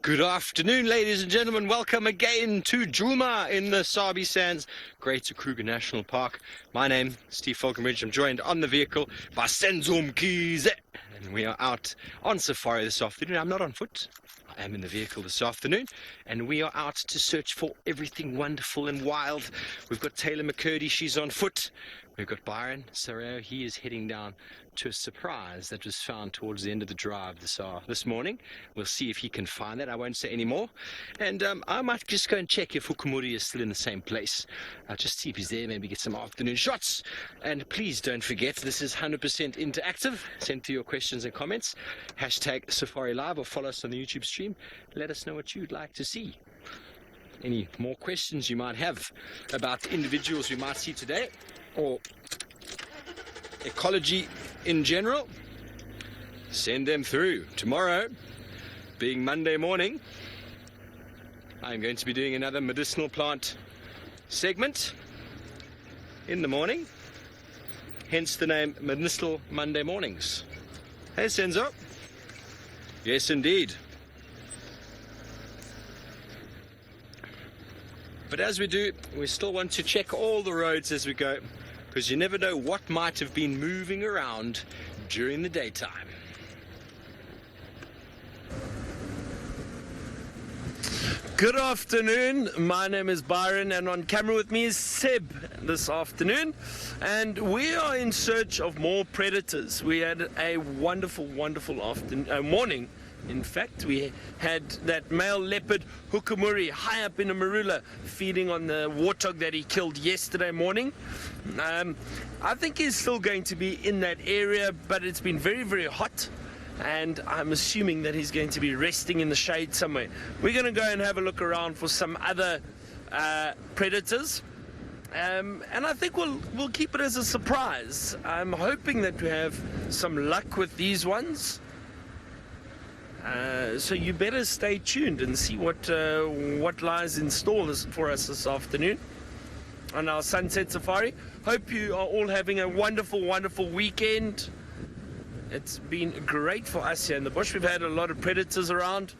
Good afternoon, ladies and gentlemen. Welcome again to Djuma in the Sabi Sands, Greater Kruger National Park. My name is Steve Falconbridge. I'm joined on the vehicle by Senzom Kize, and we are out on safari this afternoon. I'm not on foot. I am in the vehicle this afternoon, and we are out to search for everything wonderful and wild. We've got Taylor McCurdy, she's on foot. We've got Byron Sarao, he is heading down to a surprise that was found towards the end of the drive this morning. We'll see if he can find that. I won't say any more. And I might just go and check if Hukumuri is still in the same place. I'll just see if he's there, maybe get some afternoon shots. And please don't forget, this is 100% interactive. Send through your questions and comments. Hashtag Safari Live or follow us on the YouTube stream. Let us know what you'd like to see. Any more questions you might have about the individuals we might see today, or ecology in general, send them through. Tomorrow, being Monday morning, I'm going to be doing another medicinal plant segment in the morning, hence the name Medicinal Monday Mornings. Hey Senzo. Yes indeed. But as we do, we still want to check all the roads as we go, because you never know what might have been moving around during the daytime. Good afternoon, my name is Byron, and on camera with me is Seb this afternoon, and we are in search of more predators. We had a wonderful morning. In fact, we had that male leopard Hukumuri high up in a marula feeding on the warthog that he killed yesterday morning. I think he's still going to be in that area, but it's been very, very hot, and I'm assuming that he's going to be resting in the shade somewhere. We're going to go and have a look around for some other predators, and I think we'll keep it as a surprise. I'm hoping that we have some luck with these ones. So you better stay tuned and see what lies in store for us this afternoon on our sunset safari. Hope you are all having a wonderful, wonderful weekend. It's been great for us here in the bush. We've had a lot of predators around.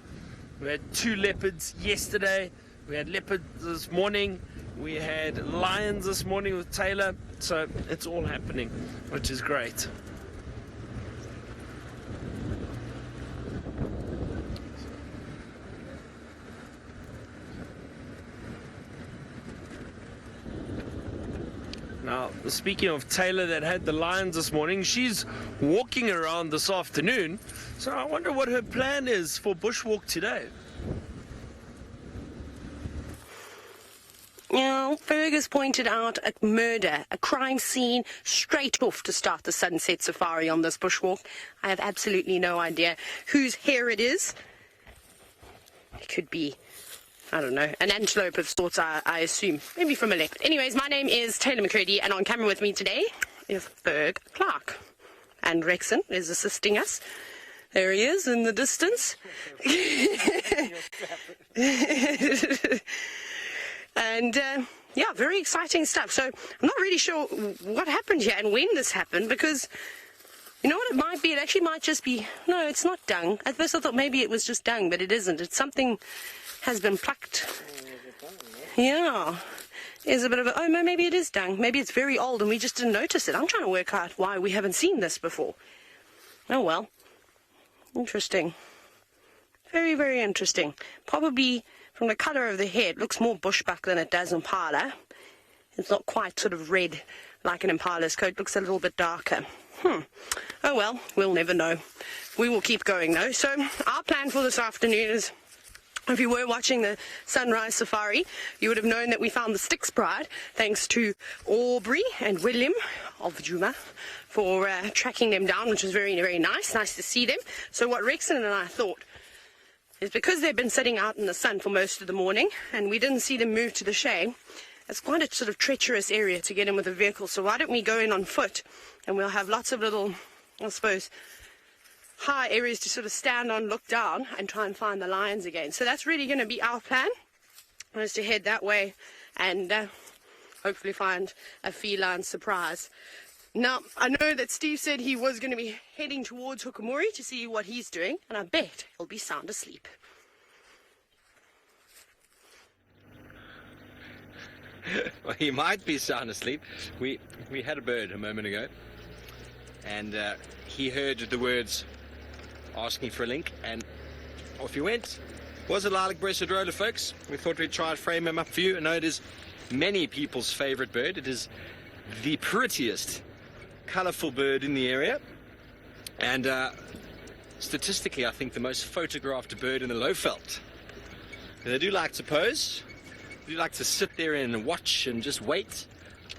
We had 2 leopards yesterday. We had leopards this morning. We had lions this morning with Taylor. So it's all happening, which is great. Now, speaking of Taylor that had the lions this morning, she's walking around this afternoon, so I wonder what her plan is for bushwalk today. Now, Fergus pointed out a murder, a crime scene, straight off to start the sunset safari on this bushwalk. I have absolutely no idea whose hair it is. It could be, I don't know, an antelope of sorts, I assume. Maybe from a leopard. Anyways, my name is Taylor McCurdy, and on camera with me today is Berg Clark. And Rexon is assisting us. There he is in the distance. And, yeah, very exciting stuff. So I'm not really sure what happened here and when this happened, because you know what it might be? It actually might just be, no, it's not dung. At first I thought maybe it was just dung, but it isn't. It's something has been plucked. Yeah. There's a bit of a, oh, no, maybe it is dung. Maybe it's very old and we just didn't notice it. I'm trying to work out why we haven't seen this before. Oh, well. Interesting. Very, very interesting. Probably from the colour of the hair, it looks more bushbuck than it does impala. It's not quite sort of red like an impala's coat. It looks a little bit darker. Oh, well, we'll never know. We will keep going, though. So our plan for this afternoon is, if you were watching the sunrise safari, you would have known that we found the Styx Pride, thanks to Aubrey and William of Djuma for tracking them down, which was very, very nice. Nice to see them. So what Rexon and I thought is, because they've been sitting out in the sun for most of the morning and we didn't see them move to the shade, it's quite a sort of treacherous area to get in with a vehicle. So why don't we go in on foot, and we'll have lots of little, I suppose, high areas to sort of stand on, look down, and try and find the lions again. So that's really going to be our plan, is to head that way and hopefully find a feline surprise. Now, I know that Steve said he was going to be heading towards Hukumuri to see what he's doing, and I bet he'll be sound asleep. Well, he might be sound asleep. We had a bird a moment ago, and he heard the words asking for a link, and off he went. Was a lilac-breasted roller, folks. We thought we'd try and frame him up for you. I know it is many people's favorite bird. It is the prettiest, colorful bird in the area, and statistically, I think the most photographed bird in the Lowveld. They do like to pose. They do like to sit there and watch and just wait.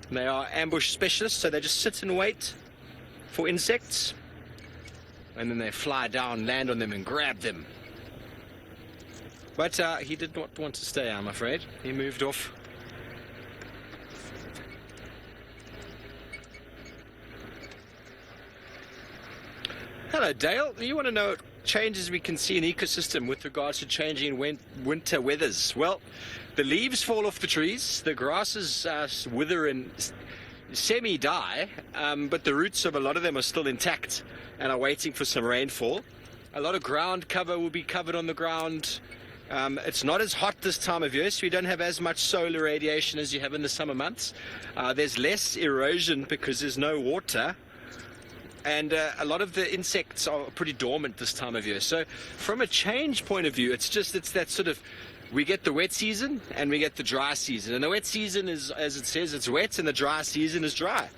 And they are ambush specialists, so they just sit and wait for insects, and then they fly down, land on them, and grab them. But he did not want to stay, I'm afraid. He moved off. Hello, Dale. You want to know what changes we can see in ecosystem with regards to changing winter weathers? Well, the leaves fall off the trees, the grasses wither and semi-die, but the roots of a lot of them are still intact and are waiting for some rainfall. A lot of ground cover will be covered on the ground. It's not as hot this time of year, so we don't have as much solar radiation as you have in the summer months. There's less erosion because there's no water. And a lot of the insects are pretty dormant this time of year. So from a change point of view, it's that sort of, we get the wet season and we get the dry season. And the wet season is, as it says, it's wet, and the dry season is dry.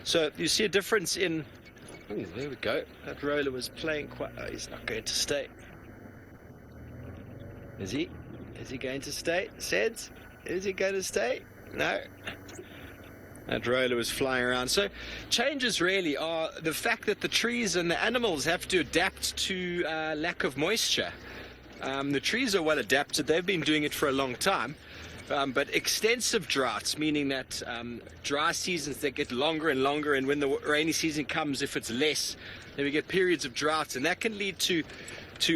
So you see a difference in, oh, there we go. That roller was playing quite, oh, he's not going to stay. Is he? Is he going to stay? Seds? Is he going to stay? No. That roller was flying around. So changes really are the fact that the trees and the animals have to adapt to lack of moisture. The trees are well adapted. They've been doing it for a long time. But extensive droughts, meaning that dry seasons that get longer and longer, and when the rainy season comes, if it's less, then we get periods of drought, and that can lead to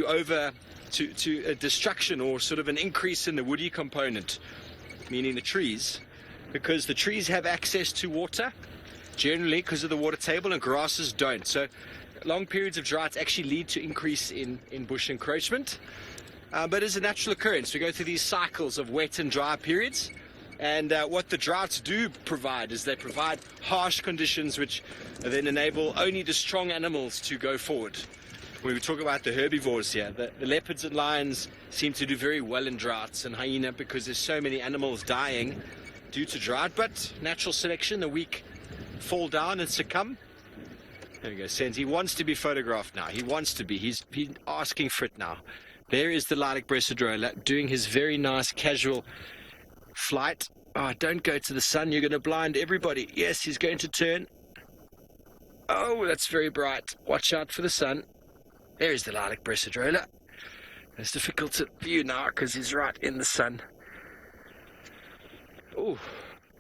a destruction or sort of an increase in the woody component, meaning the trees, because the trees have access to water generally because of the water table, and grasses don't. So long periods of drought actually lead to increase in bush encroachment, but it's a natural occurrence. We go through these cycles of wet and dry periods, and what the droughts do provide is they provide harsh conditions which then enable only the strong animals to go forward. When we talk about the herbivores here, the leopards and lions seem to do very well in droughts, and hyena because there's so many animals dying due to drought. But natural selection, the weak fall down and succumb. There we go, Sens. He wants to be photographed now. He wants to be. He's been asking for it now. There is the lilac-breasted roller doing his very nice casual flight. Oh, don't go to the sun. You're going to blind everybody. Yes, he's going to turn. Oh, that's very bright. Watch out for the sun. There is the lilac-breasted roller. It's difficult to view now because he's right in the sun. Ooh,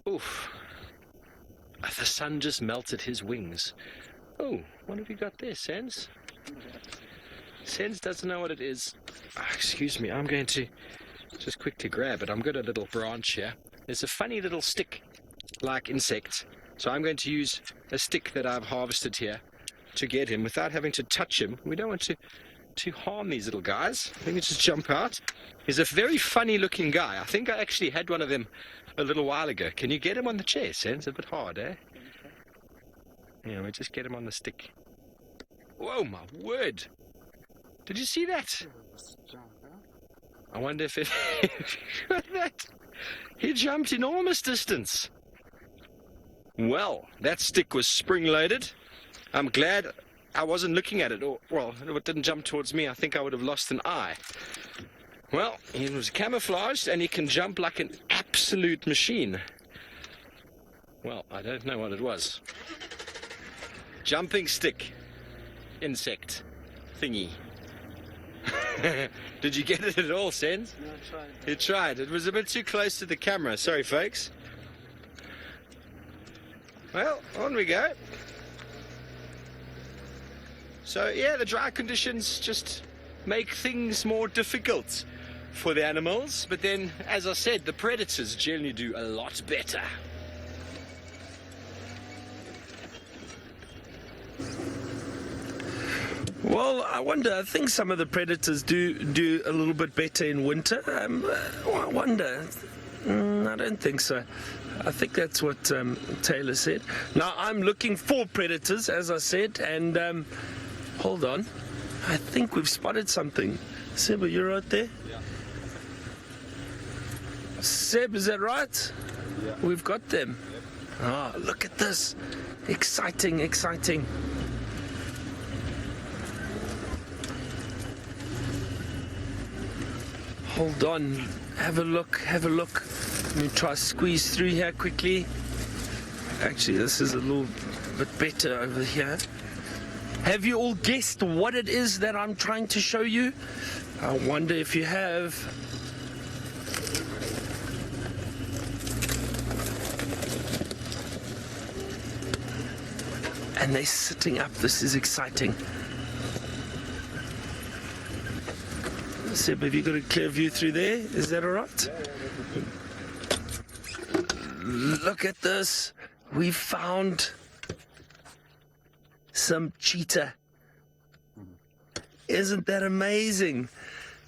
oof. The sun just melted his wings. Oh, what have you got there, Sens? Sens doesn't know what it is. Oh, excuse me, I'm going to just quickly grab it. I've got a little branch here. There's a funny little stick-like insect. So I'm going to use a stick that I've harvested here to get him without having to touch him. We don't want to harm these little guys. I think just jump out. He's a very funny looking guy. I think I actually had one of them a little while ago. Can you get him on the chair, Sam? It's a bit hard, eh? Yeah, we just get him on the stick. Whoa, my word! Did you see that? I wonder if it... that. He jumped enormous distance. Well, that stick was spring-loaded. I'm glad I wasn't looking at it, or, well, it didn't jump towards me. I think I would have lost an eye. Well, he was camouflaged, and he can jump like an absolute machine. Well, I don't know what it was. Jumping stick. Insect. Thingy. Did you get it at all, Sens? Yeah, I tried. You tried. It was a bit too close to the camera. Sorry, folks. Well, on we go. So, yeah, the dry conditions just make things more difficult for the animals. But then, as I said, the predators generally do a lot better. Well, I think some of the predators do a little bit better in winter. I wonder, I don't think so. I think that's what Taylor said. Now, I'm looking for predators, as I said, and hold on. I think we've spotted something. Seb, are you right there? Yeah. Seb, is that right? Yeah. We've got them. Yep. Ah, look at this. Exciting, exciting. Hold on. Have a look, have a look. Let me try squeeze through here quickly. Actually, this is a little bit better over here. Have you all guessed what it is that I'm trying to show you? I wonder if you have. And they're sitting up. This is exciting. Seb, have you got a clear view through there? Is that all right? Look at this. We found some cheetah. Isn't that amazing?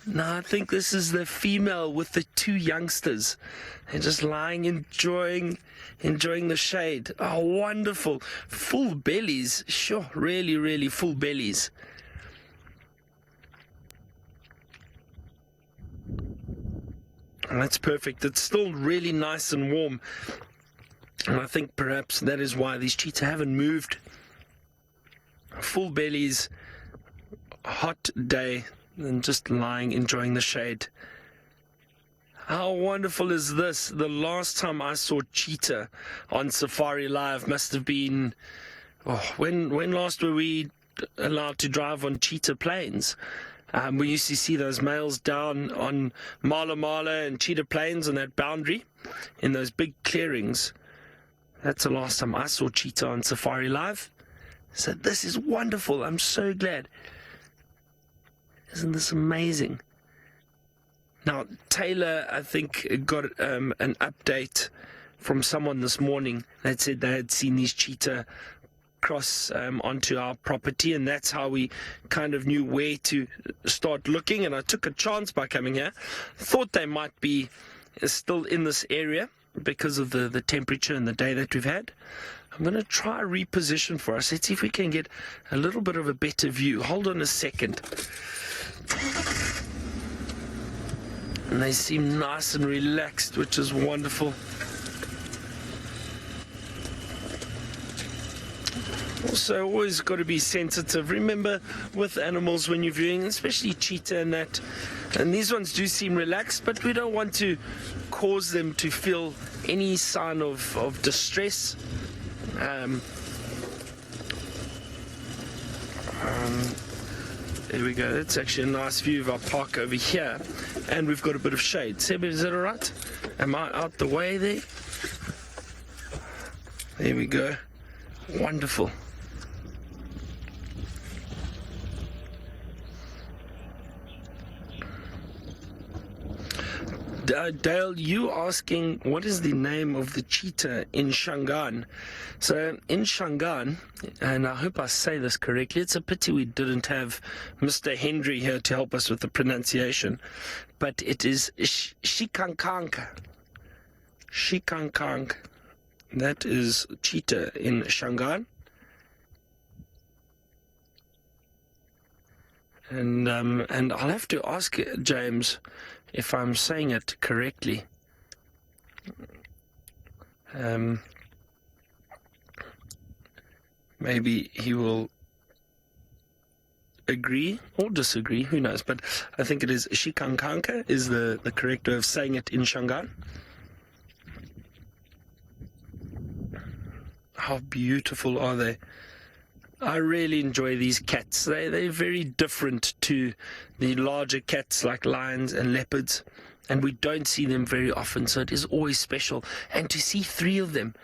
Now, I think this is the female with the two youngsters. They're just lying, enjoying the shade. Oh, wonderful. Full bellies. Sure, really, really full bellies. And that's perfect. It's still really nice and warm. And I think perhaps that is why these cheetah haven't moved. Full bellies, hot day, and just lying, enjoying the shade. How wonderful is this? The last time I saw cheetah on Safari Live must have been, when last were we allowed to drive on cheetah plains? We used to see those males down on Mala and Cheetah Plains on that boundary in those big clearings. That's the last time I saw cheetah on Safari Live. So this is wonderful. I'm so glad. Isn't this amazing? Now, Taylor, I think, got an update from someone this morning that said they had seen these cheetah cross onto our property, and that's how we kind of knew where to start looking. And I took a chance by coming here. Thought they might be still in this area because of the temperature and the day that we've had. I'm going to try reposition for us. Let's see if we can get a little bit of a better view. Hold on a second. And they seem nice and relaxed, which is wonderful. Also, always got to be sensitive. Remember, with animals when you're viewing, especially cheetah and that, and these ones do seem relaxed, but we don't want to cause them to feel any sign of distress. There we go. That's actually a nice view of our park over here, and we've got a bit of shade. Seb, is that all right? Am I out the way there? There we go. Wonderful. Dale, you asking what is the name of the cheetah in Shangaan? So in Shangaan, and I hope I say this correctly, it's a pity we didn't have Mr. Henry here to help us with the pronunciation, but it is Shikankank. Shikankank. That is cheetah in Shangaan. And I'll have to ask James if I'm saying it correctly. Maybe he will agree or disagree, who knows, but I think it is Shikankanka is the correct way of saying it in Shangaan. How beautiful are they? I really enjoy these cats. They're very different to the larger cats like lions and leopards, and we don't see them very often, so it is always special. And to see three of them,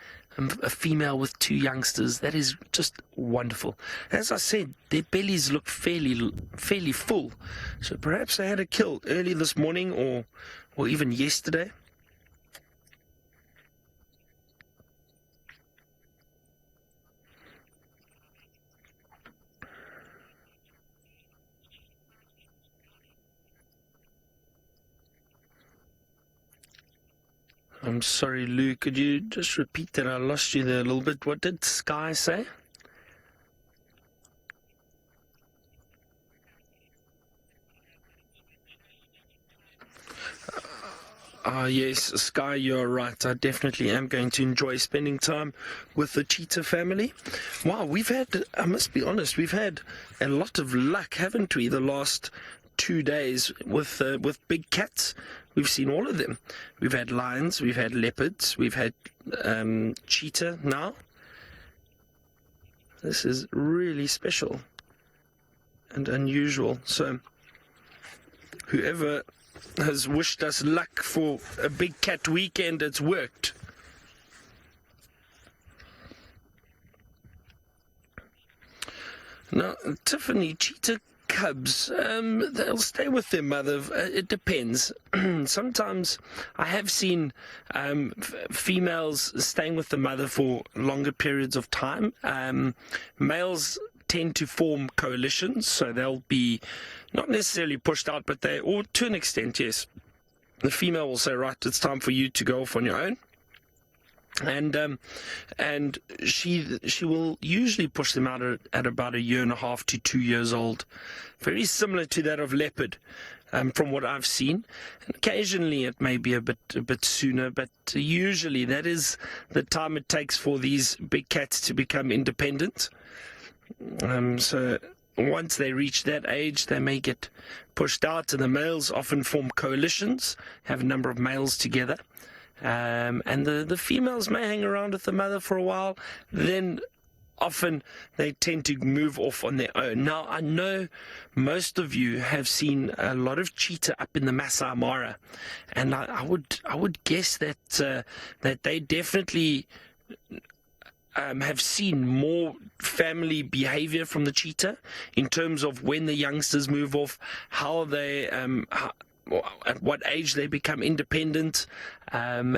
a female with two youngsters, that is just wonderful. As I said, their bellies look fairly full, so perhaps they had a kill early this morning or even yesterday. I'm sorry, Lou. Could you just repeat that? I lost you there a little bit. What did Sky say? Yes, Sky, you're right. I definitely am going to enjoy spending time with the cheetah family. Wow, I must be honest, we've had a lot of luck, haven't we, the last 2 days with big cats. We've seen all of them. We've had lions, we've had leopards, we've had cheetah now. This is really special and unusual. So, whoever has wished us luck for a big cat weekend, it's worked. Now, Tiffany, cheetah cubs, they'll stay with their mother. It depends. Sometimes I have seen females staying with the mother for longer periods of time. Males tend to form coalitions, so they'll be not necessarily pushed out, but or to an extent, yes. The female will say, right, it's time for you to go off on your own. And she will usually push them out at about 1.5 to 2 years old. Very similar to that of leopard, from what I've seen. And occasionally it may be a bit sooner, but usually that is the time it takes for these big cats to become independent. So once they reach that age, they may get pushed out, and the males often form coalitions, have a number of males together. And the females may hang around with the mother for a while, then often they tend to move off on their own. Now, I know most of you have seen a lot of cheetah up in the Maasai Mara, and I would guess that they definitely have seen more family behavior from the cheetah in terms of when the youngsters move off, how they at what age they become independent, and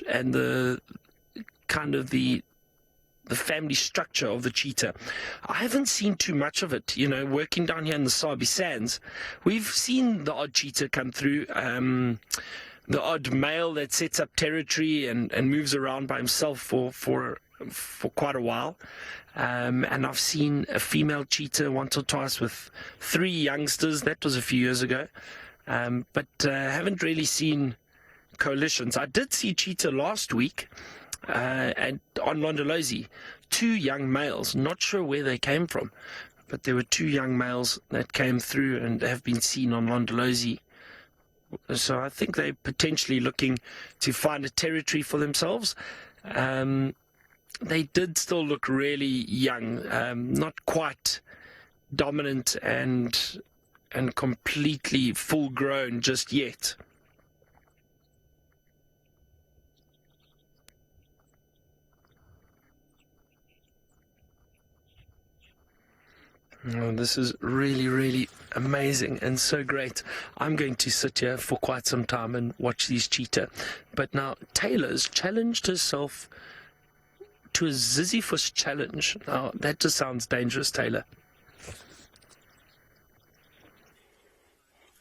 the kind of the family structure of the cheetah. I haven't seen too much of it, working down here in the Sabi Sands. We've seen the odd cheetah come through, the odd male that sets up territory and moves around by himself for quite a while. And I've seen a female cheetah once or twice with 3 youngsters. That was a few years ago. But haven't really seen coalitions. I did see cheetah last week on Londolozi. 2 young males, not sure where they came from, but there were 2 young males that came through and have been seen on Londolozi. So I think they're potentially looking to find a territory for themselves. They did still look really young, not quite dominant and completely full grown just yet. Oh, this is really, really amazing and so great. I'm going to sit here for quite some time and watch these cheetah. But now Taylor's challenged herself to a Sisyphus challenge. Now that just sounds dangerous, Taylor.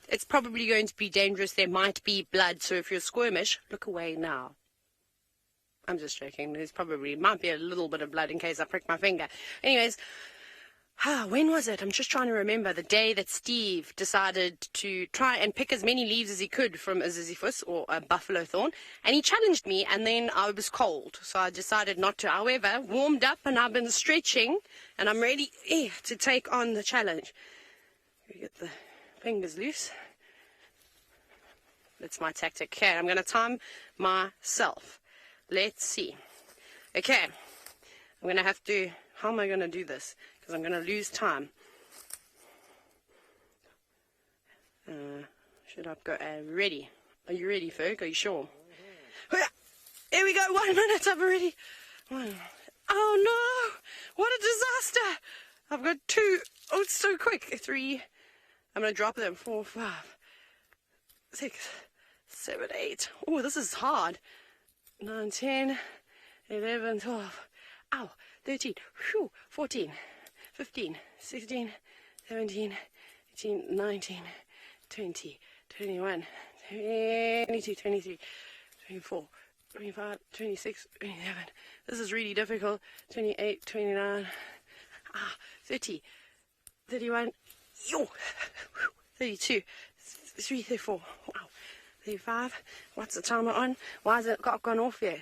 It's probably going to be dangerous. There might be blood, so if you're squirmish, look away now. I'm just joking. Might be a little bit of blood in case I prick my finger. Anyways, when was it? I'm just trying to remember the day that Steve decided to try and pick as many leaves as he could from a Sisyphus or a buffalo thorn, and he challenged me, and then I was cold, so I decided not to. However, warmed up, and I've been stretching, and I'm ready to take on the challenge. Get the fingers loose. That's my tactic. Okay, I'm going to time myself. Let's see. Okay, I'm going to have to... How am I going to do this? Because I'm going to lose time. Should I go? Ready. Are you ready, Ferg? Are you sure? Here we go. 1 minute. I've already... Oh, no. What a disaster. I've got 2. Oh, it's so quick. 3. I'm going to drop them. 4, 5, 6, 7, 8. Oh, this is hard. 9, 10, 11, 12. Ow. 13, 14, 15, 16, 17, 18, 19, 20, 21, 22, 23, 24, 25, 26, 27. This is really difficult. 28, 29, 30, 31, 32, 33, 34. Wow. 35. What's the timer on? Why has it gone off yet?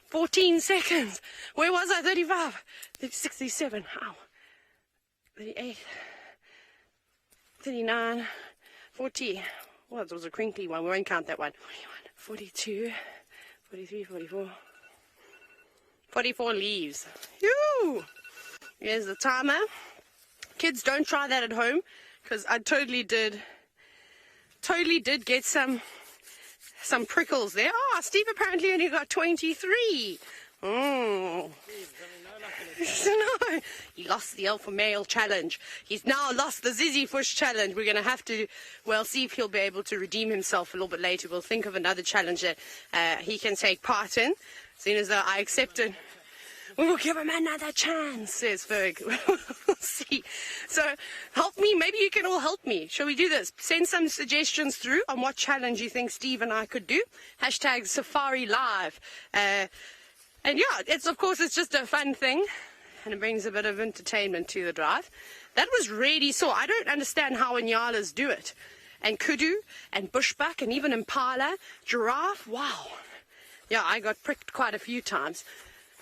14 seconds. Where was I? 35, 36, 37. Ow. 38, 39, 40. Well, it was a crinkly one. We won't count that one. 42, 43, 44. 44 leaves. Yoo! Here's the timer. Kids, don't try that at home, because I totally did get some prickles there. Oh, Steve apparently only got 23. Oh. No, he lost the alpha male challenge. He's now lost the Zizifush challenge. We're going to have to, well, see if he'll be able to redeem himself a little bit later. We'll think of another challenge that he can take part in. As soon as I accept it, we will give him another chance, says Ferg. We'll see. So help me. Maybe you can all help me. Shall we do this? Send some suggestions through on what challenge you think Steve and I could do. Hashtag Safari Live. And yeah, it's just a fun thing. And it brings a bit of entertainment to the drive. That was really sore. I don't understand how Inyalas do it. And kudu, and bushbuck, and even impala, giraffe. Wow. Yeah, I got pricked quite a few times.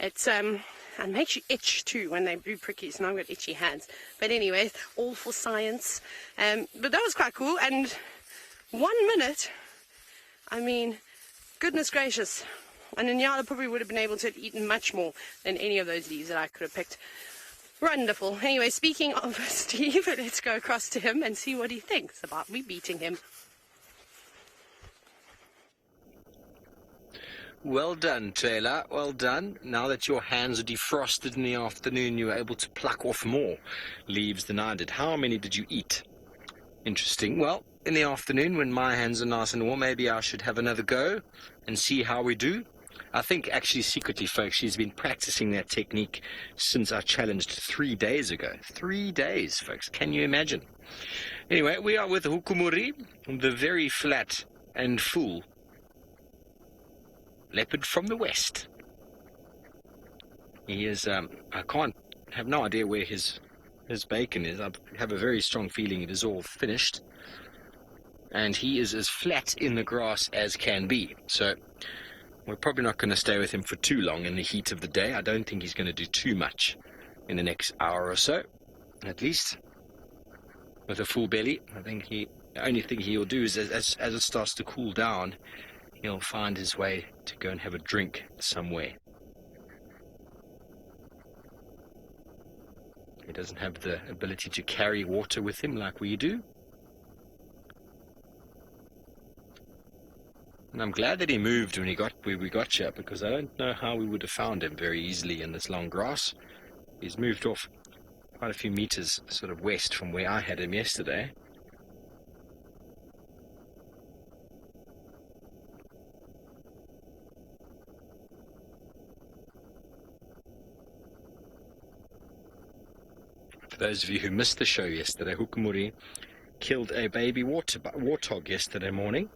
It's and makes you itch too when they do prickies, and I've got itchy hands. But anyway, all for science. But that was quite cool. And 1 minute, I mean, goodness gracious. And Inyala probably would have been able to have eaten much more than any of those leaves that I could have picked. Wonderful. Anyway, speaking of Steve, let's go across to him and see what he thinks about me beating him. Well done, Taylor. Well done. Now that your hands are defrosted in the afternoon, you were able to pluck off more leaves than I did. How many did you eat? Interesting. Well, in the afternoon, when my hands are nice and warm, maybe I should have another go and see how we do. I think, actually, secretly, folks, she's been practicing that technique since I challenged 3 days ago. 3 days, folks. Can you imagine? Anyway, we are with Hukumuri, the very flat and full leopard from the west. He is, I have no idea where his bacon is. I have a very strong feeling it is all finished. And he is as flat in the grass as can be. So we're probably not going to stay with him for too long in the heat of the day. I don't think he's going to do too much in the next hour or so, at least. With a full belly, I think the only thing he'll do is as it starts to cool down, he'll find his way to go and have a drink somewhere. He doesn't have the ability to carry water with him like we do. And I'm glad that he moved when he got where we got here, because I don't know how we would have found him very easily in this long grass. He's moved off quite a few meters sort of west from where I had him yesterday. For those of you who missed the show yesterday, Hukumuri killed a baby warthog yesterday morning.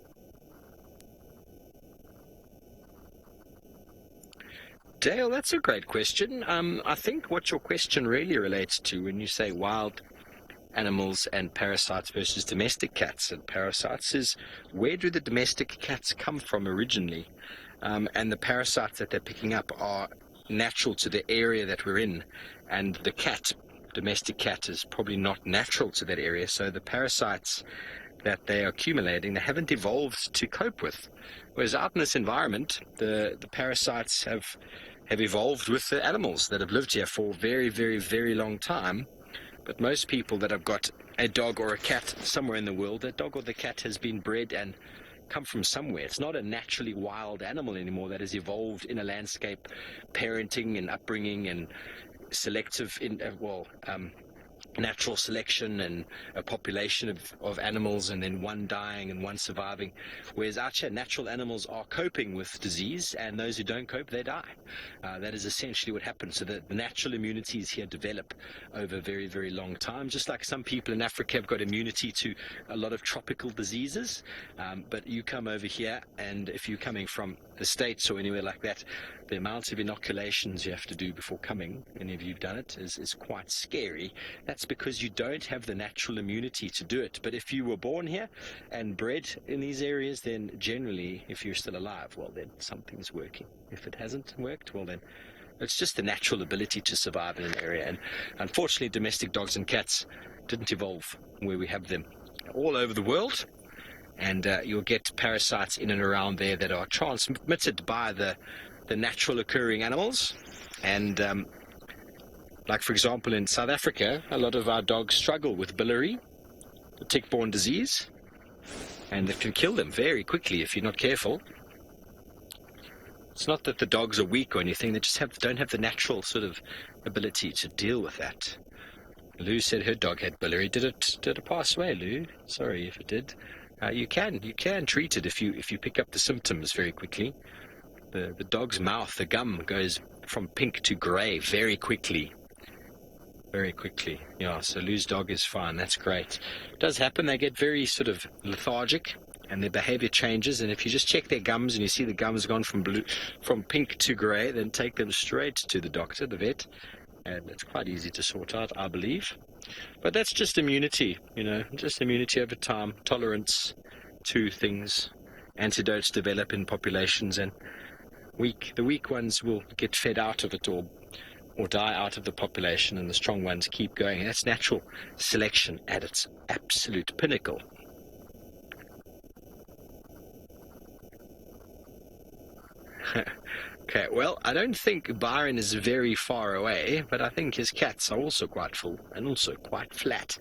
Dale, that's a great question. I think what your question really relates to when you say wild animals and parasites versus domestic cats and parasites is, where do the domestic cats come from originally? And the parasites that they're picking up are natural to the area that we're in, and the domestic cat is probably not natural to that area. So the parasites that they are accumulating, they haven't evolved to cope with. Whereas out in this environment, the parasites have evolved with the animals that have lived here for a very, very, very long time. But most people that have got a dog or a cat somewhere in the world, that dog or the cat has been bred and come from somewhere. It's not a naturally wild animal anymore that has evolved in a landscape, parenting and upbringing and selective natural selection and a population of animals, and then one dying and one surviving, whereas out here natural animals are coping with disease, and those who don't cope, they die. That is essentially what happens. So the natural immunities here develop over a very, very long time, just like some people in Africa have got immunity to a lot of tropical diseases, but you come over here, and if you're coming from the States or anywhere like that, the amount of inoculations you have to do before coming, any of you have done it, is quite scary. That's because you don't have the natural immunity to do it. But if you were born here and bred in these areas, then generally, if you're still alive, well, then something's working. If it hasn't worked, well, then it's just the natural ability to survive in an area. And unfortunately, domestic dogs and cats didn't evolve where we have them all over the world. And you'll get parasites in and around there that are transmitted by the natural occurring animals. And like, for example, in South Africa, a lot of our dogs struggle with biliary, the tick-borne disease, and it can kill them very quickly if you're not careful. It's not that the dogs are weak or anything, they just don't have the natural sort of ability to deal with that. Lou said her dog had biliary. Did it pass away, Lou? Sorry if it did. You can treat it if you pick up the symptoms very quickly. The dog's mouth, the gum, goes from pink to grey very quickly. Very quickly. Yeah, so Lou's dog is fine. That's great. It does happen. They get very sort of lethargic and their behavior changes. And if you just check their gums and you see the gums gone from pink to grey, then take them straight to the doctor, the vet. And it's quite easy to sort out, I believe. But that's just immunity, just immunity over time, tolerance to things. Antidotes develop in populations, and the weak ones will get fed out of it or die out of the population, and the strong ones keep going. And that's natural selection at its absolute pinnacle. Okay, well, I don't think Byron is very far away, but I think his cats are also quite full and also quite flat.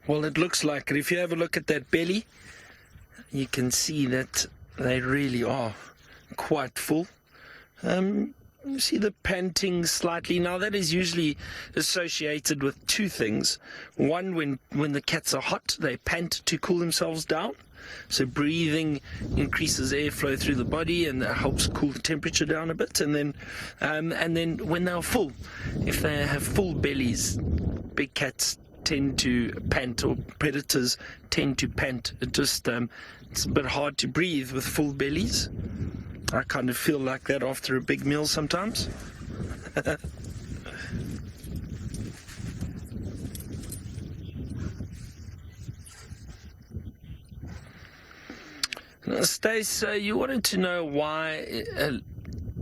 Well, it looks like it. If you have a look at that belly, you can see that they really are quite full. You see the panting slightly. Now, that is usually associated with two things. One, when the cats are hot, they pant to cool themselves down. So breathing increases airflow through the body, and that helps cool the temperature down a bit. And then when they're full, if they have full bellies, big cats tend to pant, or predators tend to pant. It's a bit hard to breathe with full bellies. I kind of feel like that after a big meal sometimes. Now, Stace, you wanted to know why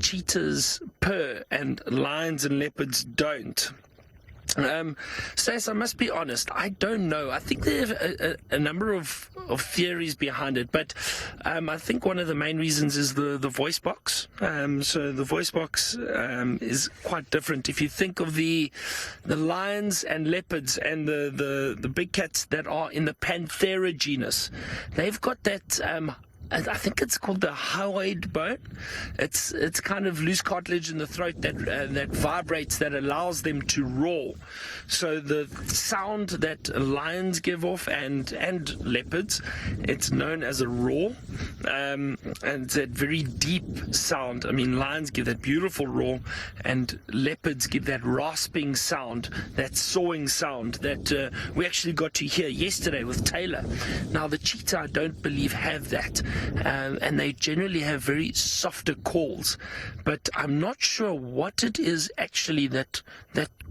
cheetahs purr and lions and leopards don't. Stace, I must be honest, I don't know. I think there are a number of theories behind it, but I think one of the main reasons is the voice box. So the voice box is quite different. If you think of the lions and leopards and the big cats that are in the Panthera genus, they've got that I think it's called the hyoid bone. It's kind of loose cartilage in the throat that vibrates, that allows them to roar. So the sound that lions give off and leopards, it's known as a roar, and it's that very deep sound. I mean, lions give that beautiful roar, and leopards give that rasping sound, that sawing sound that we actually got to hear yesterday with Taylor. Now, the cheetah, I don't believe, have that. And they generally have very softer calls, but I'm not sure what it is actually that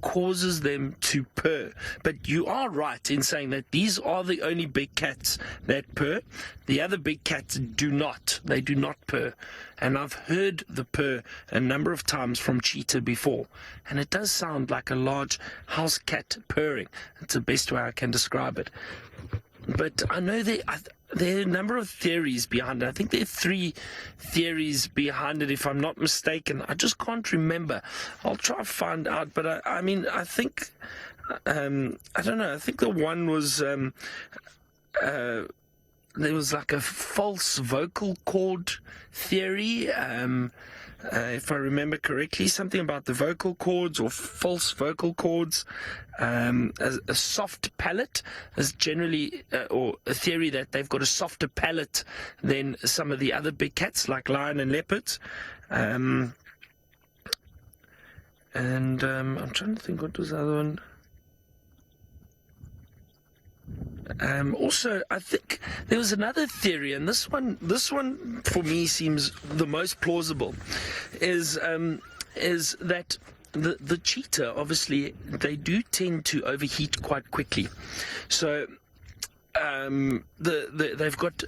causes them to purr. But you are right in saying that these are the only big cats that purr. The other big cats do not. They do not purr. And I've heard the purr a number of times from cheetah before, and it does sound like a large house cat purring. It's the best way I can describe it. But I know there are a number of theories behind it. I think there are 3 theories behind it, if I'm not mistaken. I just can't remember. I'll try to find out. But I think, I don't know. I think the one was, there was like a false vocal cord theory. if I remember correctly, something about the vocal cords or false vocal cords. A soft palate is generally, or a theory that they've got a softer palate than some of the other big cats like lion and leopards. I'm trying to think, what was the other one? Also, I think there was another theory, and this one for me seems the most plausible, is that the cheetah, obviously, they do tend to overheat quite quickly. So they've got.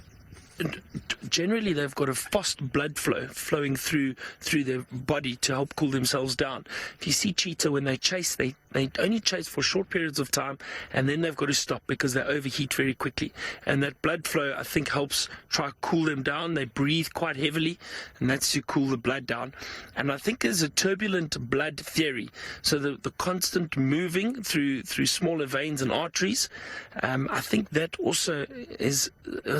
Generally, they've got a fast blood flow flowing through their body to help cool themselves down. If you see cheetah, when they chase, they only chase for short periods of time, and then they've got to stop because they overheat very quickly. And that blood flow, I think, helps try cool them down. They breathe quite heavily, and that's to cool the blood down. And I think there's a turbulent blood theory. So the constant moving through smaller veins and arteries, I think that also has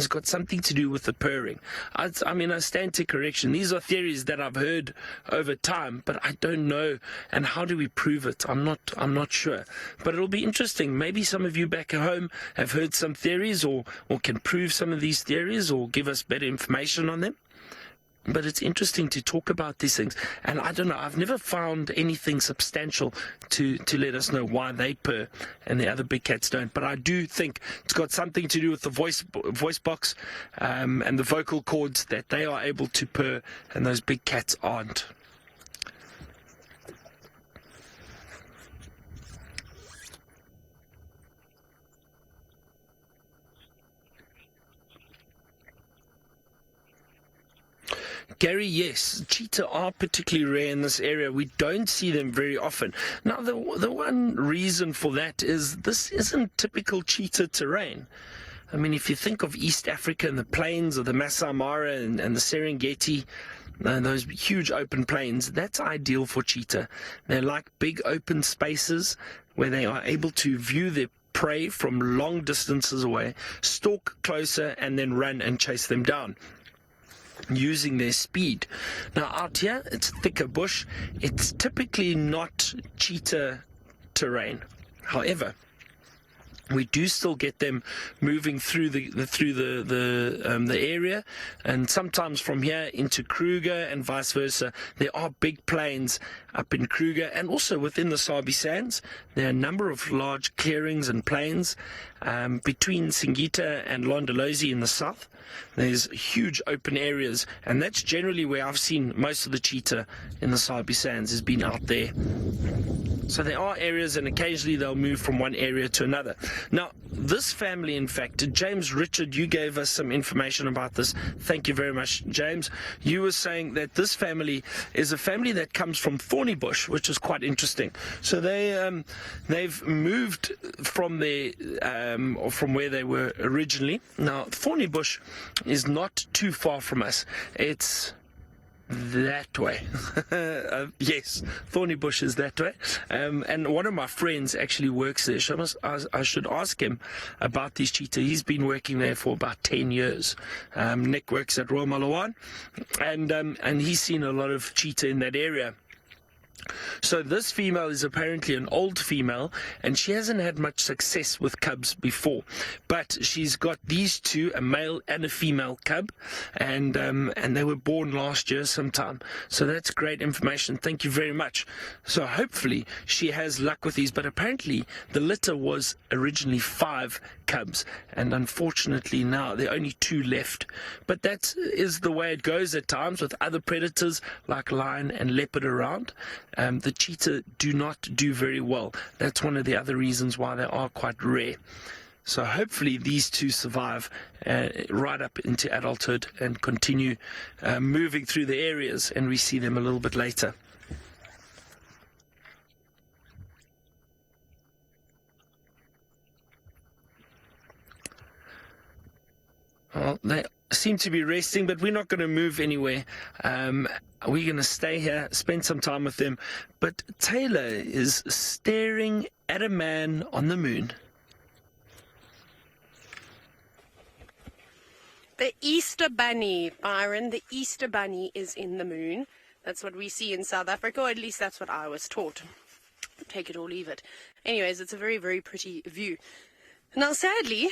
got something to do with the purring. I stand to correction. These are theories that I've heard over time, but I don't know. And how do we prove it? I'm not sure. But it'll be interesting. Maybe some of you back at home have heard some theories or can prove some of these theories or give us better information on them. But it's interesting to talk about these things. And I don't know, I've never found anything substantial to let us know why they purr and the other big cats don't. But I do think it's got something to do with the voice box and the vocal cords, that they are able to purr and those big cats aren't. Gary, yes, cheetah are particularly rare in this area. We don't see them very often. Now, the one reason for that is this isn't typical cheetah terrain. I mean, if you think of East Africa and the plains of the Maasai Mara and the Serengeti, those huge open plains, that's ideal for cheetah. They're like big open spaces where they are able to view their prey from long distances away, stalk closer, and then run and chase them down using their speed. Now out here, it's thicker bush. It's typically not cheetah terrain. However, we do still get them moving through the area, and sometimes from here into Kruger and vice versa. There are big plains up in Kruger, and also within the Sabi Sands. There are a number of large clearings and plains between Singita and Londolozi in the south. There's huge open areas, and that's generally where I've seen most of the cheetah in the Sabi Sands, has been out there. So there are areas, and occasionally they'll move from one area to another. Now, this family, in fact, James Richard, you gave us some information about this. Thank you very much, James. You were saying that this family is a family that comes from thorny bush, which is quite interesting. So they've moved from or from where they were originally. Now, thorny bush is not too far from us. It's that way. Yes, thorny bush is that way. And one of my friends actually works there. I should ask him about these cheetah. He's been working there for about 10 years. Nick works at Royal Malawan, and he's seen a lot of cheetah in that area. So this female is apparently an old female, and she hasn't had much success with cubs before. But she's got these two, a male and a female cub, and they were born last year sometime. So that's great information. Thank you very much. So hopefully she has luck with these. But apparently the litter was originally 5 cubs, and unfortunately now there are only 2 left. But that is the way it goes at times with other predators like lion and leopard around. The cheetah do not do very well. That's one of the other reasons why they are quite rare. So hopefully these two survive right up into adulthood and continue moving through the areas, and we see them a little bit later. Well, they seem to be resting, but we're not going to move anywhere. We're going to stay here, spend some time with them. But Taylor is staring at a man on the moon. The Easter Bunny, Byron, the Easter Bunny is in the moon. That's what we see in South Africa, or at least that's what I was taught. Take it or leave it. Anyways, it's a very, very pretty view. Now, sadly,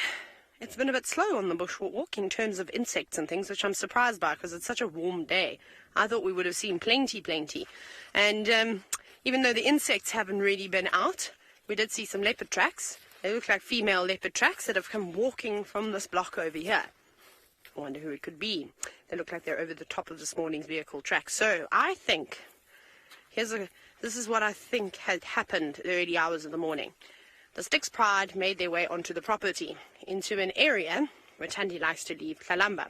it's been a bit slow on the bushwalk in terms of insects and things, which I'm surprised by because it's such a warm day. I thought we would have seen plenty. And even though the insects haven't really been out, we did see some leopard tracks. They look like female leopard tracks that have come walking from this block over here. I wonder who it could be. They look like they're over the top of this morning's vehicle track. So I think, this is what I think had happened the early hours of the morning. The Styx Pride made their way onto the property, into an area where Thandi likes to leave Tlalamba.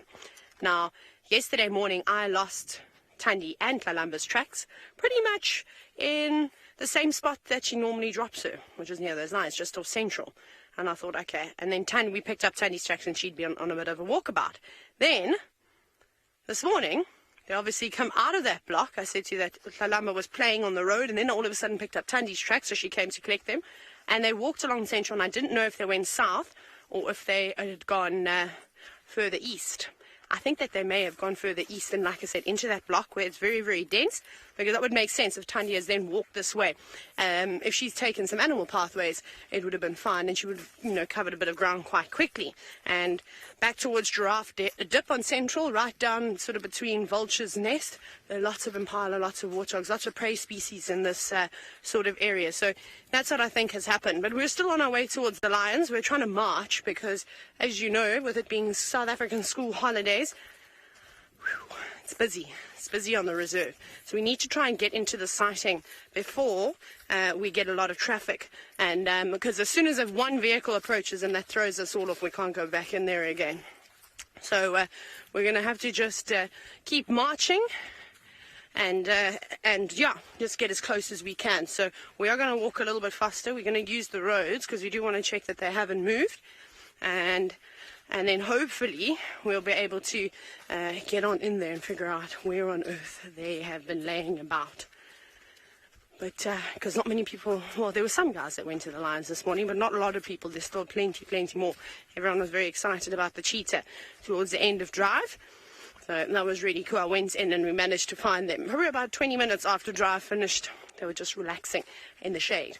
Now, yesterday morning I lost Thandi and Tlalamba's tracks pretty much in the same spot that she normally drops her, which is near those lines, just off Central. And I thought, okay. And then we picked up Thandi's tracks and she'd be on a bit of a walkabout. Then, this morning, they obviously come out of that block. I said to you that Tlalamba was playing on the road and then all of a sudden picked up Thandi's tracks, so she came to collect them. And they walked along Central, and I didn't know if they went south or if they had gone further east. I think that they may have gone further east and, like I said, into that block where it's very, very dense, because that would make sense if Thandi has then walked this way. If she's taken some animal pathways, it would have been fine, and she would have, covered a bit of ground quite quickly. And back towards Giraffe Dip on Central, right down sort of between Vulture's Nest, there are lots of impala, lots of warthogs, lots of prey species in this sort of area. So that's what I think has happened. But we're still on our way towards the lions. We're trying to march because, as you know, with it being South African school holidays, it's busy. It's busy on the reserve. So we need to try and get into the sighting before we get a lot of traffic. And because as soon as one vehicle approaches and that throws us all off, we can't go back in there again. So we're going to have to just keep marching and just get as close as we can. So we are going to walk a little bit faster. We're going to use the roads because we do want to check that they haven't moved. And then hopefully we'll be able to get on in there and figure out where on earth they have been laying about. But because not many people, well, there were some guys that went to the lions this morning, but not a lot of people. There's still plenty more. Everyone was very excited about the cheetah towards the end of drive. So that was really cool. I went in and we managed to find them. Probably about 20 minutes after drive finished, they were just relaxing in the shade.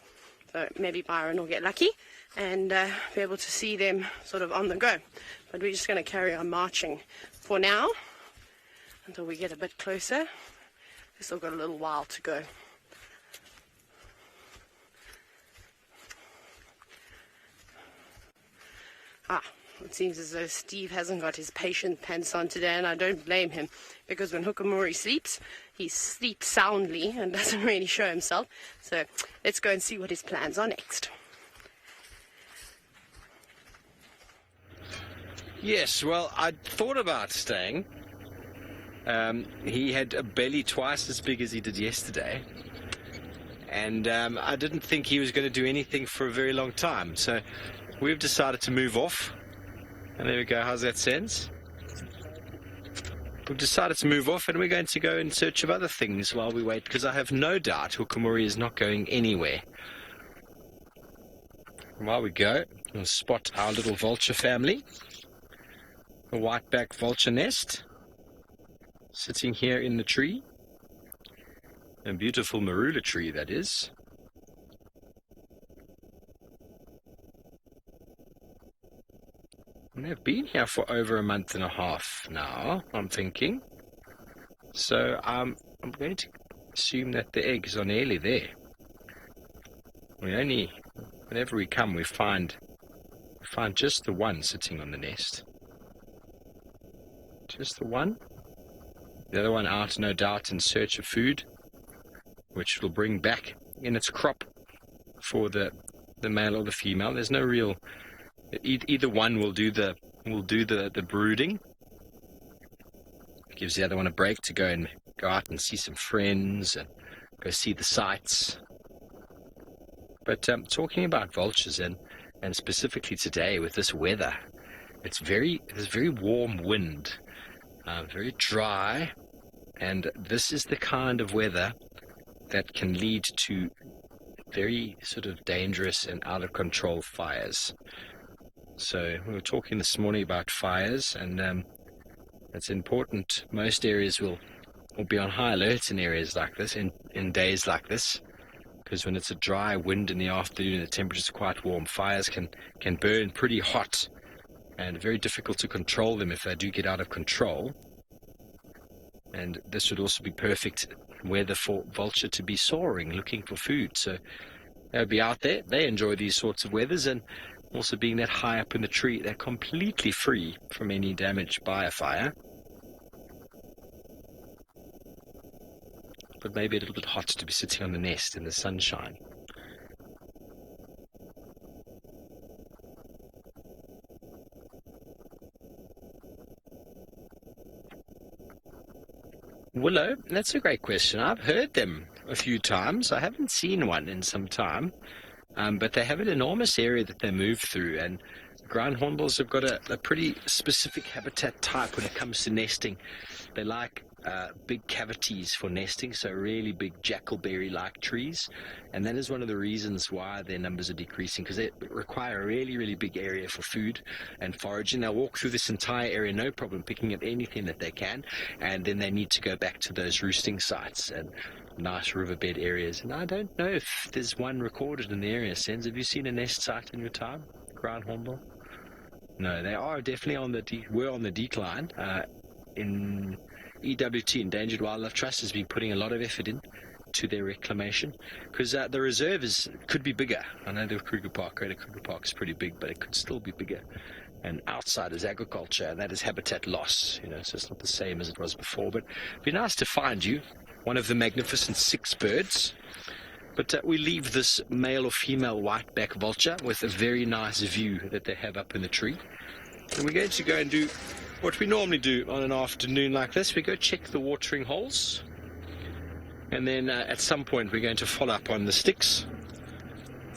So maybe Byron will get lucky and be able to see them sort of on the go. But we're just going to carry on marching for now until we get a bit closer. We've still got a little while to go. It seems as though Steve hasn't got his patient pants on today, and I don't blame him, because when Hukamuri sleeps, he sleeps soundly and doesn't really show himself. So let's go and see what his plans are next. Yes, well, I thought about staying. He had a belly twice as big as he did yesterday. And I didn't think he was going to do anything for a very long time. So we've decided to move off. And there we go. How's that sense? We've decided to move off, and we're going to go in search of other things while we wait, because I have no doubt Hukamuri is not going anywhere. While we go, we'll spot our little vulture family. A white-backed vulture nest sitting here in the tree. A beautiful marula tree, that is. And they've been here for over a month and a half now, I'm thinking. So I'm going to assume that the eggs are nearly there. Whenever we come, we find just the one sitting on the nest. Just the one. The other one out, no doubt, in search of food, which will bring back in its crop for the male or the female. There's no real. Either one will do the brooding. Gives the other one a break to go out and see some friends and go see the sights. But talking about vultures and specifically today with this weather, there's very warm wind, very dry, and this is the kind of weather that can lead to very sort of dangerous and out of control fires. So we were talking this morning about fires, and it's important. Most areas will or be on high alert in areas like this, in days like this, because when it's a dry wind in the afternoon, the temperature's quite warm, fires can burn pretty hot, and very difficult to control them if they do get out of control. And this would also be perfect weather for vulture to be soaring, looking for food. So they'll be out there. They enjoy these sorts of weathers, and also being that high up in the tree, they're completely free from any damage by a fire. But maybe a little bit hot to be sitting on the nest in the sunshine. Willow, that's a great question. I've heard them a few times. I haven't seen one in some time, but they have an enormous area that they move through, and ground hornbills have got a pretty specific habitat type when it comes to nesting. They like big cavities for nesting, so really big jackalberry-like trees, and that is one of the reasons why their numbers are decreasing, because they require a really, really big area for food and foraging. They'll walk through this entire area, no problem, picking up anything that they can, and then they need to go back to those roosting sites and nice riverbed areas. And I don't know if there's one recorded in the area. Sens, have you seen a nest site in your time, ground hornbill? No, they are definitely on the decline. In EWT, Endangered Wildlife Trust, has been putting a lot of effort in to their reclamation, because the reserve could be bigger. I know the Greater Kruger Park is pretty big, but it could still be bigger. And outside is agriculture, and that is habitat loss, so it's not the same as it was before. But it'd be nice to find you one of the magnificent 6 birds. But we leave this male or female whiteback vulture with a very nice view that they have up in the tree. And we're going to go and do what we normally do on an afternoon like this. We go check the watering holes, and then at some point we're going to follow up on the sticks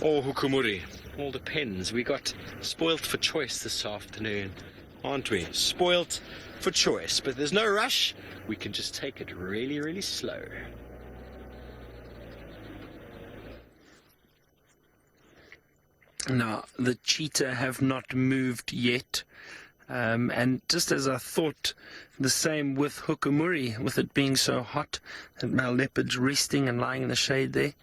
or hukumuri. All depends. We got spoilt for choice this afternoon, aren't we? Spoilt for choice, but there's no rush. We can just take it really, really slow. Now, the cheetah have not moved yet. And just as I thought, the same with hukumuri, with it being so hot, and male leopards resting and lying in the shade there.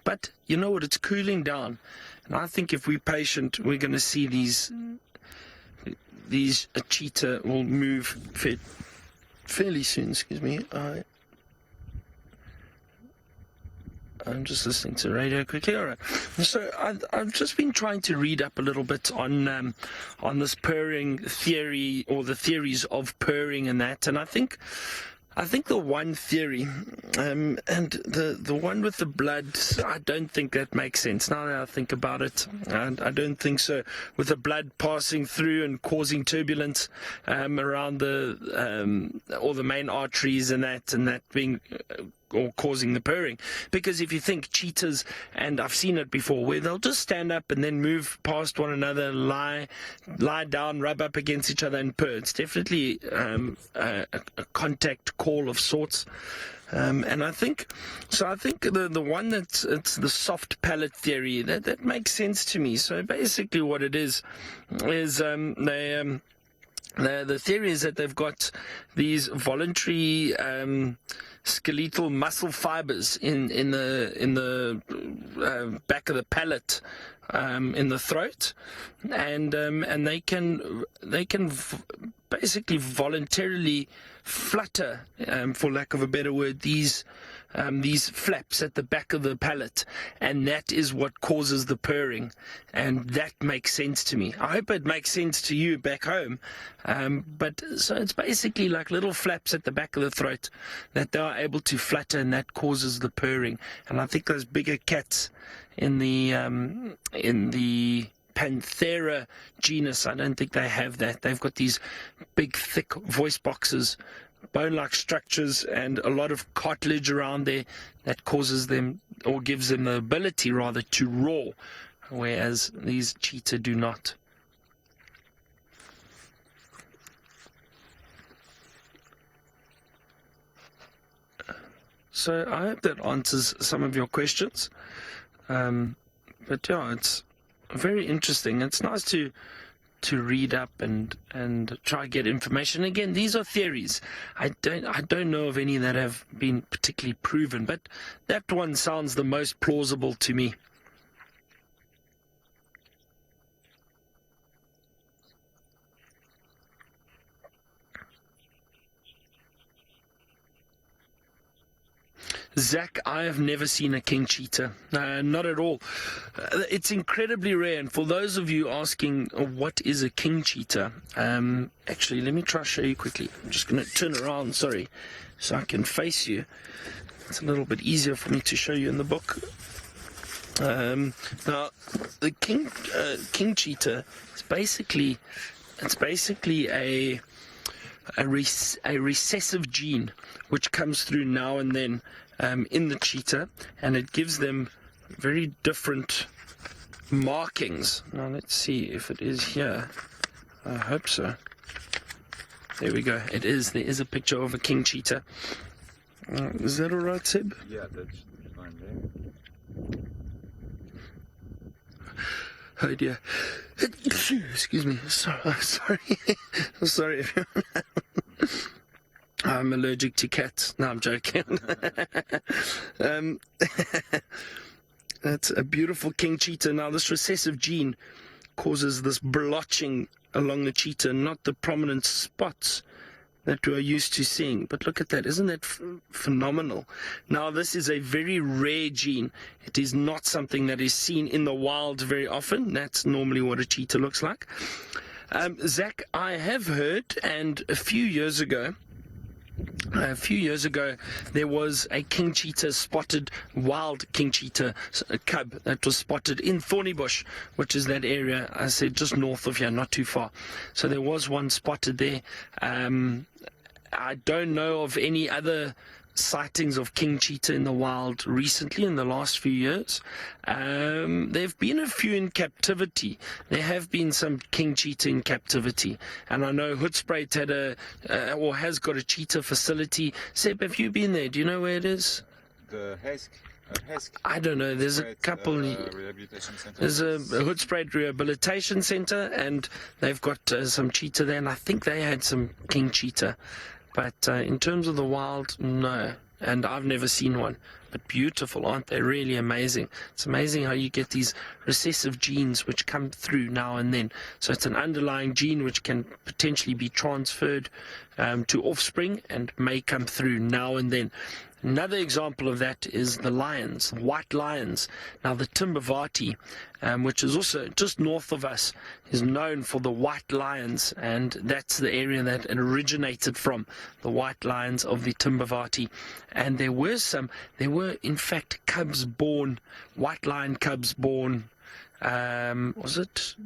But you know what? It's cooling down, and I think if we're patient, we're going to see these cheetah will move fairly soon. Excuse me. I'm just listening to the radio quickly. All right. So I've just been trying to read up a little bit on this purring theory, or the theories of purring and that. And I think the one theory, and the one with the blood, I don't think that makes sense. Now that I think about it, and I don't think so. With the blood passing through and causing turbulence around all the main arteries and that being or causing the purring. Because if you think cheetahs, and I've seen it before, where they'll just stand up and then move past one another, lie down, rub up against each other and purr. It's definitely a contact call of sorts. And I think the one it's the soft palate theory, that makes sense to me. So basically what it is the theory is that they've got these voluntary skeletal muscle fibers in the back of the palate, in the throat, and they can basically voluntarily flutter, for lack of a better word, these flaps at the back of the palate, and that is what causes the purring, and that makes sense to me. I hope it makes sense to you back home, but so it's basically like little flaps at the back of the throat that they are able to flutter, and that causes the purring. And I think those bigger cats in the Panthera genus, I don't think they have that. They've got these big, thick voice boxes, bone-like structures, and a lot of cartilage around there that causes them, or gives them the ability rather, to roar, whereas these cheetah do not. So I hope that answers some of your questions. But yeah, it's very interesting. It's nice to to read up and try get information. Again, these are theories. I don't know of any that have been particularly proven, but that one sounds the most plausible to me. Zach, I have never seen a king cheetah. Not at all. It's incredibly rare. And for those of you asking, what is a king cheetah? Actually, let me try to show you quickly. I'm just going to turn around, sorry, so I can face you. It's a little bit easier for me to show you in the book. Now, the king cheetah is basically a recessive gene which comes through now and then in the cheetah, and it gives them very different markings. Now let's see if it is here. I hope so. There we go. It is. There is a picture of a king cheetah. Is that all right, Seb? Yeah, that's fine there. Oh dear. Excuse me. Sorry. Sorry everyone. I'm allergic to cats. No, I'm joking. That's a beautiful king cheetah. Now, this recessive gene causes this blotching along the cheetah, not the prominent spots that we are used to seeing. But look at that. Isn't that phenomenal? Now, this is a very rare gene. It is not something that is seen in the wild very often. That's normally what a cheetah looks like. Zach, I have heard, and a few years ago, there was a king cheetah spotted, wild king cheetah cub that was spotted in Thornybush, which is that area, I said, just north of here, not too far. So there was one spotted there. I don't know of any other sightings of king cheetah in the wild recently in the last few years. There have been a few in captivity. There have been some king cheetah in captivity, and I know Hoedspruit has got a cheetah facility. Seb, have you been there? Do you know where it is? The Hesk. I don't know. There's a couple. Rehabilitation center. There's a Hoedspruit Rehabilitation Center, and they've got some cheetah there, and I think they had some king cheetah. But in terms of the wild, no. And I've never seen one. But beautiful, aren't they? Really amazing. It's amazing how you get these recessive genes which come through now and then. So it's an underlying gene which can potentially be transferred to offspring and may come through now and then. Another example of that is the lions, white lions. Now the Timbavati, which is also just north of us, is known for the white lions, and that's the area that it originated from, the white lions of the Timbavati. And there were in fact cubs born, white lion cubs born, was it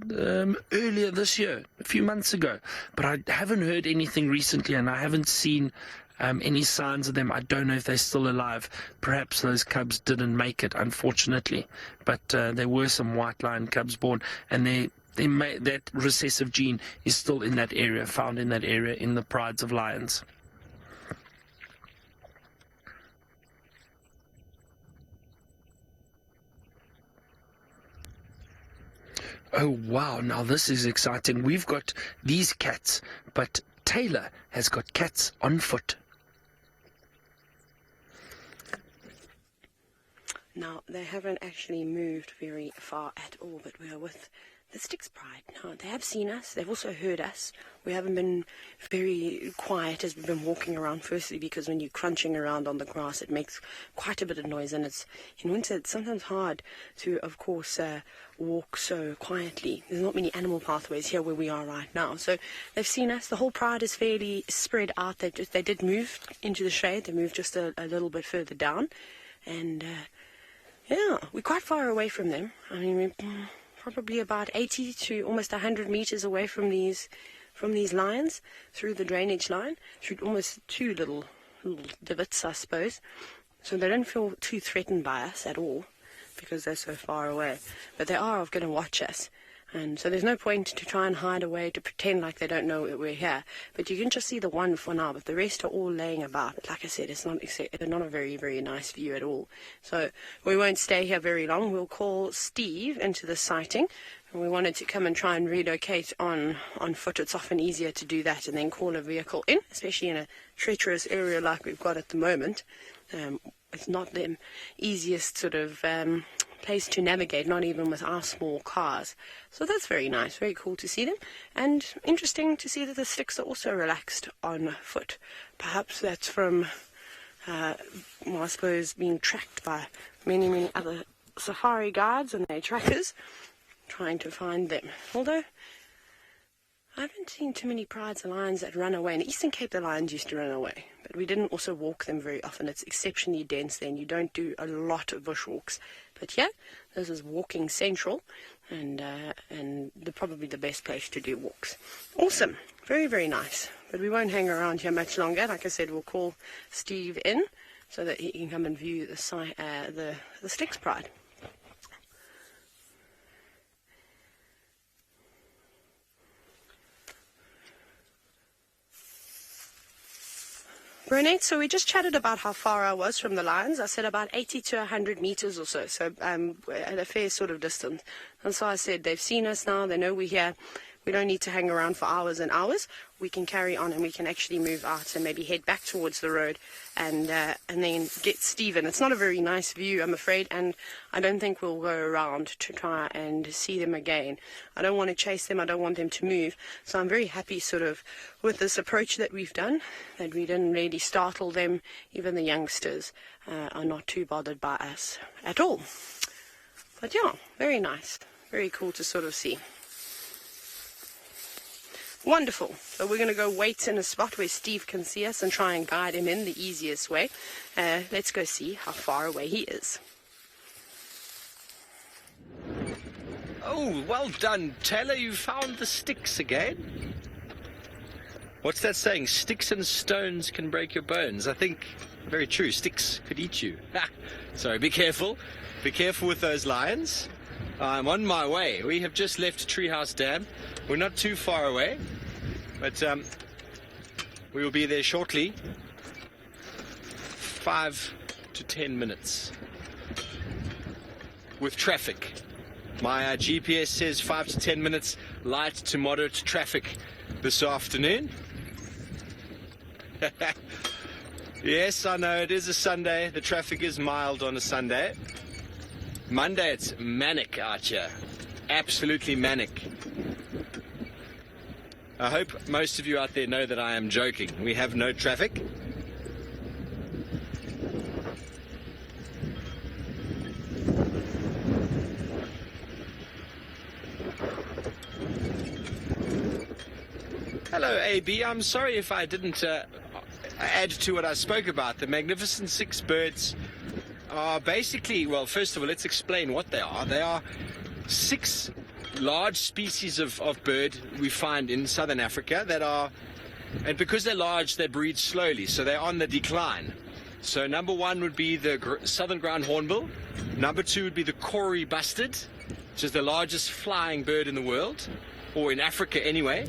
earlier this year, a few months ago. But I haven't heard anything recently, and I haven't seen any signs of them. I don't know if they're still alive. Perhaps those cubs didn't make it, unfortunately. But there were some white lion cubs born, and that recessive gene is still in that area, found in that area in the prides of lions. Oh wow, now this is exciting. We've got these cats, but Taylor has got cats on foot. Now, they haven't actually moved very far at all, but we are with the Styx Pride. Now, they have seen us. They've also heard us. We haven't been very quiet as we've been walking around, firstly, because when you're crunching around on the grass, it makes quite a bit of noise, and in winter, it's sometimes hard to, of course, walk so quietly. There's not many animal pathways here where we are right now. So they've seen us. The whole pride is fairly spread out. They did move into the shade. They moved just a little bit further down, and yeah, we're quite far away from them. I mean, we're probably about 80 to almost 100 meters away from these lions, through the drainage line, through almost two little divots, I suppose. So they don't feel too threatened by us at all, because they're so far away. But they are going to watch us. And so there's no point to try and hide away, to pretend like they don't know that we're here. But you can just see the one for now, but the rest are all laying about. But like I said, it's not a very, very nice view at all. So we won't stay here very long. We'll call Steve into the sighting. And we wanted to come and try and relocate on foot. It's often easier to do that and then call a vehicle in, especially in a treacherous area like we've got at the moment. It's not the easiest sort of place to navigate, not even with our small cars. So that's very nice, very cool to see them. And interesting to see that the sticks are also relaxed on foot. Perhaps that's from, I suppose, being tracked by many, many other safari guides and their trackers, trying to find them. Although I haven't seen too many prides of lions that run away. In the Eastern Cape, the lions used to run away, but we didn't also walk them very often. It's exceptionally dense there, and you don't do a lot of bushwalks. But yeah, this is walking central, and probably the best place to do walks. Awesome, very, very nice. But we won't hang around here much longer. Like I said, we'll call Steve in so that he can come and view the Styx Pride. Bronette, so we just chatted about how far I was from the lions. I said about 80 to 100 meters or so, at a fair sort of distance. And so I said, they've seen us now, they know we're here. We don't need to hang around for hours and hours. We can carry on and we can actually move out and maybe head back towards the road and then get Stephen. It's not a very nice view, I'm afraid, and I don't think we'll go around to try and see them again. I don't want to chase them. I don't want them to move. So I'm very happy sort of with this approach that we've done, that we didn't really startle them. Even the youngsters are not too bothered by us at all. But yeah, very nice. Very cool to sort of see. Wonderful. So we're going to go wait in a spot where Steve can see us and try and guide him in the easiest way. Let's go see how far away he is. Oh, well done, Taylor. You found the sticks again. What's that saying? Sticks and stones can break your bones. I think very true. Sticks could eat you. So be careful. Be careful with those lions. I'm on my way. We have just left Treehouse Dam. We're not too far away, but we will be there shortly. 5 to 10 minutes with traffic. My GPS says 5 to 10 minutes light to moderate traffic this afternoon. Yes, I know it is a Sunday. The traffic is mild on a Sunday. Monday it's manic out here. Absolutely manic. I hope most of you out there know that I am joking. We have no traffic. Hello, AB. I'm sorry if I didn't add to what I spoke about. The Magnificent Six birds are basically, well, first of all, let's explain what they are. They are 6 large species of bird we find in southern Africa that are, and because they're large, they breed slowly, so they're on the decline. So number 1 would be the southern ground hornbill. Number 2 would be the Kori bustard, which is the largest flying bird in the world, or in Africa anyway.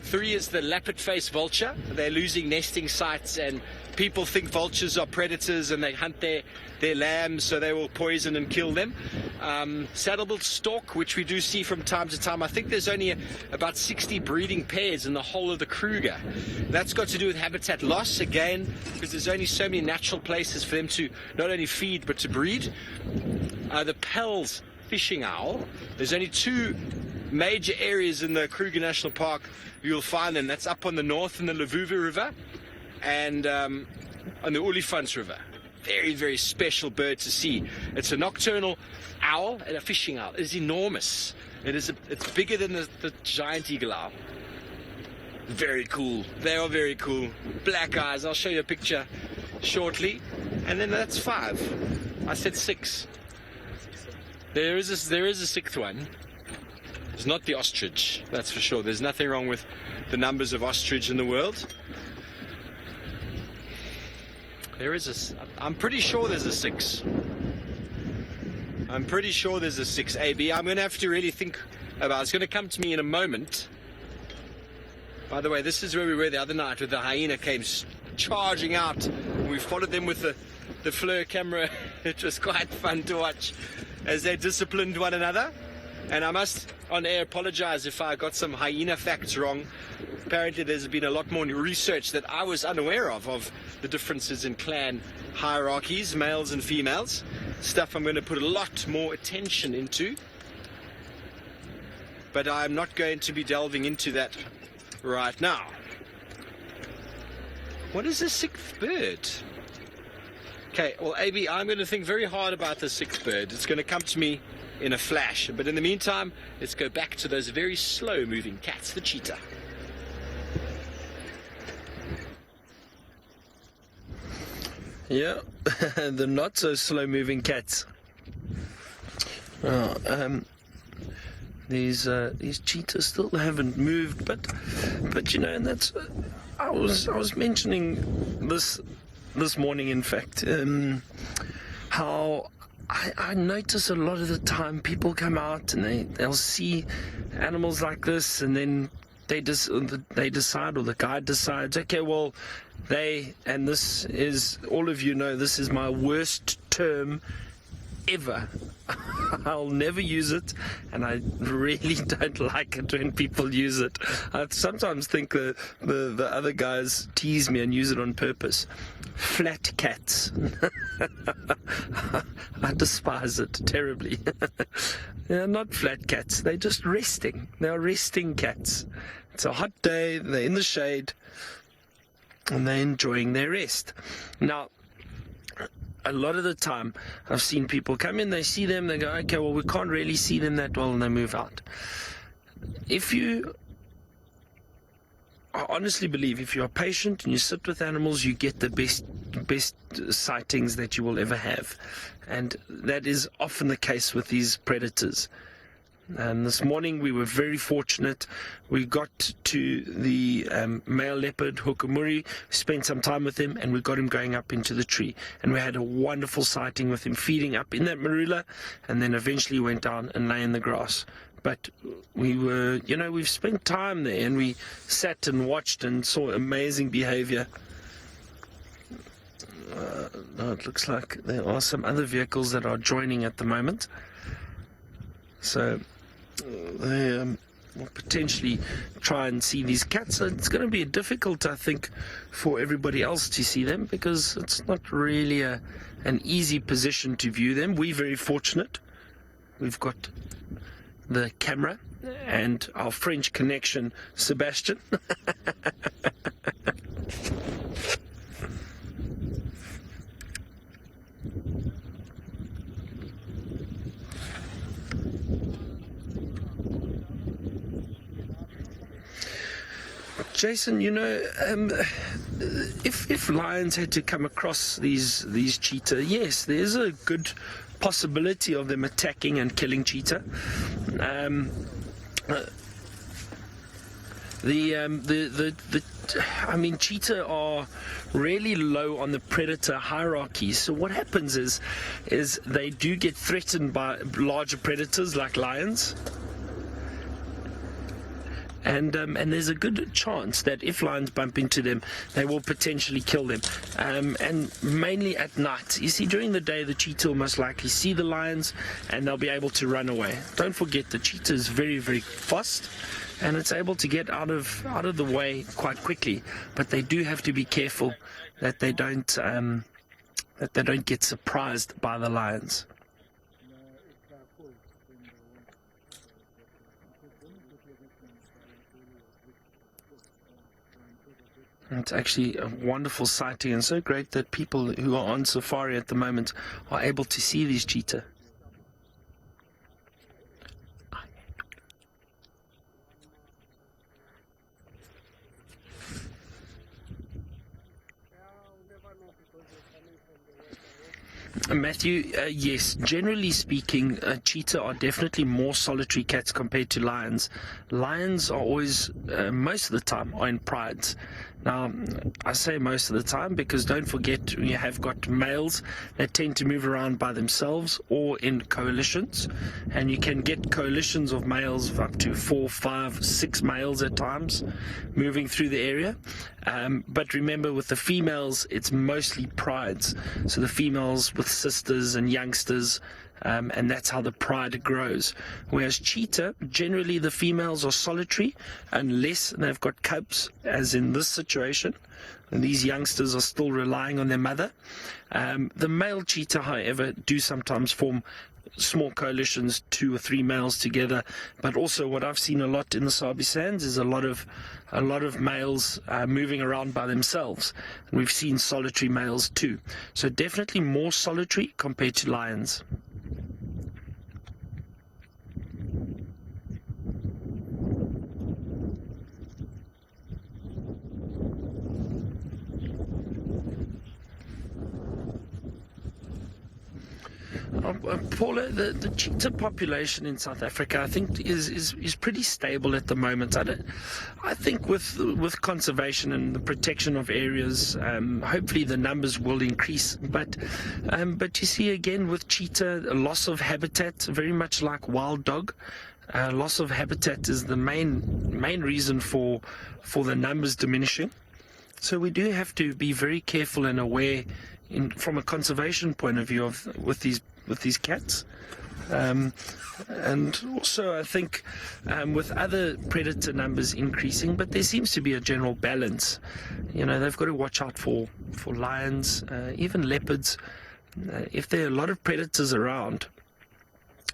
3 is the lappet-faced vulture. They're losing nesting sites, and people think vultures are predators and they hunt their lambs, so they will poison and kill them. Saddle-billed stork, which we do see from time to time. I think there's only about 60 breeding pairs in the whole of the Kruger. That's got to do with habitat loss, again, because there's only so many natural places for them to not only feed but to breed. The Pell's fishing owl. There's only 2 major areas in the Kruger National Park you'll find them. That's up on the north in the Lavuva River and on the Olifants River. Very, very special bird to see. It's a nocturnal owl and a fishing owl. It's enormous. It's bigger than the giant eagle owl. Very cool. They are very cool. Black eyes. I'll show you a picture shortly. And then that's 5. I said 6. There is a 6th one. It's not the ostrich, that's for sure. There's nothing wrong with the numbers of ostrich in the world. I'm pretty sure there's a 6. I'm pretty sure there's a 6 AB. I'm going to have to really think about it. It's going to come to me in a moment. By the way, this is where we were the other night with the hyena came charging out. We followed them with the FLIR camera. It was quite fun to watch as they disciplined one another. And I must on air apologize if I got some hyena facts wrong. Apparently there's been a lot more research that I was unaware of the differences in clan hierarchies, males and females. Stuff I'm going to put a lot more attention into. But I'm not going to be delving into that right now. What is the sixth bird? Okay, well, AB, I'm going to think very hard about the sixth bird. It's going to come to me in a flash. But in the meantime, let's go back to those very slow-moving cats, the cheetah. Yeah, the not so slow moving cats. Oh, these cheetahs still haven't moved, but you know, and that's I was mentioning this morning, in fact, how I notice a lot of the time people come out and they'll see animals like this, and then they decide, or the guide decides, okay, well, and this is, all of you know, this is my worst term ever. I'll never use it, and I really don't like it when people use it. I sometimes think the other guys tease me and use it on purpose. Flat cats. I despise it terribly. They're not flat cats. They're just resting. They're resting cats. It's a hot day. They're in the shade, and they're enjoying their rest. Now, a lot of the time, I've seen people come in, they see them, they go, okay, well, we can't really see them that well, and they move out. I honestly believe if you are patient and you sit with animals, you get the best sightings that you will ever have. And that is often the case with these predators. And this morning we were very fortunate. We got to the male leopard, Hukumuri, spent some time with him, and we got him going up into the tree. And we had a wonderful sighting with him feeding up in that marula, and then eventually went down and lay in the grass. But we've spent time there, and we sat and watched and saw amazing behavior. It looks like there are some other vehicles that are joining at the moment. So they will potentially try and see these cats. It's going to be difficult, I think, for everybody else to see them, because it's not really an easy position to view them. We're very fortunate. We've got the camera and our French connection, Sebastian. Jason, you know, if lions had to come across these cheetah, yes, there's a good possibility of them attacking and killing cheetah. Cheetah are really low on the predator hierarchy. So what happens is they do get threatened by larger predators like lions. And there's a good chance that if lions bump into them, they will potentially kill them. And mainly at night. You see, during the day, the cheetah will most likely see the lions, and they'll be able to run away. Don't forget, the cheetah is very, very fast, and it's able to get out of the way quite quickly. But they do have to be careful that they don't get surprised by the lions. It's actually a wonderful sighting, and so great that people who are on safari at the moment are able to see these cheetah. Matthew, yes, generally speaking, cheetah are definitely more solitary cats compared to lions. Lions are always, most of the time, are in prides. Now, I say most of the time because don't forget you have got males that tend to move around by themselves or in coalitions, and you can get coalitions of males of up to 4, 5, 6 males at times moving through the area. But remember, with the females, it's mostly prides. So the females with sisters and youngsters, and that's how the pride grows. Whereas cheetah, generally the females are solitary unless they've got cubs, as in this situation. And these youngsters are still relying on their mother. The male cheetah, however, do sometimes form small coalitions, 2 or 3 males together. But also what I've seen a lot in the Sabi Sands is a lot of males moving around by themselves. And we've seen solitary males too. So definitely more solitary compared to lions. Paula, the cheetah population in South Africa, I think, is pretty stable at the moment. I think with conservation and the protection of areas, hopefully the numbers will increase. But you see, again, with cheetah, a loss of habitat, very much like wild dog. Loss of habitat is the main reason for the numbers diminishing. So we do have to be very careful and aware, from a conservation point of view, with these cats. And also I think with other predator numbers increasing, but there seems to be a general balance. They've got to watch out for lions, even leopards. If there are a lot of predators around,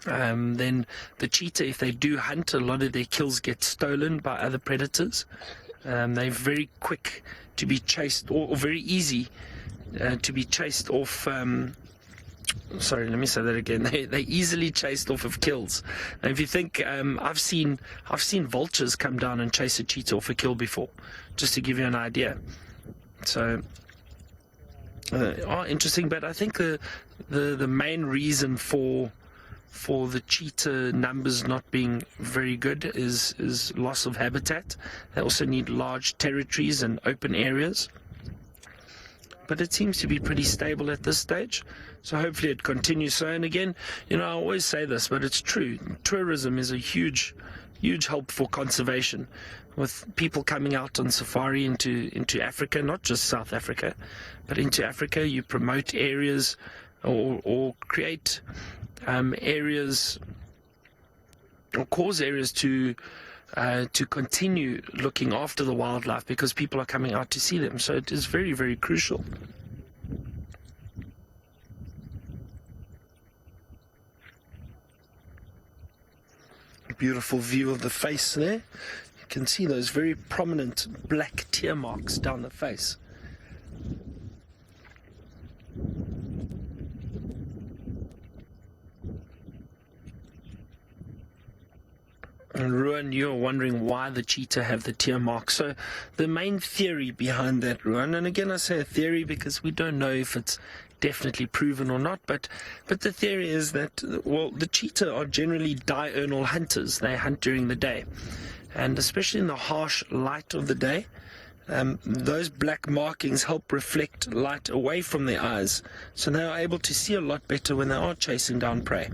then the cheetah, if they do hunt, a lot of their kills get stolen by other predators. They're very quick to be chased, or very easy to be chased off. Sorry, let me say that again. They easily chased off of kills. Now, if you think, I've seen vultures come down and chase a cheetah off a kill before, just to give you an idea. So, interesting. But I think the main reason for the cheetah numbers not being very good is loss of habitat. They also need large territories and open areas. But it seems to be pretty stable at this stage. So hopefully it continues so. And again, I always say this, but it's true. Tourism is a huge help for conservation. With people coming out on safari into Africa, not just South Africa, but into Africa, you promote areas or create areas or cause areas to continue looking after the wildlife because people are coming out to see them. So it is very, very crucial. Beautiful view of the face there. You can see those very prominent black tear marks down the face. And Ruan, you're wondering why the cheetah have the tear marks. So the main theory behind that, Ruan, and again I say a theory because we don't know if it's definitely proven or not, but the theory is that, the cheetah are generally diurnal hunters. They hunt during the day, and especially in the harsh light of the day, those black markings help reflect light away from their eyes, so they are able to see a lot better when they are chasing down prey.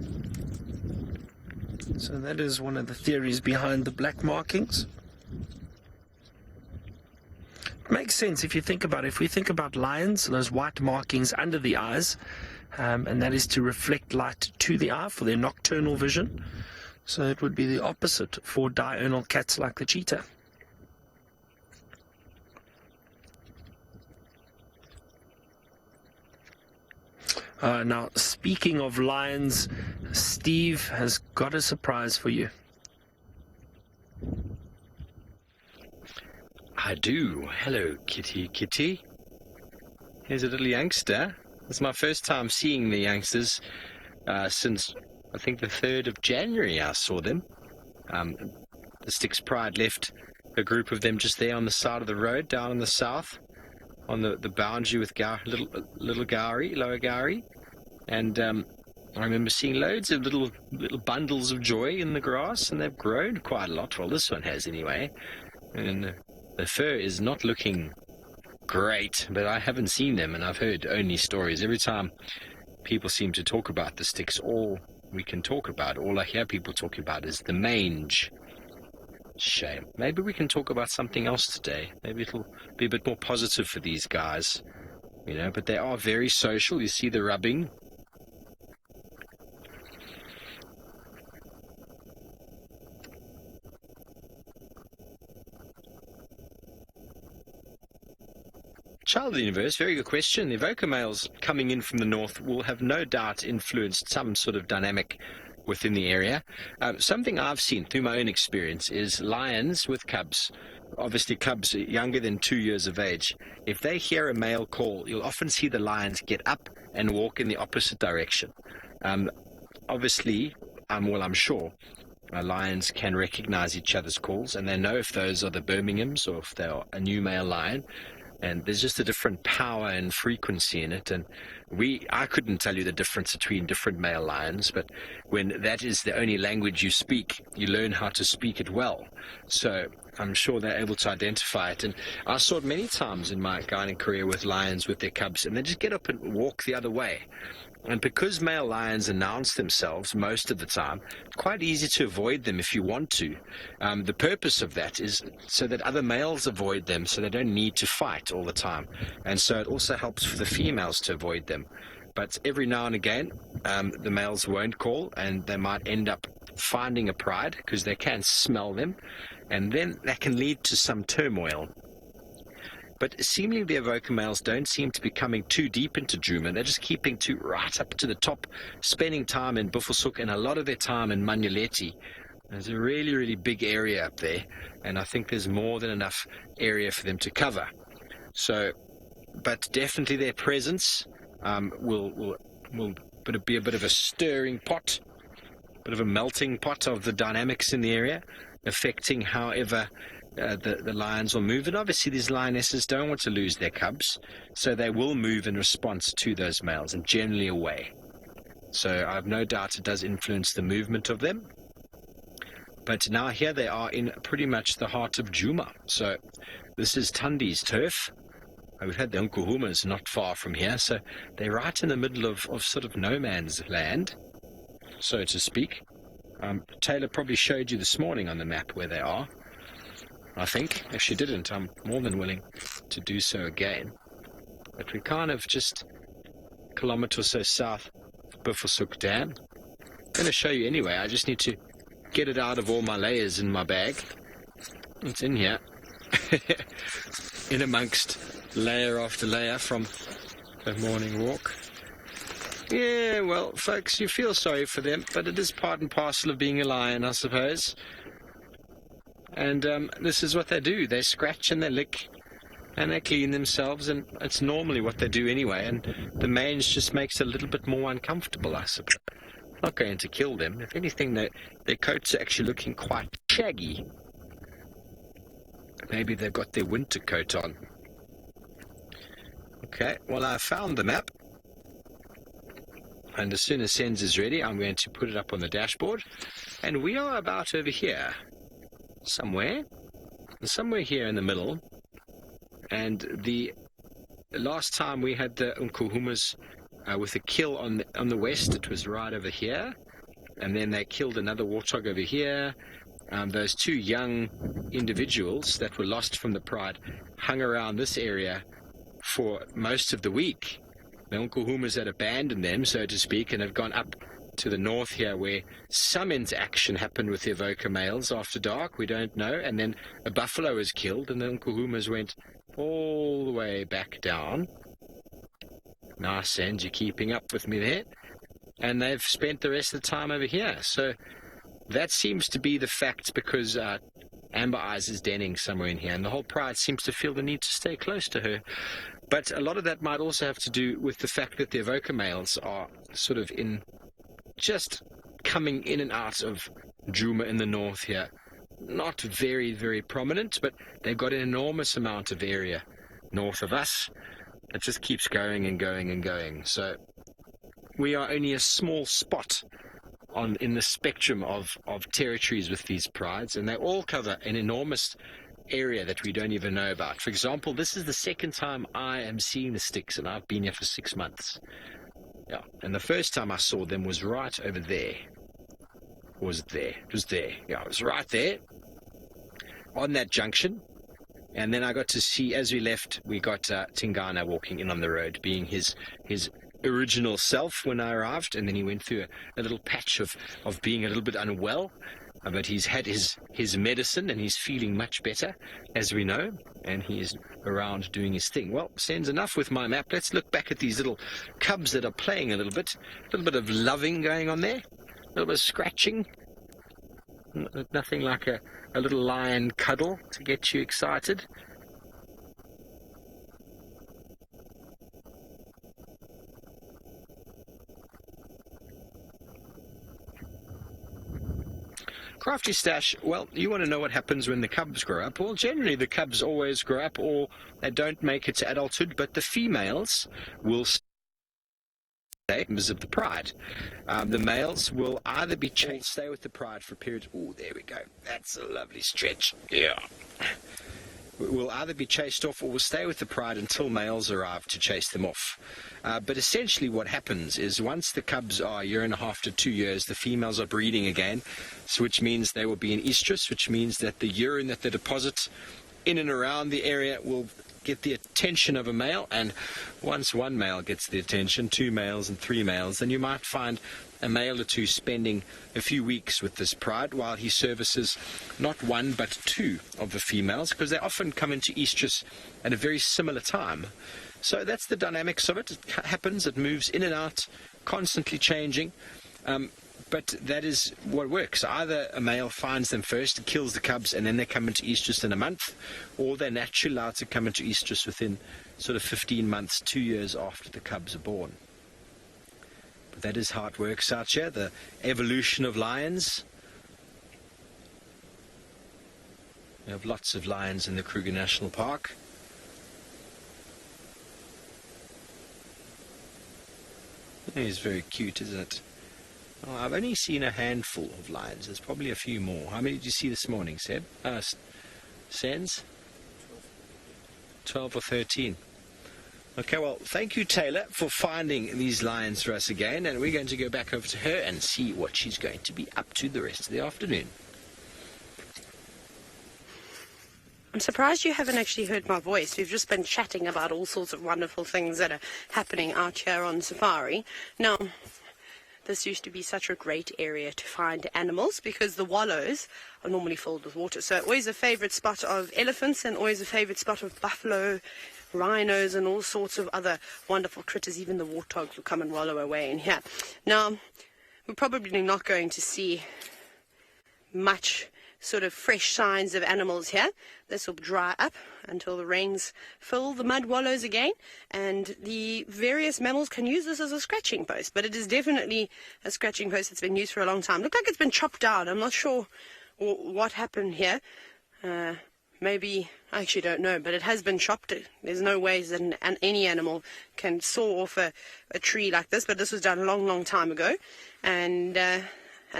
So that is one of the theories behind the black markings. It makes sense if you think about it. If we think about lions, those white markings under the eyes, and that is to reflect light to the eye for their nocturnal vision. So it would be the opposite for diurnal cats like the cheetah. Now, speaking of lions, Steve has got a surprise for you. I do. Hello, kitty. Here's a little youngster. It's my first time seeing the youngsters since, I think, the 3rd of January I saw them. The Styx Pride left a group of them just there on the side of the road down in the south, on the boundary with Little Gowrie, Lower Gowrie. And I remember seeing loads of little bundles of joy in the grass, and they've grown quite a lot. Well, this one has anyway. And The fur is not looking great, but I haven't seen them, and I've heard only stories. Every time people seem to talk about the sticks, all we can talk about, all I hear people talking about is the mange. Shame. Maybe we can talk about something else today. Maybe it'll be a bit more positive for these guys, you know, but they are very social. You see the rubbing. Child of the universe, very good question. The evoker males coming in from the north will have no doubt influenced some sort of dynamic within the area. Something I've seen through my own experience is lions with cubs, obviously cubs younger than 2 years of age. If they hear a male call, you'll often see the lions get up and walk in the opposite direction. Obviously, I'm sure lions can recognize each other's calls, and they know if those are the Birminghams or if they're a new male lion. And there's just a different power and frequency in it. And I couldn't tell you the difference between different male lions, but when that is the only language you speak, you learn how to speak it well. So I'm sure they're able to identify it. And I saw it many times in my guiding career with lions with their cubs, and they just get up and walk the other way. And because male lions announce themselves most of the time, it's quite easy to avoid them if you want to. The purpose of that is so that other males avoid them, so they don't need to fight all the time. And so it also helps for the females to avoid them. But every now and again, the males won't call, and they might end up finding a pride because they can smell them, and then that can lead to some turmoil. But seemingly the evoker males don't seem to be coming too deep into Djuma. They're just keeping to right up to the top, spending time in Buffelshoek and a lot of their time in Manyuleti. There's a really, really big area up there, and I think there's more than enough area for them to cover. So, but definitely their presence will be a bit of a stirring pot, a bit of a melting pot of the dynamics in the area, affecting however the lions will move. And obviously these lionesses don't want to lose their cubs, so they will move in response to those males and generally away. So I have no doubt it does influence the movement of them. But now here they are in pretty much the heart of Djuma. So this is Tundi's turf. We've had the Nkuhumas not far from here, so they're right in the middle of sort of no man's land, so to speak. Taylor probably showed you this morning on the map where they are, I think. If she didn't, I'm more than willing to do so again. But we're kind of just a kilometre or so south of Buffelshoek Dam. I'm going to show you anyway. I just need to get it out of all my layers in my bag. It's in here. In amongst layer after layer from the morning walk. Yeah, well, folks, you feel sorry for them, but it is part and parcel of being a lion, I suppose. And this is what they do. They scratch and they lick and they clean themselves, and it's normally what they do anyway, and the mange just makes it a little bit more uncomfortable, I suppose. Not going to kill them. If anything, their coats are actually looking quite shaggy. Maybe they've got their winter coat on. Okay, well, I found the map. And as soon as Sens is ready, I'm going to put it up on the dashboard. And we are about over here. Somewhere here in the middle. And the last time we had the Nkuhumas with a kill on the west, it was right over here. And then they killed another warthog over here. Those two young individuals that were lost from the pride hung around this area for most of the week. The Nkuhumas had abandoned them, so to speak, and have gone up to the north here where some interaction happened with the evoker males after dark. We don't know. And then a buffalo was killed, and the Nkuhumas went all the way back down. Nice, and you're keeping up with me there. And they've spent the rest of the time over here. So that seems to be the fact, because Amber Eyes is denning somewhere in here, and the whole pride seems to feel the need to stay close to her. But a lot of that might also have to do with the fact that the evoker males are sort of just coming in and out of Djuma in the north here. Not very, very prominent, but they've got an enormous amount of area north of us. It just keeps going and going and going. So we are only a small spot in the spectrum of territories with these prides, and they all cover an enormous area that we don't even know about. For example, this is the second time I am seeing the sticks, and I've been here for 6 months. Yeah, and the first time I saw them was right over there. Or was it there? It was there. Yeah, it was right there on that junction. And then I got to see, as we left, we got Tingana walking in on the road, being his original self when I arrived. And then he went through a little patch of being a little bit unwell. But he's had his medicine and he's feeling much better, as we know. And he is around doing his thing. Well, Sen's enough with my map. Let's look back at these little cubs that are playing a little bit. A little bit of loving going on there. A little bit of scratching. Nothing like a little lion cuddle to get you excited. Crafty Stash, well, you want to know what happens when the cubs grow up? Well, generally the cubs always grow up, or they don't make it to adulthood, but the females will stay members of the pride. The males will either be chased, stay with the pride for a period. Oh, there we go. That's a lovely stretch. Yeah. Will either be chased off or will stay with the pride until males arrive to chase them off. But essentially what happens is once the cubs are 1.5 to 2 years, the females are breeding again, so which means they will be in estrus, which means that the urine that they deposit in and around the area will get the attention of a male, and once one male gets the attention, 2 males and 3 males, then you might find a male or 2 spending a few weeks with this pride while he services not 1 but 2 of the females, because they often come into estrus at a very similar time. So that's the dynamics of it. It happens, it moves in and out, constantly changing. But that is what works. Either a male finds them first, kills the cubs, and then they come into estrus in a month, or they're naturally allowed to come into estrus within sort of 15 months, 2 years after the cubs are born. But that is how it works out here, the evolution of lions. We have lots of lions in the Kruger National Park. He's very cute, isn't it? Oh, I've only seen a handful of lions. There's probably a few more. How many did you see this morning, Seb? Sens? 12 or 13. Okay, well, thank you, Taylor, for finding these lions for us again. And we're going to go back over to her and see what she's going to be up to the rest of the afternoon. I'm surprised you haven't actually heard my voice. We've just been chatting about all sorts of wonderful things that are happening out here on safari. Now, this used to be such a great area to find animals because the wallows are normally filled with water. So always a favorite spot of elephants and always a favorite spot of buffalo, rhinos and all sorts of other wonderful critters. Even the warthogs will come and wallow away in here. Now, we're probably not going to see much sort of fresh signs of animals here. This will dry up until the rains fill the mud wallows again, and the various mammals can use this as a scratching post, but it is definitely a scratching post that's been used for a long time. Look like it's been chopped down. I'm not sure what happened here. Maybe, I actually don't know, but it has been chopped. There's no ways that any animal can saw off a tree like this, but this was done a long, long time ago, and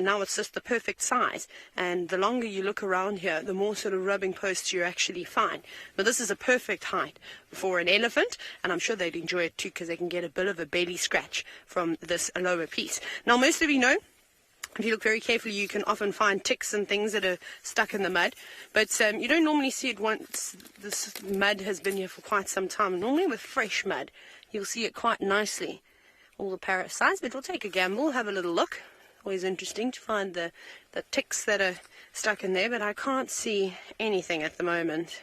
now it's just the perfect size. And the longer you look around here, the more sort of rubbing posts you actually find. But this is a perfect height for an elephant, and I'm sure they'd enjoy it too because they can get a bit of a belly scratch from this lower piece. Now, most of you know, if you look very carefully, you can often find ticks and things that are stuck in the mud. But you don't normally see it once this mud has been here for quite some time. Normally with fresh mud, you'll see it quite nicely, all the parasites. But we'll take a gamble, have a little look. Always interesting to find the ticks that are stuck in there, but I can't see anything at the moment.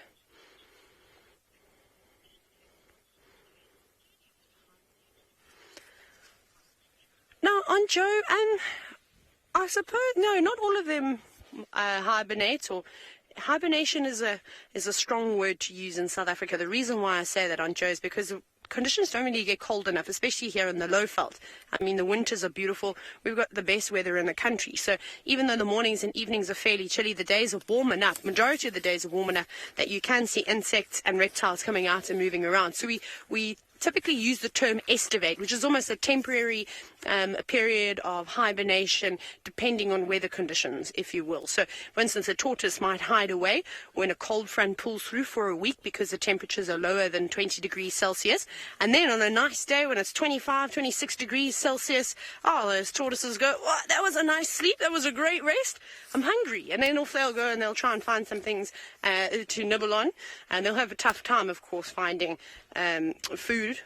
Now, on Joe, I suppose, no, not all of them hibernate, or hibernation is a strong word to use in South Africa. The reason why I say that on Joe is because conditions don't really get cold enough, especially here in the Lowveld. I mean, the winters are beautiful. We've got the best weather in the country. So even though the mornings and evenings are fairly chilly, the days are warm enough, majority of the days are warm enough, that you can see insects and reptiles coming out and moving around. So we typically use the term estivate, which is almost a temporary period of hibernation depending on weather conditions, if you will. So, for instance, a tortoise might hide away when a cold front pulls through for a week because the temperatures are lower than 20 degrees Celsius. And then on a nice day when it's 25, 26 degrees Celsius, those tortoises go, "Oh, that was a nice sleep, that was a great rest, I'm hungry." And then off they'll go and they'll try and find some things to nibble on. And they'll have a tough time, of course, finding food.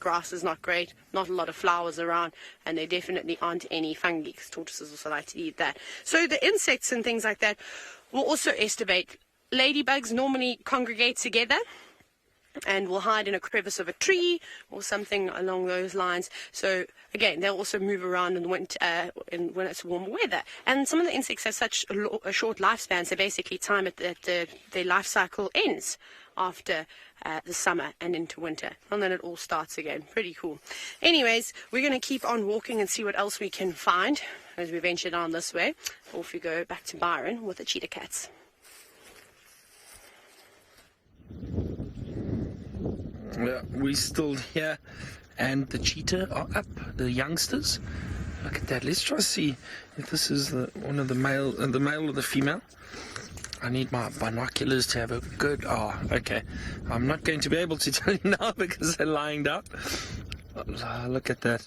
Grass is not great, not a lot of flowers around, and there definitely aren't any fungi, because tortoises also like to eat that. So the insects and things like that will also estivate. Ladybugs normally congregate together and will hide in a crevice of a tree or something along those lines. So again, they'll also move around in the winter when it's warm weather. And some of the insects have such a short lifespan, so basically time at their life cycle ends after the summer and into winter, and then it all starts again. Pretty cool. Anyways, we're going to keep on walking and see what else we can find as we venture down this way. Off we go back to Byron with the cheetah cats. We're still here, and the cheetah are up, the youngsters. Look at that. Let's try to see if this is one of the male or the female. I need my binoculars to have a good... okay. I'm not going to be able to tell you now because they're lying down. Look at that.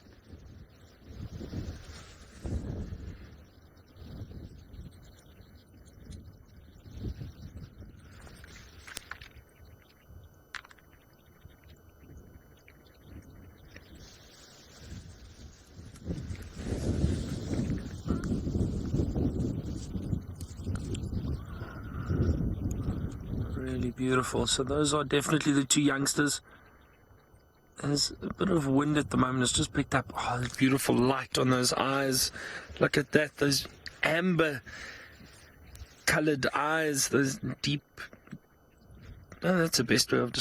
Really beautiful. So those are definitely the two youngsters. There's a bit of wind at the moment. It's just picked up. The beautiful light on those eyes. Look at that. Those amber colored eyes. Those deep... that's the best way of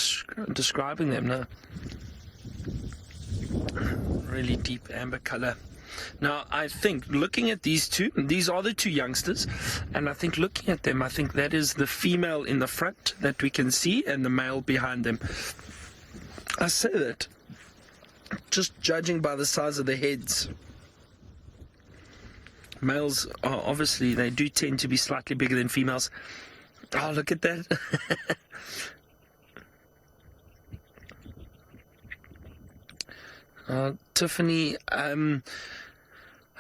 describing them now. Really deep amber color. Now, I think looking at these are the two youngsters, and I think looking at them, I think that is the female in the front that we can see and the male behind them. I say that just judging by the size of the heads. Males are obviously, they do tend to be slightly bigger than females. Oh, look at that. Tiffany,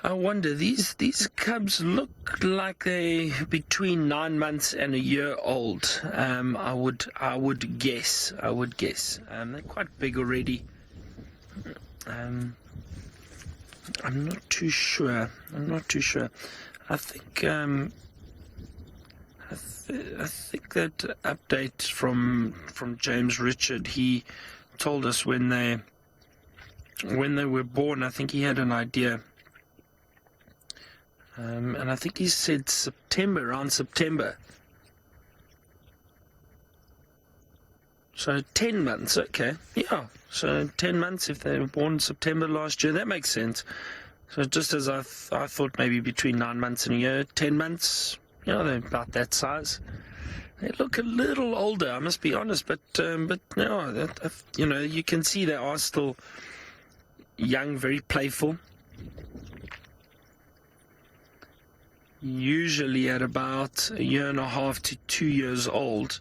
I wonder, these cubs look like they're between 9 months and a year old. I would guess. They're quite big already. I'm not too sure. I think that update from James Richard, he told us when they were born. I think he had an idea. And I think he said around September. So 10 months, okay. Yeah, so 10 months if they were born in September last year, that makes sense. So just as I thought maybe between 9 months and a year, 10 months, they're about that size. They look a little older, I must be honest, but no, you can see they are still young, very playful. Usually at about a year and a half to 2 years old,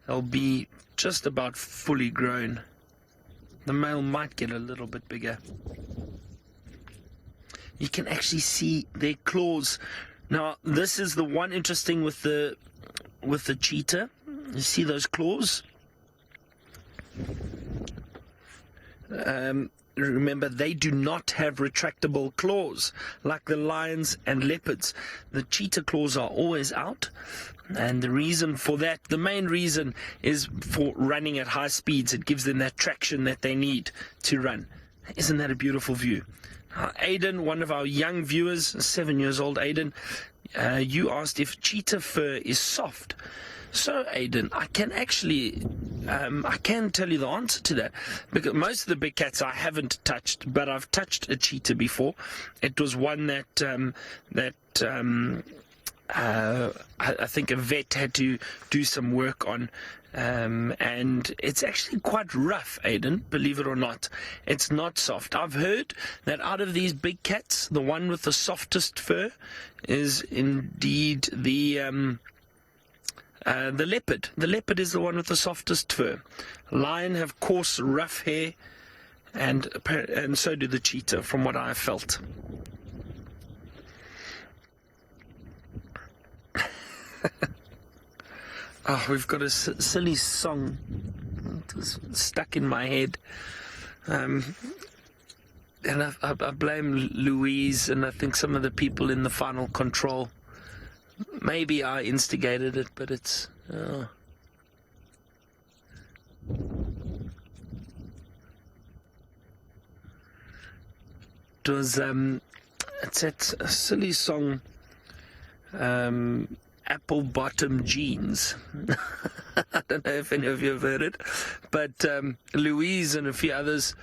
they'll be just about fully grown. The male might get a little bit bigger. You can actually see their claws. Now, this is the one interesting with the cheetah. You see those claws? Remember, they do not have retractable claws like the lions and leopards. The cheetah claws are always out, and the reason for that, the main reason, is for running at high speeds. It gives them that traction that they need to run. Isn't that a beautiful view? Aiden, one of our young viewers, 7 years old, Aiden, you asked if cheetah fur is soft. So, Aiden, I can tell you the answer to that, because most of the big cats I haven't touched, but I've touched a cheetah before. It was one that I I think a vet had to do some work on. And it's actually quite rough, Aidan, believe it or not. It's not soft. I've heard that out of these big cats, the one with the softest fur is indeed the leopard. The leopard is the one with the softest fur. Lion have coarse, rough hair, and so do the cheetah, from what I have felt. Oh, we've got a silly song stuck in my head. And I blame Louise and I think some of the people in the final control. Maybe I instigated it, but it's... Oh. It was... it's a silly song... Apple Bottom Jeans. I don't know if any of you have heard it, but Louise and a few others,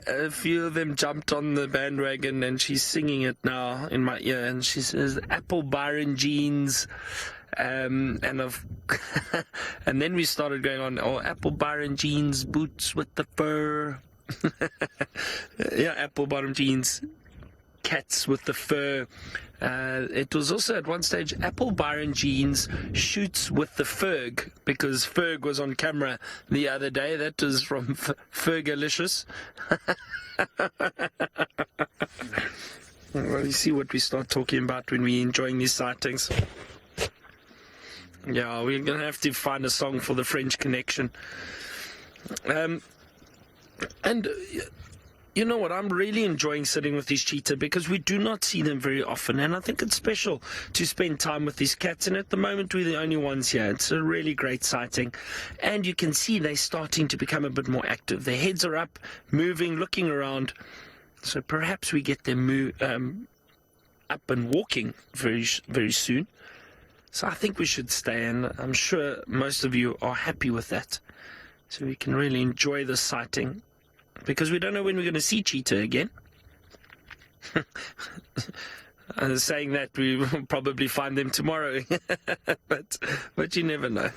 a few of them jumped on the bandwagon, and she's singing it now in my ear, and she says Apple Byron Jeans, and and then we started going on, oh, Apple Byron Jeans, boots with the fur. Yeah, apple bottom jeans, cats with the fur. It was also at one stage Apple Byron Jeans shoots with the Ferg, because Ferg was on camera the other day. That was from Fergalicious. Well, you see what we start talking about when we're enjoying these sightings. Yeah, we're going to have to find a song for the French Connection. And you know what, I'm really enjoying sitting with these cheetah because we do not see them very often, and I think it's special to spend time with these cats, and at the moment we're the only ones here. It's a really great sighting, and you can see they're starting to become a bit more active. Their heads are up, moving, looking around, so perhaps we get them up and walking very, very soon. So I think we should stay, and I'm sure most of you are happy with that, so we can really enjoy the sighting, because we don't know when we're going to see cheetah again. I was saying that we will probably find them tomorrow, but you never know.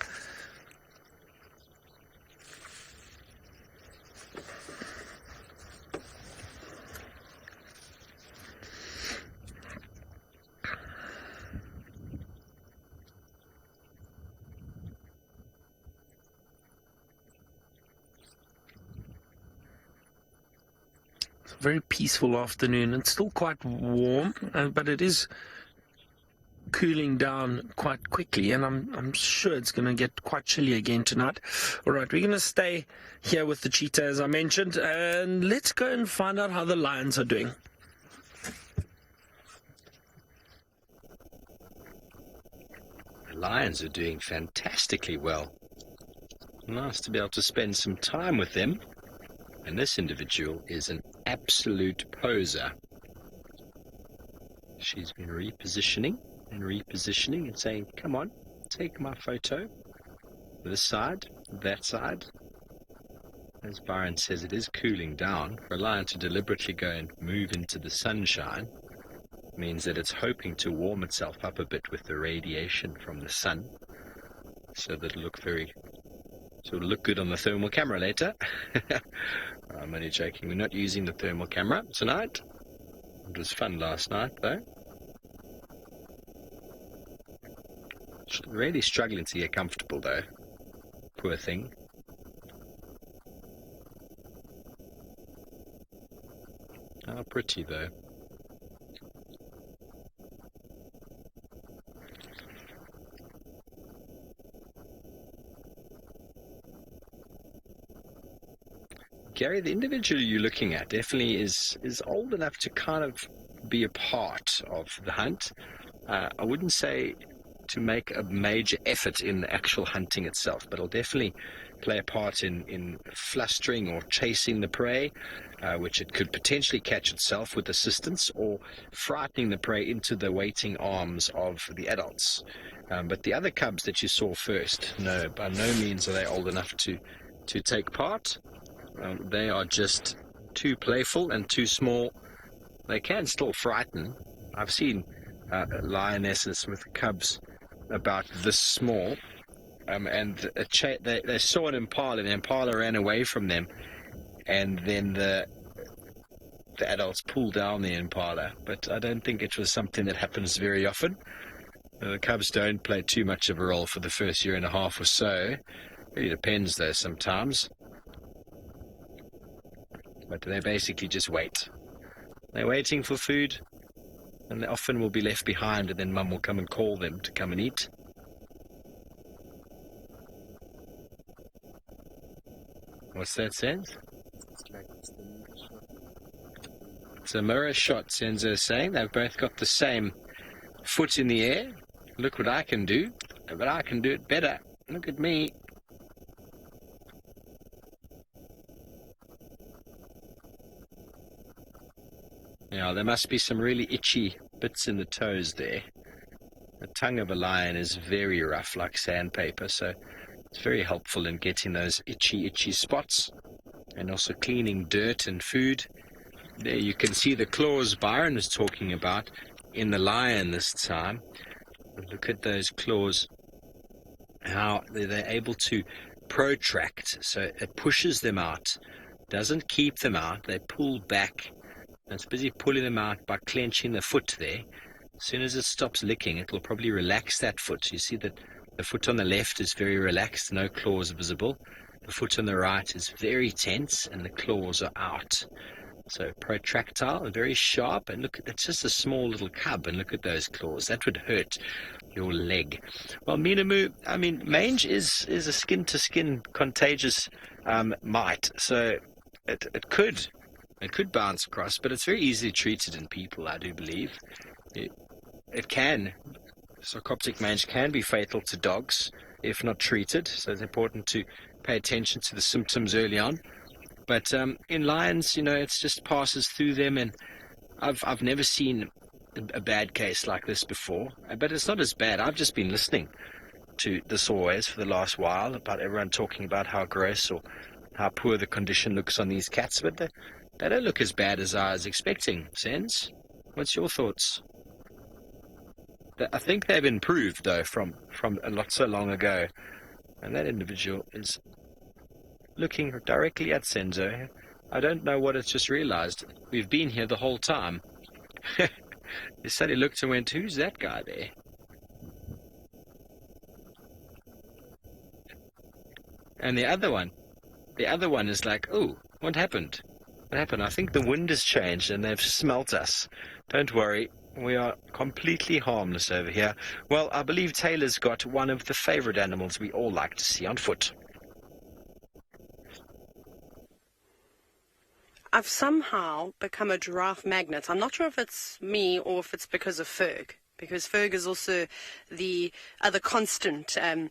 Very peaceful afternoon. It's still quite warm, but it is cooling down quite quickly, and I'm sure it's going to get quite chilly again tonight. All right, we're going to stay here with the cheetah, as I mentioned, and let's go and find out how the lions are doing. The lions are doing fantastically well. Nice to be able to spend some time with them. And this individual is an absolute poser. She's been repositioning and saying, come on, take my photo. This side, that side. As Byron says, it is cooling down. For a lion to deliberately go and move into the sunshine means that it's hoping to warm itself up a bit with the radiation from the sun, so that it'll look good on the thermal camera later. I'm only joking. We're not using the thermal camera tonight. It was fun last night, though. Really struggling to get comfortable, though. Poor thing. How pretty, though. Gary, the individual you're looking at definitely is old enough to kind of be a part of the hunt. I wouldn't say to make a major effort in the actual hunting itself, but it'll definitely play a part in flustering or chasing the prey, which it could potentially catch itself with assistance, or frightening the prey into the waiting arms of the adults. But the other cubs that you saw first, no, by no means are they old enough to take part. They are just too playful and too small. They can still frighten. I've seen lionesses with cubs about this small, and they saw an impala, and the impala ran away from them, and then the adults pulled down the impala. But I don't think it was something that happens very often. The cubs don't play too much of a role for the first year and a half or so. It really depends though sometimes. But they basically just wait. They're waiting for food, and they often will be left behind, and then mum will come and call them to come and eat. What's that, Sense? It's a mirror shot, Senzo is saying. They've both got the same foot in the air. Look what I can do, but I can do it better. Look at me. Yeah, there must be some really itchy bits in the toes there. The tongue of a lion is very rough, like sandpaper, so it's very helpful in getting those itchy spots, and also cleaning dirt and food. There you can see the claws Byron was talking about in the lion this time. Look at those claws, how they're able to protract, so it pushes them out, doesn't keep them out, they pull back. It's busy pulling them out by clenching the foot there. As soon as it stops licking, it will probably relax that foot. You see that the foot on the left is very relaxed, no claws visible. The foot on the right is very tense, and the claws are out. So protractile, very sharp, and look, it's just a small little cub, and look at those claws. That would hurt your leg. Well, Minamu, I mean, mange is a skin-to-skin contagious mite, so it could bounce across, but it's very easily treated in people, I do believe. It can. Sarcoptic mange can be fatal to dogs if not treated, so it's important to pay attention to the symptoms early on. But in lions, it just passes through them, and I've never seen a bad case like this before. But it's not as bad. I've just been listening to this always for the last while about everyone talking about how gross or how poor the condition looks on these cats, but they don't look as bad as I was expecting. Sense? What's your thoughts? I think they've improved, though, from a lot so long ago. And that individual is looking directly at Senzo. I don't know what it's just realized. We've been here the whole time. He suddenly looked and went, who's that guy there? And the other one is like, oh, what happened? What happened? I think the wind has changed and they've smelt us. Don't worry, we are completely harmless over here. Well, I believe Taylor's got one of the favorite animals we all like to see on foot. I've somehow become a giraffe magnet. I'm not sure if it's me or if it's because of Ferg, because Ferg is also the other constant in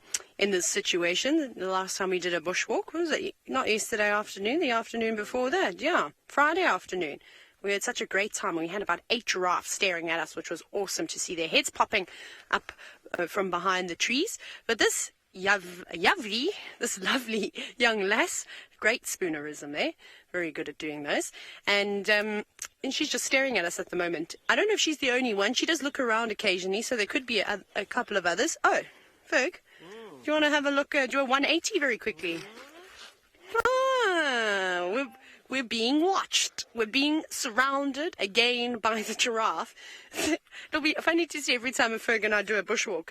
this situation. The last time we did a bushwalk, was it not yesterday afternoon, the afternoon before that? Yeah, Friday afternoon. We had such a great time. We had about 8 giraffes staring at us, which was awesome to see their heads popping up from behind the trees. But this this lovely young lass, great spoonerism there, very good at doing those, and she's just staring at us at the moment. I don't know if she's the only one. She does look around occasionally, so there could be a couple of others. Oh, Ferg, do you want to have a look, do a 180 very quickly? We're being watched. We're being surrounded again by the giraffe. It'll be funny to see every time Ferg and I do a bushwalk,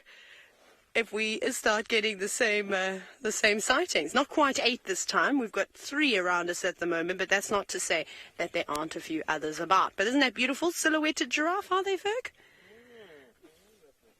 if we start getting the same sightings. Not quite 8 this time. We've got 3 around us at the moment, but that's not to say that there aren't a few others about. But isn't that beautiful? Silhouetted giraffe, are they, Ferg?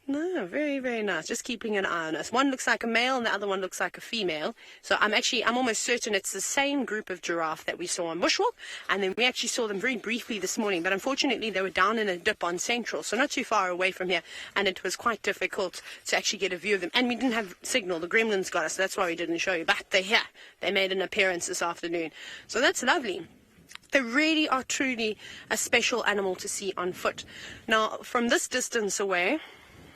No, very, very nice. Just keeping an eye on us. One looks like a male and the other one looks like a female. So I'm almost certain it's the same group of giraffe that we saw on Bushwalk. And then we actually saw them very briefly this morning. But unfortunately, they were down in a dip on Central, so not too far away from here. And it was quite difficult to actually get a view of them. And we didn't have signal. The gremlins got us. So that's why we didn't show you. But they're here. They made an appearance this afternoon. So that's lovely. They really are truly a special animal to see on foot. Now, from this distance away,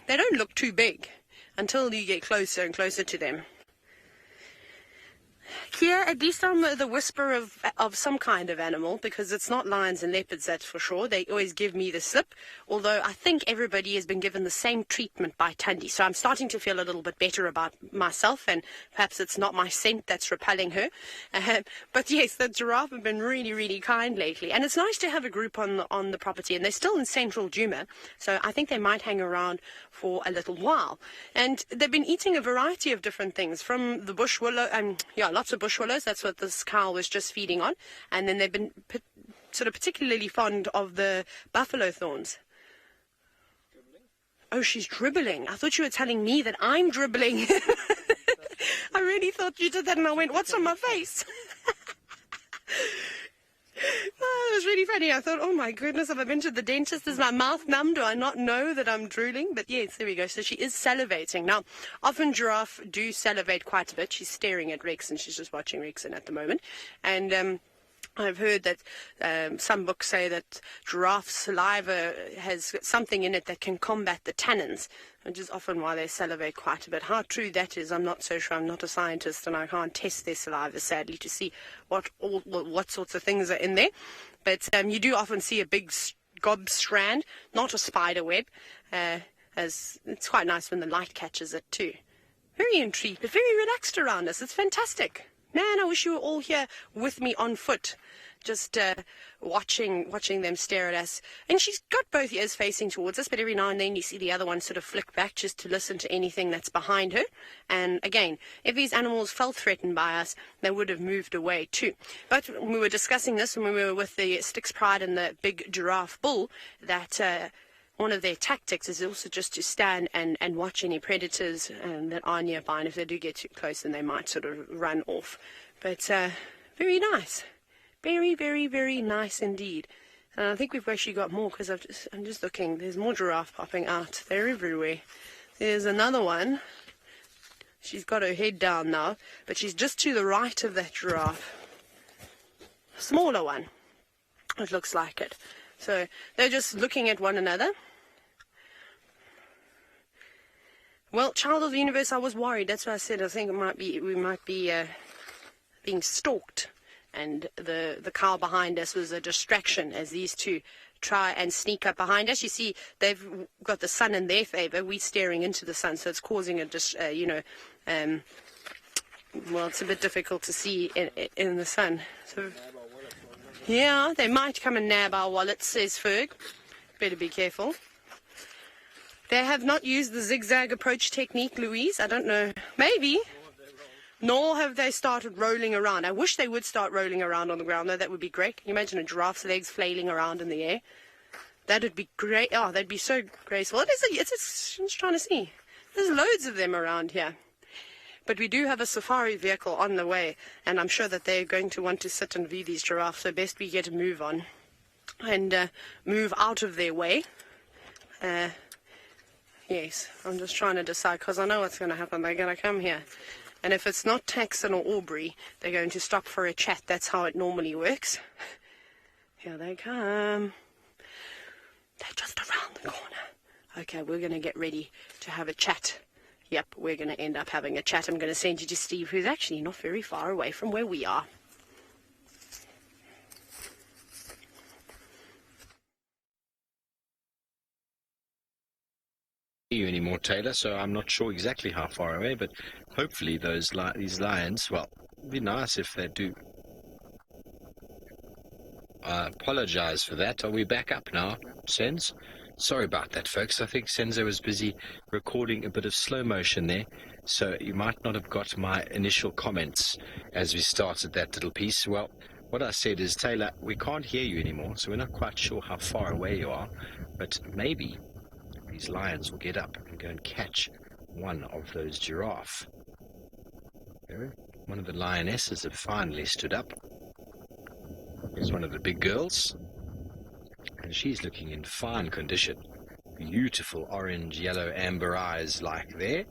they don't look too big until you get closer and closer to them. Here, at least I'm the whisper of some kind of animal, because it's not lions and leopards, that's for sure. They always give me the slip, although I think everybody has been given the same treatment by Tundi. So I'm starting to feel a little bit better about myself, and perhaps it's not my scent that's repelling her. But yes, the giraffe have been really, really kind lately. And it's nice to have a group on the property, and they're still in central Djuma, so I think they might hang around for a little while. And they've been eating a variety of different things, from the bush willow, lots of bush willows. That's what this cow was just feeding on. And then they've been sort of particularly fond of the buffalo thorns. Dribbling? Oh, she's dribbling. I thought you were telling me that I'm dribbling. I really thought you did that, and I went, what's on my face? Oh, it was really funny. I thought, oh my goodness, have I been to the dentist? Is my mouth numb? Do I not know that I'm drooling? But yes, there we go. So she is salivating. Now, often giraffe do salivate quite a bit. She's staring at Rex, and she's just watching Rexon at the moment. And I've heard that some books say that giraffe saliva has something in it that can combat the tannins, which is often why they salivate quite a bit. How true that is, I'm not so sure. I'm not a scientist, and I can't test their saliva, sadly, to see what sorts of things are in there. But you do often see a big gob strand, not a spider web, as it's quite nice when the light catches it too. Very intrigued, but very relaxed around us. It's fantastic. Man, I wish you were all here with me on foot, just watching them stare at us. And she's got both ears facing towards us, but every now and then you see the other one sort of flick back just to listen to anything that's behind her. And again, if these animals felt threatened by us, they would have moved away too. But we were discussing this when we were with the Styx Pride and the big giraffe bull, that one of their tactics is also just to stand and watch any predators that are nearby, and if they do get too close, then they might sort of run off. But very nice. Very, very, very nice indeed. And I think we've actually got more, because I'm just looking. There's more giraffe popping out. They're everywhere. There's another one. She's got her head down now, but she's just to the right of that giraffe. A smaller one. It looks like it. So they're just looking at one another. Well, child of the universe, I was worried. That's why I said I think we might be being stalked, and the cow behind us was a distraction as these two try and sneak up behind us. You see, they've got the sun in their favor. We're staring into the sun, so it's causing it's a bit difficult to see in the sun. So, yeah, they might come and nab our wallets, says Ferg. Better be careful. They have not used the zigzag approach technique, Louise. I don't know. Maybe. Nor have they started rolling around. I wish they would start rolling around on the ground, though. That would be great. Can you imagine a giraffe's legs flailing around in the air? That would be great. Oh, that'd be so graceful. It's just trying to see. There's loads of them around here. But we do have a safari vehicle on the way, and I'm sure that they're going to want to sit and view these giraffes, so best we get a move on and move out of their way. Yes, I'm just trying to decide, because I know what's going to happen. They're going to come here. And if it's not Taxon or Aubrey, they're going to stop for a chat. That's how it normally works. Here they come. They're just around the corner. Okay, we're going to get ready to have a chat. Yep, we're going to end up having a chat. I'm going to send you to Steve, who's actually not very far away from where we are. You anymore, Taylor, so I'm not sure exactly how far away, but hopefully these lions, well, it'd be nice if they do. I apologize for that. Are we back up now, Sens? Sorry about that, folks. I think Senzo was busy recording a bit of slow motion there, so you might not have got my initial comments as we started that little piece. Well, what I said is, Taylor, we can't hear you anymore, so we're not quite sure how far away you are, but maybe these lions will get up and go and catch one of those giraffe. One of the lionesses have finally stood up. Here's one of the big girls, and she's looking in fine condition. Beautiful orange, yellow, amber eyes like there.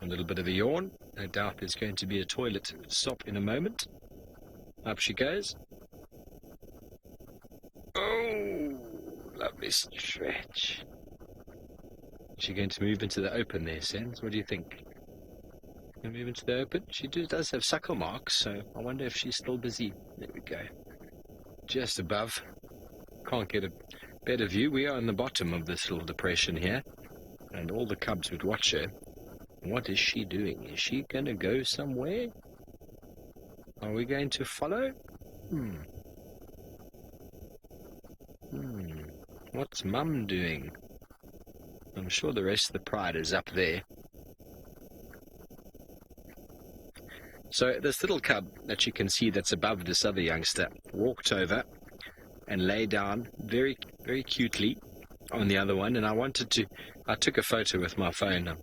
A little bit of a yawn. No doubt there's going to be a toilet stop in a moment. Up she goes. Oh, lovely stretch. Is she going to move into the open there, Sens? What do you think? And move into the open. She does have suckle marks, so I wonder if she's still busy. There we go. Just above. Can't get a better view. We are in the bottom of this little depression here, and all the cubs would watch her. What is she doing? Is she going to go somewhere? Are we going to follow? What's Mum doing? I'm sure the rest of the pride is up there. So this little cub that you can see that's above this other youngster walked over and lay down very, very cutely on the other one. And I took a photo with my phone. I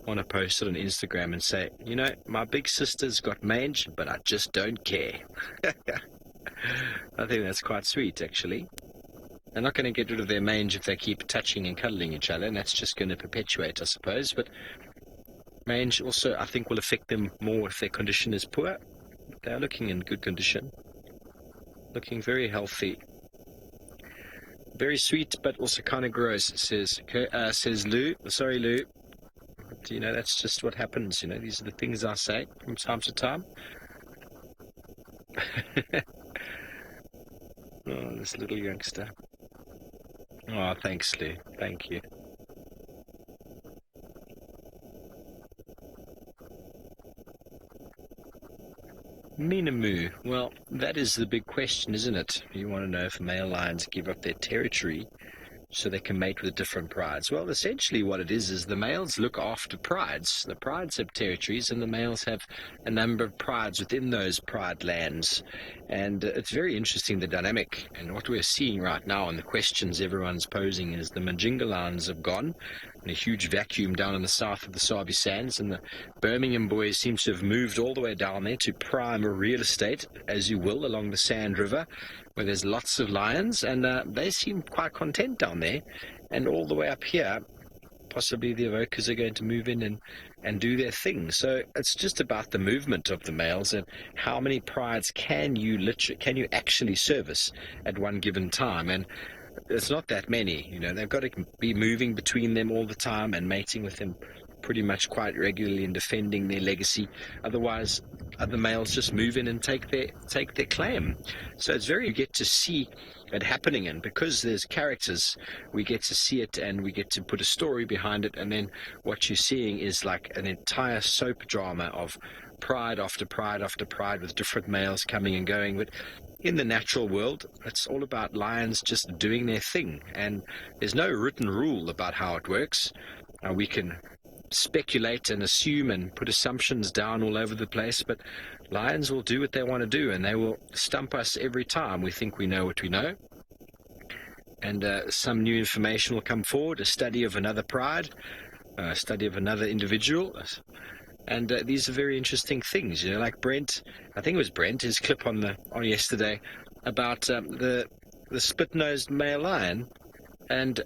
want to post it on Instagram and say, you know, my big sister's got mange, but I just don't care. I think that's quite sweet, actually. They're not going to get rid of their mange if they keep touching and cuddling each other, and that's just going to perpetuate, I suppose. But mange also, I think, will affect them more if their condition is poor. They are looking in good condition, looking very healthy, very sweet, but also kind of gross. Says Lou. Sorry, Lou. But, you know, that's just what happens. You know, these are the things I say from time to time. Oh, this little youngster. Oh, thanks, Lou. Thank you. Minamoo. Well, that is the big question, isn't it? You want to know if male lions give up their territory so they can mate with different prides. Well, essentially what it is the males look after prides. The prides have territories, and the males have a number of prides within those pride lands. And it's very interesting, the dynamic. And what we're seeing right now, and the questions everyone's posing, is the Majinga lions have gone in a huge vacuum down in the south of the Sabi Sands, and the Birmingham boys seem to have moved all the way down there to prime real estate, as you will, along the Sand River, where there's lots of lions, and they seem quite content down there. And all the way up here, possibly the evokers are going to move in and do their thing. So it's just about the movement of the males and how many prides can you actually service at one given time. And it's not that many, you know. They've got to be moving between them all the time and mating with them pretty much quite regularly and defending their legacy. Otherwise, other males just move in and take their claim. So it's you get to see it happening, and because there's characters, we get to see it and we get to put a story behind it, and then what you're seeing is like an entire soap drama of pride after pride after pride with different males coming and going. But in the natural world, it's all about lions just doing their thing, and there's no written rule about how it works. We can speculate and assume and put assumptions down all over the place, but lions will do what they want to do, and they will stump us every time we think we know what we know. And some new information will come forward, a study of another pride, a study of another individual. And these are very interesting things, you know, like Brent, I think it was Brent, his clip on yesterday about the split-nosed male lion, and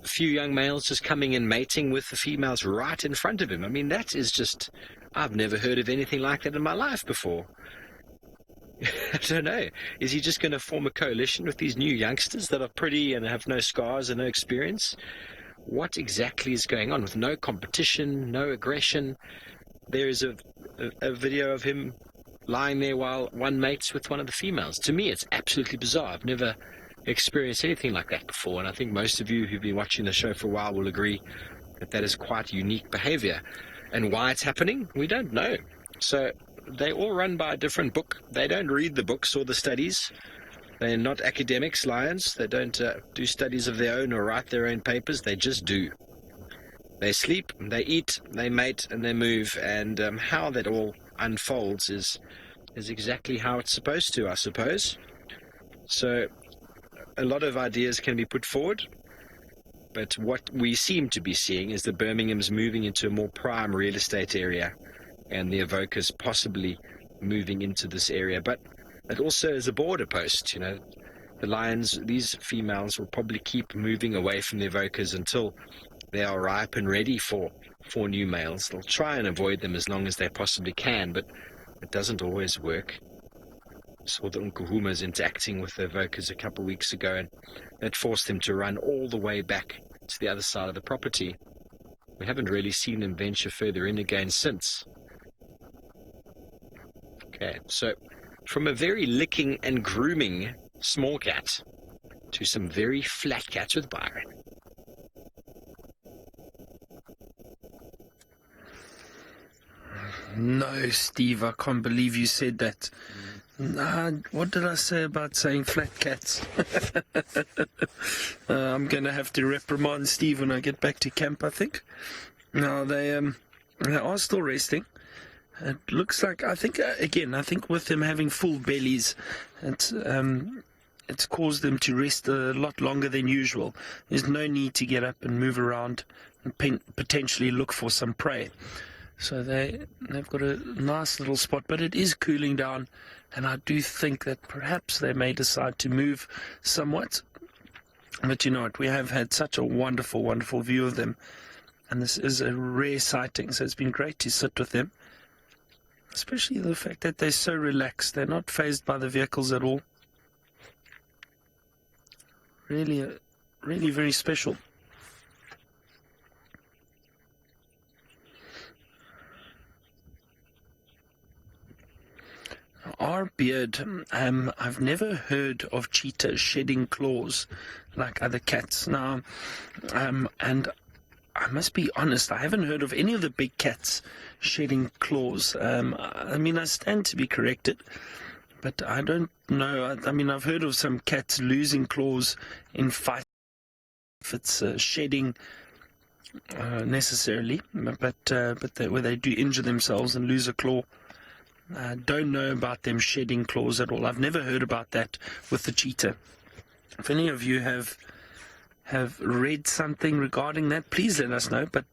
a few young males just coming and mating with the females right in front of him. I mean, that is just, I've never heard of anything like that in my life before. I don't know. Is he just going to form a coalition with these new youngsters that are pretty and have no scars and no experience? What exactly is going on with no competition, no aggression? There is a video of him lying there while one mates with one of the females. To me, it's absolutely bizarre. I've never experienced anything like that before, and I think most of you who've been watching the show for a while will agree that that is quite unique behavior. And why it's happening, we don't know. So they all run by a different book. They don't read the books or the studies. They're not academics, lions. They don't do studies of their own or write their own papers. They just do. They sleep, they eat, they mate, and they move. And how that all unfolds is exactly how it's supposed to, I suppose. So a lot of ideas can be put forward, but what we seem to be seeing is the Birmingham's moving into a more prime real estate area, and the evokers possibly moving into this area. But it also is a border post, you know. The lions, these females, will probably keep moving away from the evokers until they are ripe and ready for new males. They'll try and avoid them as long as they possibly can, but it doesn't always work. I saw the Nkuhumas interacting with the evokers a couple of weeks ago, and that forced them to run all the way back to the other side of the property. We haven't really seen them venture further in again since. Okay, so from a very licking and grooming small cat to some very flat cats with Byron. No, Steve, I can't believe you said that. Nah, what did I say about saying flat cats? I'm going to have to reprimand Steve when I get back to camp, I think. No, they are still resting. It looks like, I think with them having full bellies, it's caused them to rest a lot longer than usual. There's no need to get up and move around and potentially look for some prey. So they've got a nice little spot, but it is cooling down, and I do think that perhaps they may decide to move somewhat. But you know what, we have had such a wonderful, wonderful view of them, and this is a rare sighting, so it's been great to sit with them. Especially the fact that they're so relaxed. They're not fazed by the vehicles at all. Really very special. Our beard, I've never heard of cheetahs shedding claws like other cats. Now, and I must be honest, I haven't heard of any of the big cats shedding claws. I mean, I stand to be corrected, but I don't know. I mean, I've heard of some cats losing claws in fights, if it's shedding necessarily, but where they do injure themselves and lose a claw. I don't know about them shedding claws at all. I've never heard about that with the cheetah. If any of you have read something regarding that, please let us know. But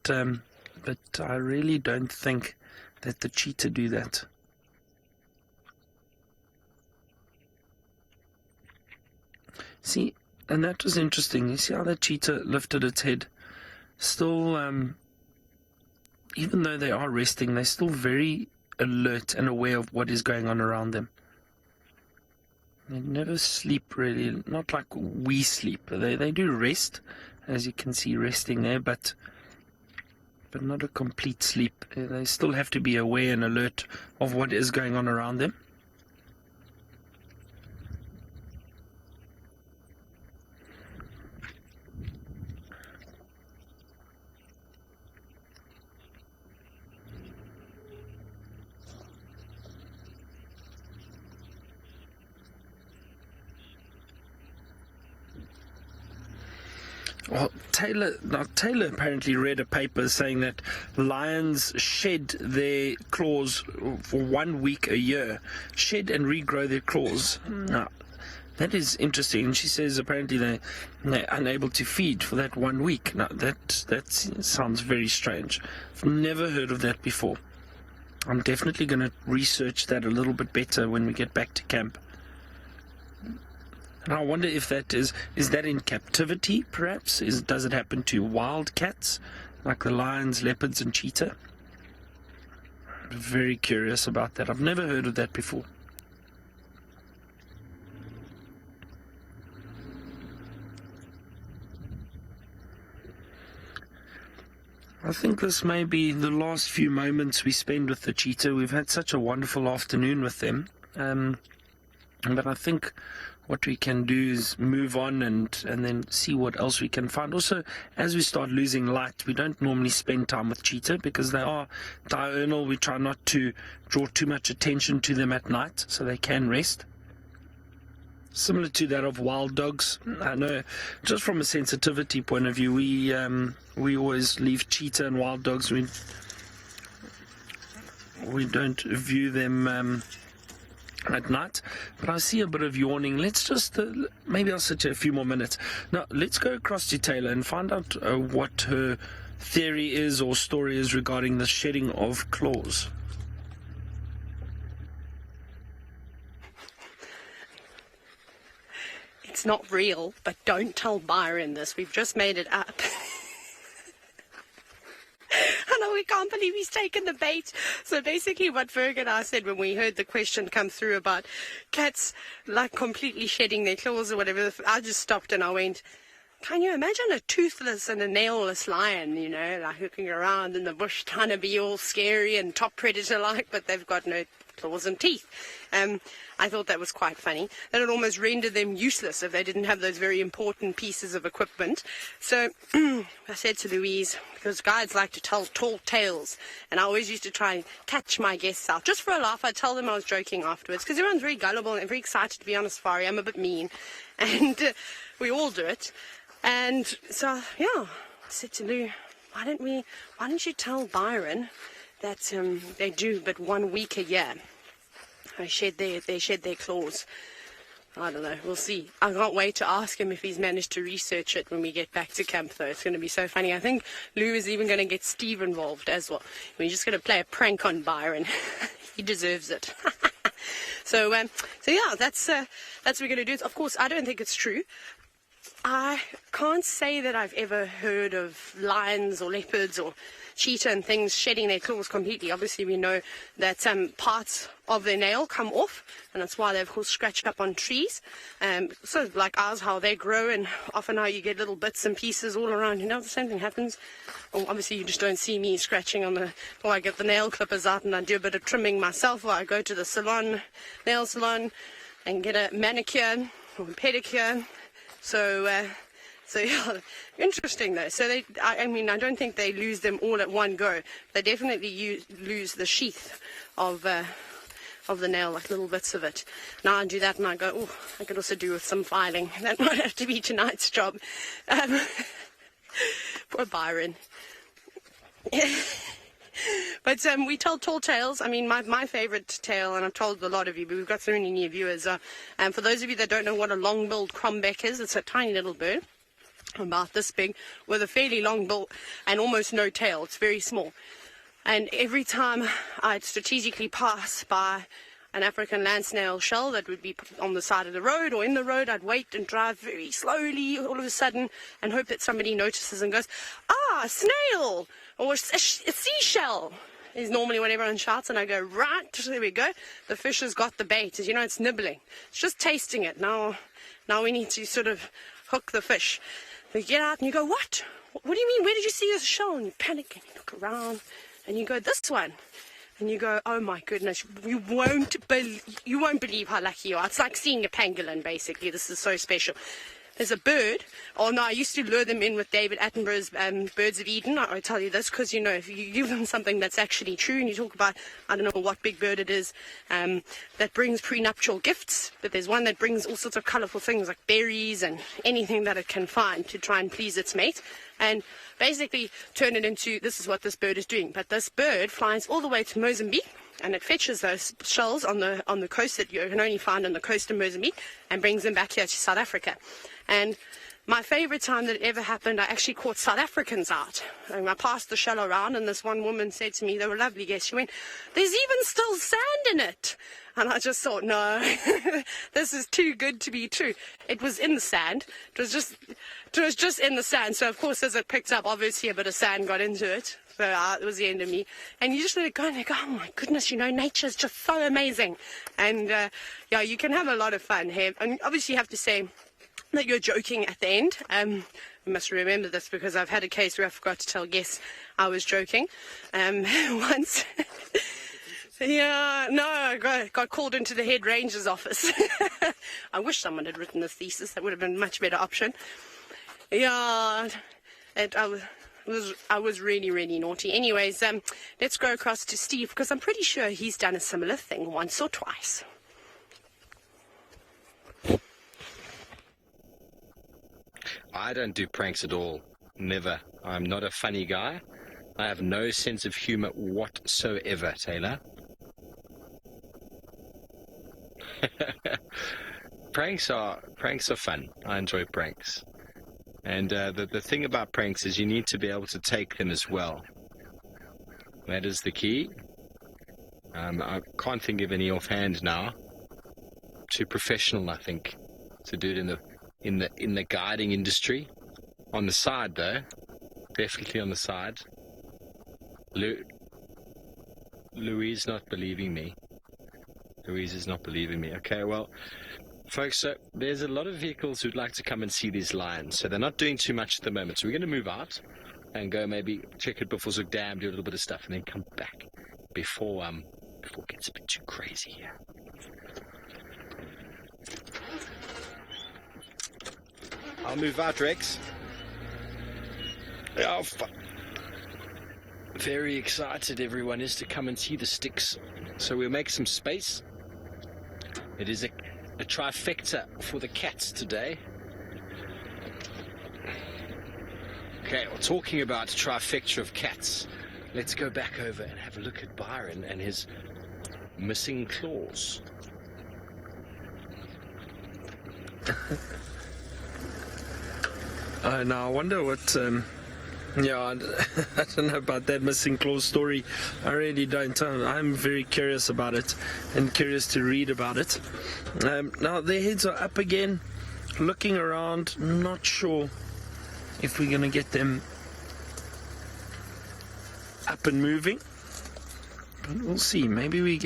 I really don't think that the cheetah do that. See, and that was interesting. You see how that cheetah lifted its head? Still, even though they are resting, they're still very alert and aware of what is going on around them. They never sleep really, not like we sleep. They do rest, as you can see resting there, but not a complete sleep. They still have to be aware and alert of what is going on around them. Well, Taylor apparently read a paper saying that lions shed their claws for 1 week a year, shed and regrow their claws. Now, that is interesting. She says apparently they're unable to feed for that 1 week. Now, that sounds very strange. I've never heard of that before. I'm definitely going to research that a little bit better when we get back to camp. And I wonder if that is that in captivity, perhaps? Does it happen to wild cats, like the lions, leopards, and cheetah? I'm very curious about that. I've never heard of that before. I think this may be the last few moments we spend with the cheetah. We've had such a wonderful afternoon with them. But I think what we can do is move on and then see what else we can find. Also, as we start losing light, we don't normally spend time with cheetah because they are diurnal. We try not to draw too much attention to them at night so they can rest. Similar to that of wild dogs. I know, just from a sensitivity point of view, we always leave cheetah and wild dogs. We don't view them at night, but I see a bit of yawning. Let's just maybe I'll sit here a few more minutes. Now let's go across to Taylor and find out what her theory is or story is regarding the shedding of claws. It's not real, but don't tell Byron this. We've just made it up. I know, we can't believe he's taken the bait. So basically what Virg and I said when we heard the question come through about cats like completely shedding their claws or whatever, I just stopped and I went, can you imagine a toothless and a nailless lion, you know, like looking around in the bush trying to be all scary and top predator-like, but they've got no claws and teeth. I thought that was quite funny. That it almost rendered them useless if they didn't have those very important pieces of equipment. So I said to Louise, because guides like to tell tall tales, and I always used to try and catch my guests out. Just for a laugh, I'd tell them I was joking afterwards, because everyone's very gullible and very excited to be on a safari. I'm a bit mean, and we all do it. And so, yeah, I said to Lou, why don't you tell Byron that they do but 1 week a year? They shed their claws. I don't know, we'll see. I can't wait to ask him if he's managed to research it when we get back to camp, though. It's going to be so funny. I think Lou is even going to get Steve involved as well. We're just going to play a prank on Byron. He deserves it. So yeah, that's what we're going to do. Of course, I don't think it's true. I can't say that I've ever heard of lions or leopards or cheetah and things shedding their claws completely. Obviously, we know that parts of their nail come off, and that's why they're, of course, scratched up on trees. So like ours, how they grow, and often how you get little bits and pieces all around. You know, the same thing happens. Well, obviously, you just don't see me scratching on the... Or I get the nail clippers out and I do a bit of trimming myself, or I go to the salon, nail salon, and get a manicure or a pedicure. So yeah, interesting though. So I mean, I don't think they lose them all at one go. They definitely lose the sheath of the nail, like little bits of it. Now I do that and I go, oh, I could also do with some filing. That might have to be tonight's job. Poor Byron. But we tell tall tales. I mean, my favourite tale, and I've told a lot of you, but we've got so many new viewers. For those of you that don't know what a long-billed crombec is, it's a tiny little bird, about this big, with a fairly long bill and almost no tail. It's very small. And every time I'd strategically pass by an African land snail shell that would be on the side of the road or in the road, I'd wait and drive very slowly all of a sudden and hope that somebody notices and goes, ah, a snail, or a seashell is normally what everyone shouts, and I go, right, there we go, the fish has got the bait. As you know, it's nibbling, it's just tasting it. Now we need to sort of hook the fish. You get out and you go, what do you mean, where did you see this shell? And you panic and you look around and you go, this one. And you go, oh my goodness, you won't believe how lucky you are. It's like seeing a pangolin, basically. This is so special. There's a bird. Oh no, I used to lure them in with David Attenborough's Birds of Eden. I tell you this because, you know, if you give them something that's actually true, and you talk about, I don't know what big bird it is, that brings prenuptial gifts, but there's one that brings all sorts of colourful things like berries and anything that it can find to try and please its mate. And basically turn it into, this is what this bird is doing. But this bird flies all the way to Mozambique, and it fetches those shells on the coast that you can only find on the coast of Mozambique and brings them back here to South Africa. And my favourite time that it ever happened, I actually caught South Africans out. And I passed the shell around, and this one woman said to me, they were lovely guests, she went, there's even still sand in it. And I just thought, no, this is too good to be true. It was in the sand. It was just in the sand. So, of course, as it picked up, obviously a bit of sand got into it. So it was the end of me. And you just let it go and you go, oh my goodness, you know, nature's just so amazing. And, yeah, you can have a lot of fun here. And obviously you have to say that you're joking at the end. You must remember this because I've had a case where I forgot to tell guests I was joking once. Yeah, no, I got called into the head ranger's office. I wish someone had written this thesis. That would have been a much better option. Yeah, I was really, really naughty. Anyways, let's go across to Steve because I'm pretty sure he's done a similar thing once or twice. I don't do pranks at all. Never. I'm not a funny guy. I have no sense of humour whatsoever, Taylor. Pranks are fun. I enjoy pranks. And the thing about pranks is you need to be able to take them as well. That is the key. I can't think of any offhand now. Too professional, I think, to do it in the guiding industry. On the side, though, definitely on the side. Louise not believing me. Louise is not believing me. Okay, well, Folks, so there's a lot of vehicles who'd like to come and see these lions, so they're not doing too much at the moment. So we're going to move out and go maybe check at Buffelshoek Dam, do a little bit of stuff, and then come back before it gets a bit too crazy here. I'll move out, Rex. Oh, very excited everyone is to come and see the sticks. So we'll make some space. It is a trifecta for the cats today. Okay, well, talking about a trifecta of cats, let's go back over and have a look at Byron and his missing claws. Now I wonder what. Yeah, I don't know about that missing claws story. I really don't. I'm very curious about it and curious to read about it. Now their heads are up again, looking around. Not sure if we're going to get them up and moving, but we'll see. Maybe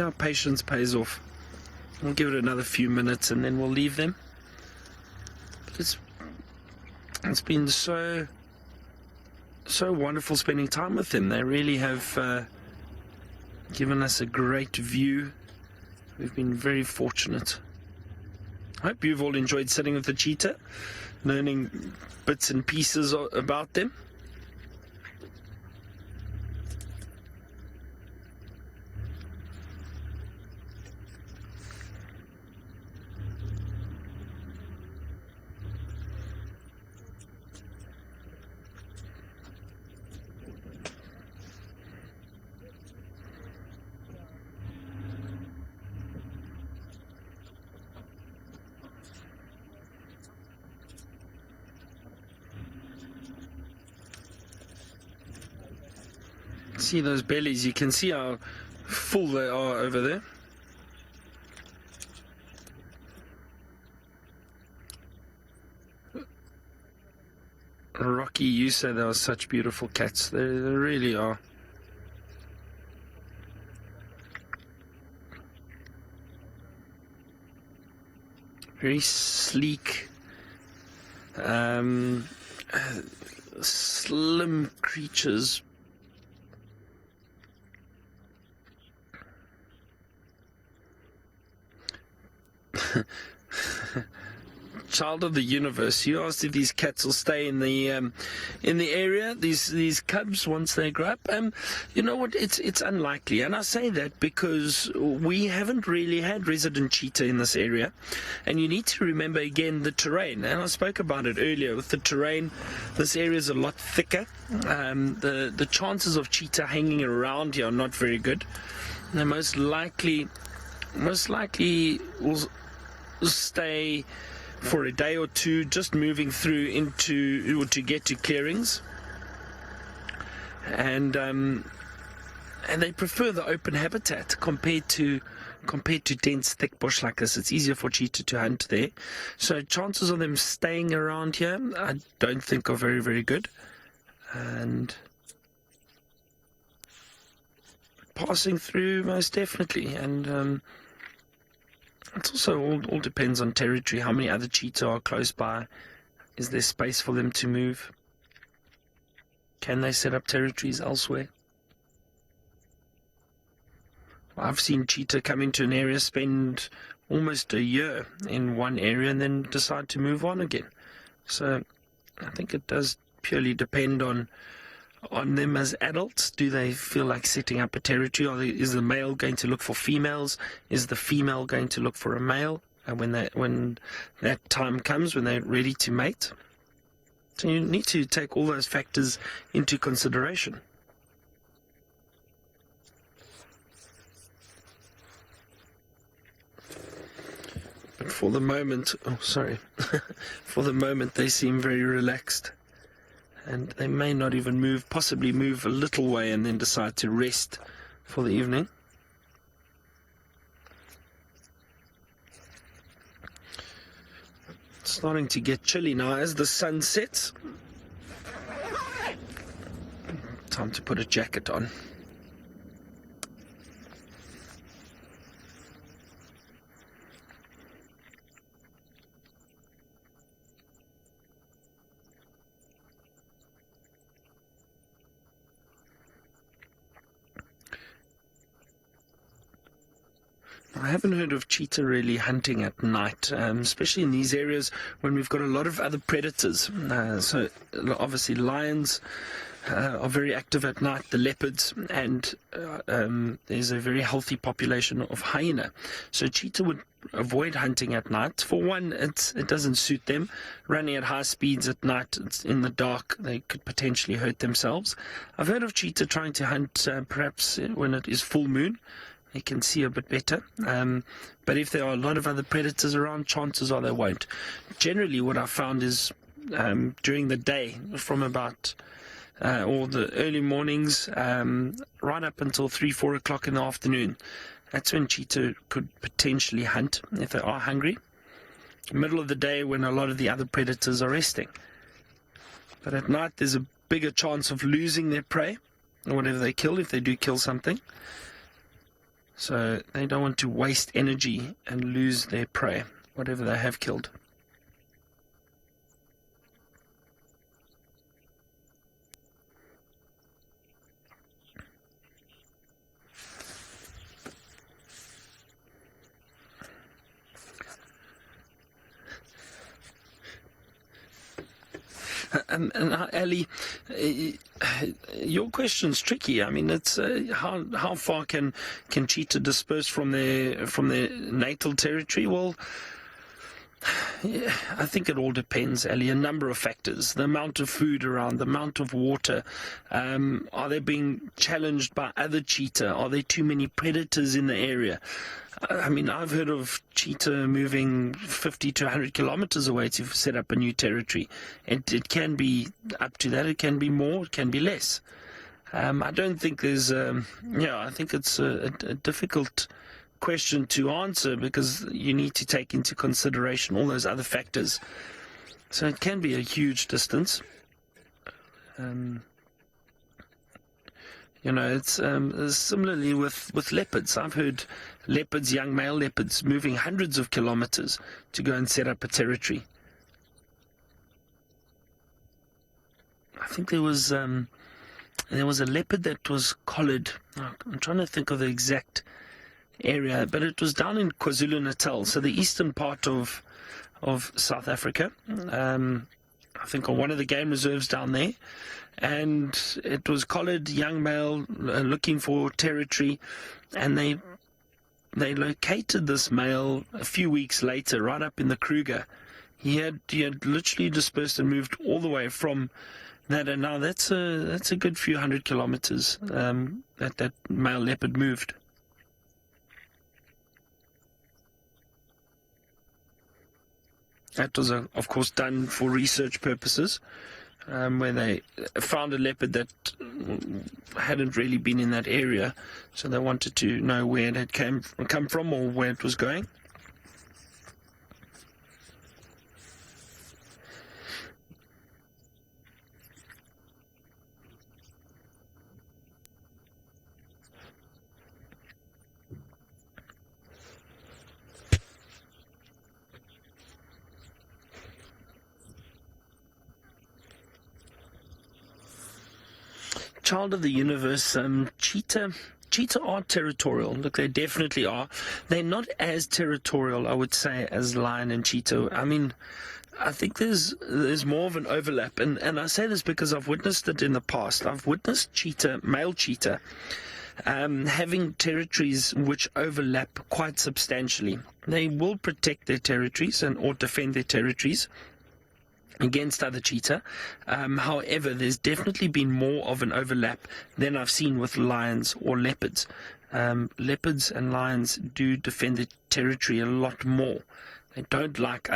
our patience pays off. We'll give it another few minutes and then we'll leave them. But it's been so wonderful spending time with them. They really have given us a great view. We've been very fortunate. I hope you've all enjoyed sitting with the cheetah, learning bits and pieces about them. See those bellies, you can see how full they are over there. Rocky, you say they are such beautiful cats. They really are. Very sleek, slim creatures. Child of the universe, you asked if these cats will stay in the area, these cubs, once they grow up. You know what, it's unlikely, and I say that because we haven't really had resident cheetah in this area, and you need to remember again the terrain, and I spoke about it earlier. With the terrain, this area is a lot thicker. The chances of cheetah hanging around here are not very good. They most likely will stay for a day or two, just moving through to get to clearings, and they prefer the open habitat compared to dense thick bush like this. It's easier for cheetah to hunt there, so chances of them staying around here I don't think are very, very good. And passing through, most definitely. And it also all depends on territory. How many other cheetah are close by? Is there space for them to move? Can they set up territories elsewhere? I've seen cheetah come into an area, spend almost a year in one area, and then decide to move on again. So I think it does purely depend on them as adults. Do they feel like setting up a territory? Is the male going to look for females? Is the female going to look for a male? And when that time comes, when they're ready to mate. So you need to take all those factors into consideration. But for the moment, for the moment they seem very relaxed. And they may not even possibly move a little way and then decide to rest for the evening. It's starting to get chilly now as the sun sets. Time to put a jacket on. I haven't heard of cheetah really hunting at night, especially in these areas when we've got a lot of other predators. So obviously lions are very active at night, the leopards, and there's a very healthy population of hyena. So cheetah would avoid hunting at night. For one, it doesn't suit them. Running at high speeds at night, it's in the dark, they could potentially hurt themselves. I've heard of cheetah trying to hunt perhaps when it is full moon. They can see a bit better. But if there are a lot of other predators around, chances are they won't. Generally, what I've found is during the day, from about or the early mornings, right up until 3-4 o'clock in the afternoon, that's when cheetah could potentially hunt if they are hungry. Middle of the day when a lot of the other predators are resting. But at night, there's a bigger chance of losing their prey, or whatever they kill, if they do kill something. So they don't want to waste energy and lose their prey, whatever they have killed. And Ali, your question's tricky. I mean, it's how far can cheetah disperse from their natal territory? Well, yeah, I think it all depends, Ali. A number of factors: the amount of food around, the amount of water. Are they being challenged by other cheetah? Are there too many predators in the area? I mean, I've heard of cheetah moving 50 to 100 kilometers away to set up a new territory. It can be up to that. It can be more. It can be less. I don't think there's, I think it's a difficult question to answer because you need to take into consideration all those other factors. So it can be a huge distance. It's similarly with leopards. I've heard leopards, young male leopards, moving hundreds of kilometers to go and set up a territory. I think there was a leopard that was collared. I'm trying to think of the exact area, but it was down in KwaZulu-Natal, so the eastern part of South Africa. I think on one of the game reserves down there. And it was collared, young male, looking for territory, and they located this male a few weeks later, right up in the Kruger. He had literally dispersed and moved all the way from that, and now that's a good few hundred kilometers that male leopard moved. That was, of course, done for research purposes. Where they found a leopard that hadn't really been in that area, so they wanted to know where it had come from or where it was going. Child of the universe, cheetah are territorial. Look, they definitely are. They're not as territorial, I would say, as lion and cheetah. I mean, I think there's more of an overlap, and I say this because I've witnessed it in the past. I've witnessed male cheetah, having territories which overlap quite substantially. They will protect their territories or defend their territories against other cheetah. However, there's definitely been more of an overlap than I've seen with lions or leopards. Leopards and lions do defend their territory a lot more. They don't like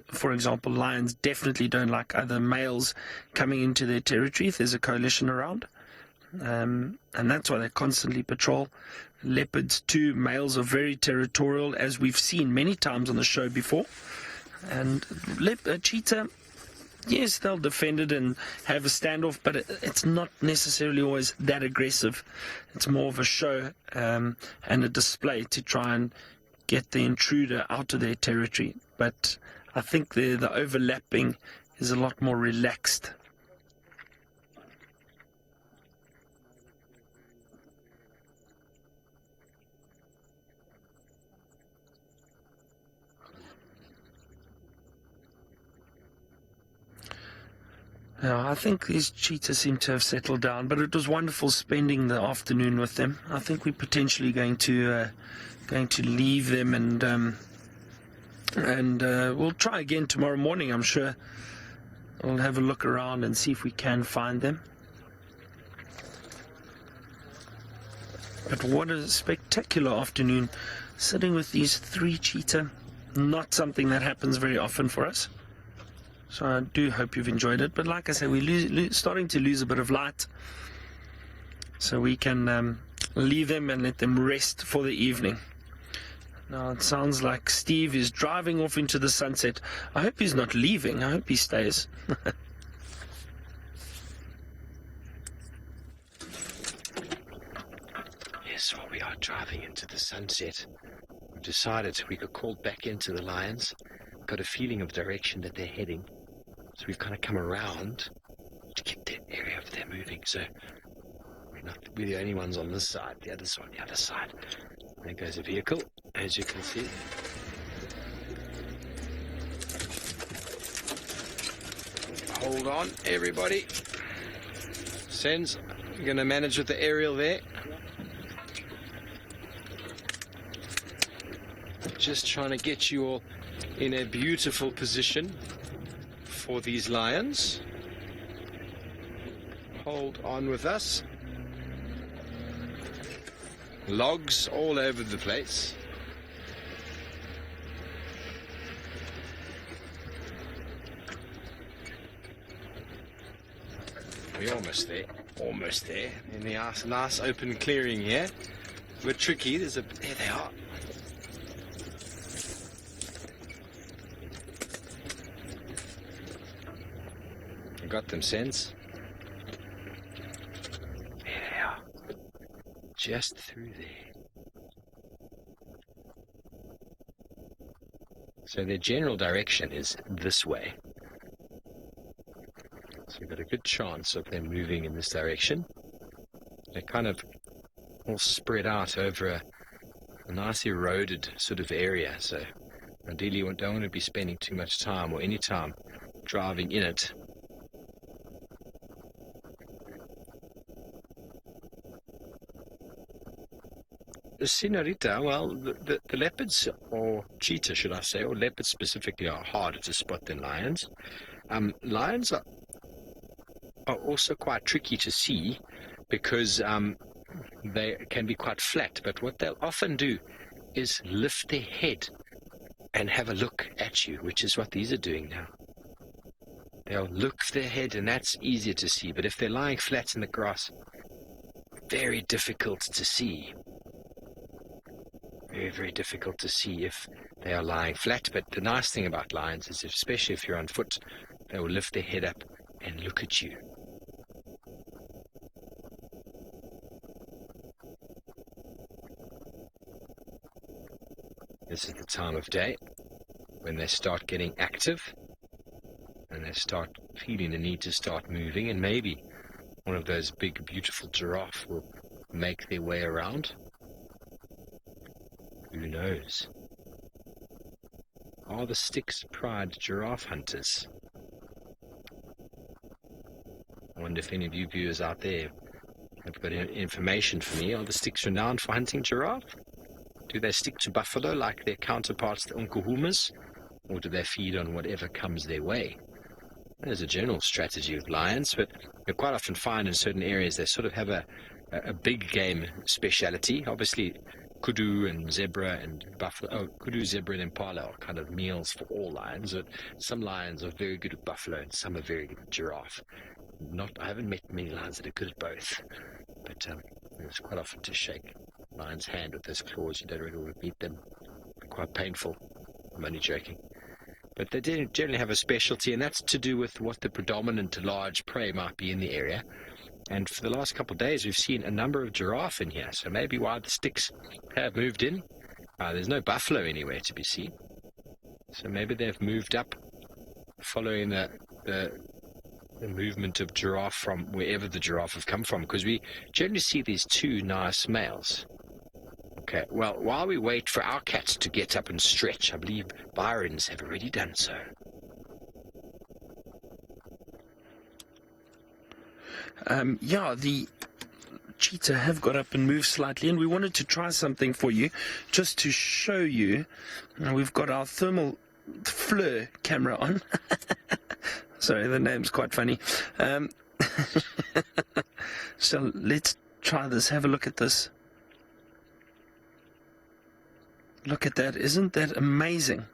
for example, lions definitely don't like other males coming into their territory if there's a coalition around. And that's why they constantly patrol. Leopards too, males are very territorial, as we've seen many times on the show before. And cheetah, yes, they'll defend it and have a standoff, but it's not necessarily always that aggressive. It's more of a show and a display to try and get the intruder out of their territory. But I think the overlapping is a lot more relaxed. Yeah, I think these cheetahs seem to have settled down, but it was wonderful spending the afternoon with them. I think we're potentially going to leave them, and we'll try again tomorrow morning. I'm sure we'll have a look around and see if we can find them. But what a spectacular afternoon, sitting with these 3 cheetah. Not something that happens very often for us. So I do hope you've enjoyed it. But like I say, we're starting to lose a bit of light. So we can leave them and let them rest for the evening. Now it sounds like Steve is driving off into the sunset. I hope he's not leaving. I hope he stays. Yes, well, we are driving into the sunset. We decided we could call back into the lions. Got a feeling of direction that they're heading. So we've kind of come around to get that area of there moving. So we're the only ones on this side. The others are on the other side. There goes a vehicle, as you can see. Hold on, everybody. Sens, you're going to manage with the aerial there. Just trying to get you all in a beautiful position for these lions. Hold on with us. Logs all over the place. We're almost there. Almost there. In the nice open clearing here. A bit tricky. There they are. Got them, Sense. There they are. Just through there. So their general direction is this way. So we've got a good chance of them moving in this direction. They're kind of all spread out over a nice eroded sort of area. So ideally we don't want to be spending too much time or any time driving in it. Senorita, well, the leopards, or cheetah, should I say, or leopards specifically, are harder to spot than lions. Lions are also quite tricky to see because they can be quite flat, but what they'll often do is lift their head and have a look at you, which is what these are doing now. They'll look their head, and that's easier to see, but if they're lying flat in the grass, very difficult to see. Very, very difficult to see if they are lying flat. But the nice thing about lions is, especially if you're on foot, they will lift their head up and look at you. This is the time of day when they start getting active and they start feeling the need to start moving, and maybe one of those big, beautiful giraffe will make their way around. Who knows? Are the Styx-Pride giraffe hunters? I wonder if any of you viewers out there have got information for me. Are the Styx renowned for hunting giraffe? Do they stick to buffalo like their counterparts, the Unkuhumas? Or do they feed on whatever comes their way? There's a general strategy with lions, but you quite often find in certain areas they sort of have a big game speciality. Obviously, kudu and zebra and buffalo, kudu, zebra and impala are kind of meals for all lions, but some lions are very good at buffalo and some are very good at giraffe. I haven't met many lions that are good at both, but it's quite often to shake a lion's hand with those claws. You don't really want to beat them. They're quite painful. I'm only joking. But they generally have a specialty, and that's to do with what the predominant large prey might be in the area. And for the last couple of days, we've seen a number of giraffe in here. So maybe why the Styx have moved in. There's no buffalo anywhere to be seen. So maybe they've moved up following the movement of giraffe from wherever the giraffe have come from. Because we generally see these two nice males. Okay, well, while we wait for our cats to get up and stretch, I believe Byron's have already done so. yeah, the cheetah have got up and moved slightly, and we wanted to try something for you just to show you. Now, we've got our thermal FLIR camera on. Sorry, the name's quite funny. So let's try this. Have a look at this. Look at that. Isn't that amazing?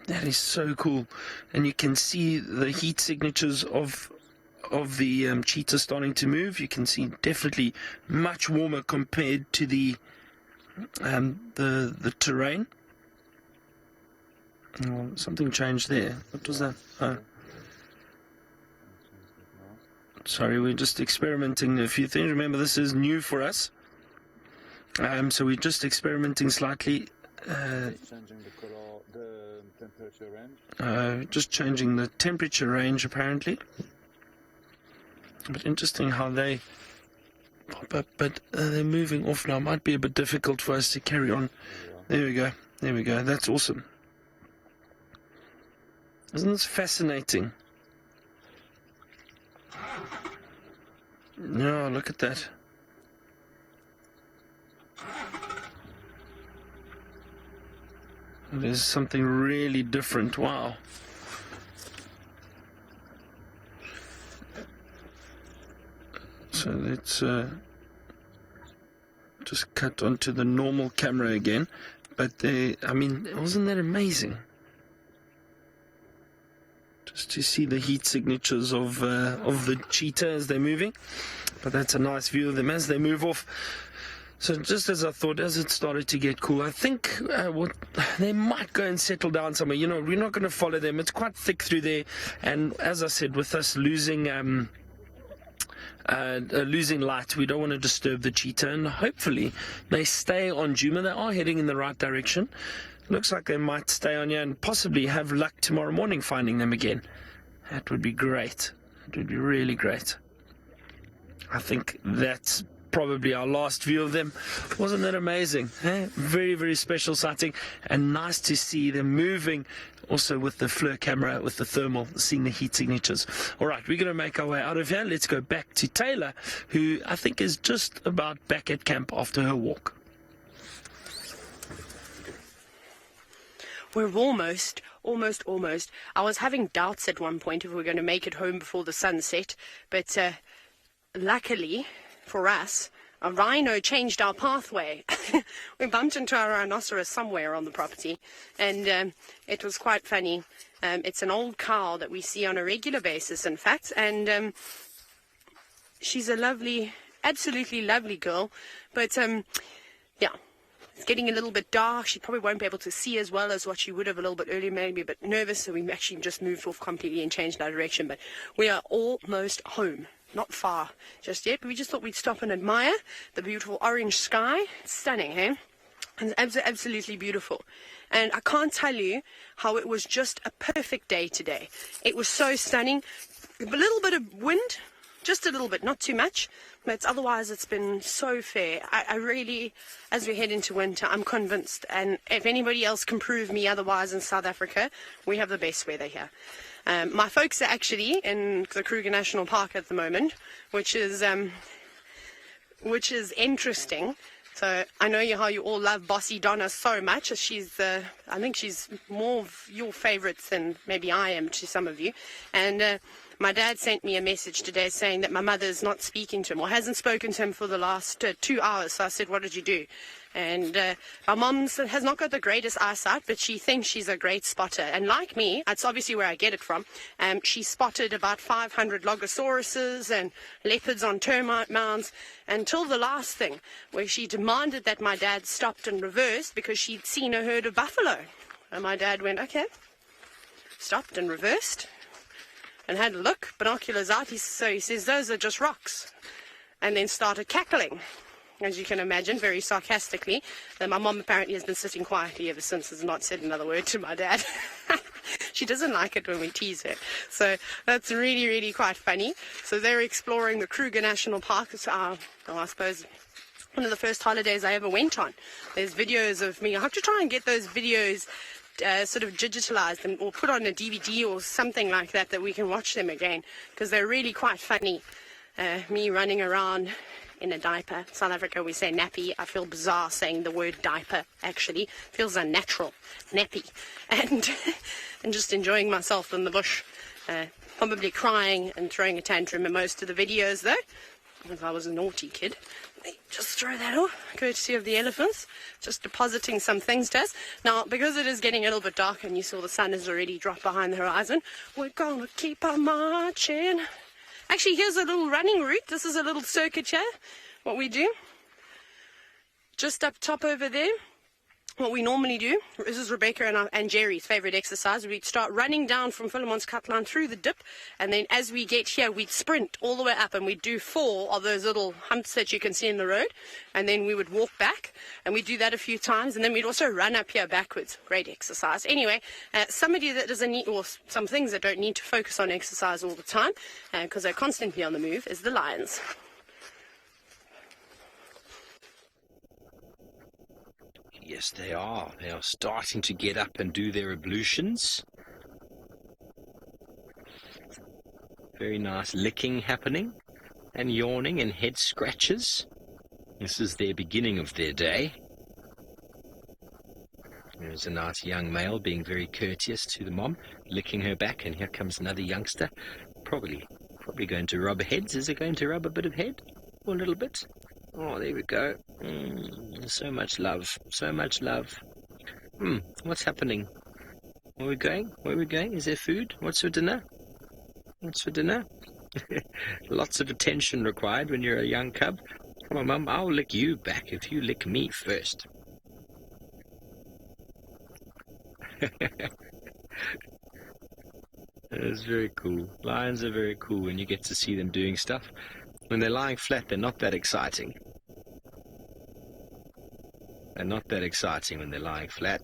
That is so cool. And you can see the heat signatures of the cheetah starting to move. You can see definitely much warmer compared to the terrain. Oh, something changed there. What was that? Oh. Sorry, we're just experimenting a few things. Remember, this is new for us. So we're just experimenting slightly. Changing the color, the temperature range. Just changing the temperature range, apparently. But interesting how they pop up, but they're moving off now. Might be a bit difficult for us to carry on. There we go. There we go. That's awesome. Isn't this fascinating? No, look at that. There's something really different. Wow. So let's just cut onto the normal camera again. But I mean, wasn't that amazing? Just to see the heat signatures of the cheetah as they're moving. But that's a nice view of them as they move off. So just as I thought, as it started to get cool, I think they might go and settle down somewhere. You know, we're not going to follow them. It's quite thick through there. And as I said, with us losing light, we don't want to disturb the cheetah. And hopefully they stay on Djuma. They are heading in the right direction. Looks like they might stay on here and possibly have luck tomorrow morning finding them again. That would be great. It would be really great. I think that's probably our last view of them. Wasn't that amazing? Eh? Very, very special sighting, and nice to see them moving also with the FLIR camera, with the thermal, seeing the heat signatures. All right, we're going to make our way out of here. Let's go back to Taylor, who I think is just about back at camp after her walk. We're almost. I was having doubts at one point if we were going to make it home before the sunset, but luckily for us, a rhino changed our pathway. We bumped into a rhinoceros somewhere on the property, and it was quite funny. It's an old cow that we see on a regular basis, in fact, and she's a lovely, absolutely lovely girl, but yeah. It's getting a little bit dark. She probably won't be able to see as well as what she would have a little bit earlier, maybe a bit nervous, so we actually just moved off completely and changed our direction. But we are almost home. Not far just yet, but we just thought we'd stop and admire the beautiful orange sky. It's stunning, eh? And it's absolutely beautiful. And I can't tell you how it was just a perfect day today. It was so stunning. A little bit of wind, just a little bit, not too much. But otherwise, it's been so fair. I really, as we head into winter, I'm convinced. And if anybody else can prove me otherwise in South Africa, we have the best weather here. My folks are actually in the Kruger National Park at the moment, which is interesting. So I know how you all love Bossy Donna so much. She's, I think she's more of your favorites than maybe I am to some of you. And my dad sent me a message today saying that my mother's not speaking to him or hasn't spoken to him for the last 2 hours. So I said, what did you do? And my mom has not got the greatest eyesight, but she thinks she's a great spotter. And like me, that's obviously where I get it from. She spotted about 500 logosauruses and leopards on termite mounds until the last thing, where she demanded that my dad stopped and reversed because she'd seen a herd of buffalo. And my dad went, okay, stopped and reversed and had a look, binoculars out. So he says, those are just rocks. And then started cackling, as you can imagine, very sarcastically. And my mom apparently has been sitting quietly ever since, has not said another word to my dad. She doesn't like it when we tease her. So that's really, really quite funny. So they're exploring the Kruger National Park. It's, I suppose, one of the first holidays I ever went on. There's videos of me. I have to try and get those videos sort of digitalize them or put on a DVD or something like that we can watch them again, because they're really quite funny. Me running around in a diaper. South Africa, we say nappy. I feel bizarre saying the word diaper, actually. Feels unnatural. Nappy. And, and just enjoying myself in the bush. Probably crying and throwing a tantrum in most of the videos, though. If I was a naughty kid. Just throw that off, courtesy of the elephants. Just depositing some things to us. Now, because it is getting a little bit dark and you saw the sun has already dropped behind the horizon, we're gonna keep on marching. Actually, here's a little running route. This is a little circuit here, what we do. Just up top over there, what we normally do, this is Rebecca and Jerry's favourite exercise. We'd start running down from Philemon's cut line through the dip, and then as we get here, we'd sprint all the way up, and we'd do 4 of those little humps that you can see in the road, and then we would walk back, and we'd do that a few times, and then we'd also run up here backwards. Great exercise. Anyway, somebody that doesn't need, or some things that don't need to focus on exercise all the time, because they're constantly on the move, is the lions. Yes, they are. They are starting to get up and do their ablutions. Very nice licking happening, and yawning and head scratches. This is their beginning of their day. There's a nice young male being very courteous to the mom, licking her back, and here comes another youngster. Probably going to rub heads. Is it going to rub a bit of head? Or a little bit? Oh, there we go. So much love. So much love. What's happening? Where are we going? Where are we going? Is there food? What's for dinner? What's for dinner? Lots of attention required when you're a young cub. Come on, Mum, I'll lick you back if you lick me first. It's very cool. Lions are very cool when you get to see them doing stuff. When they're lying flat, they're not that exciting. They're not that exciting when they're lying flat.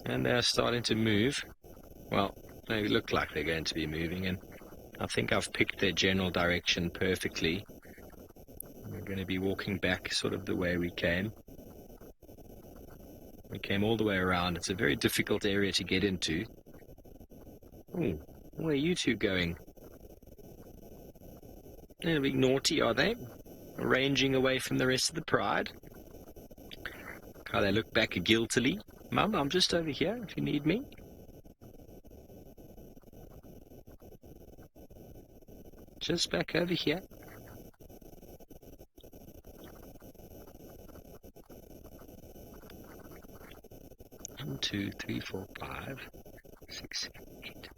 And they're starting to move. Well, they look like they're going to be moving, and I think I've picked their general direction perfectly. We're going to be walking back sort of the way we came. We came all the way around. It's a very difficult area to get into. Ooh, where are you two going? They're a bit naughty, are they? Ranging away from the rest of the pride. How they look back guiltily. Mum, I'm just over here if you need me. Just back over here. 1, 2, 3, 4, 5, 6, 7, 8,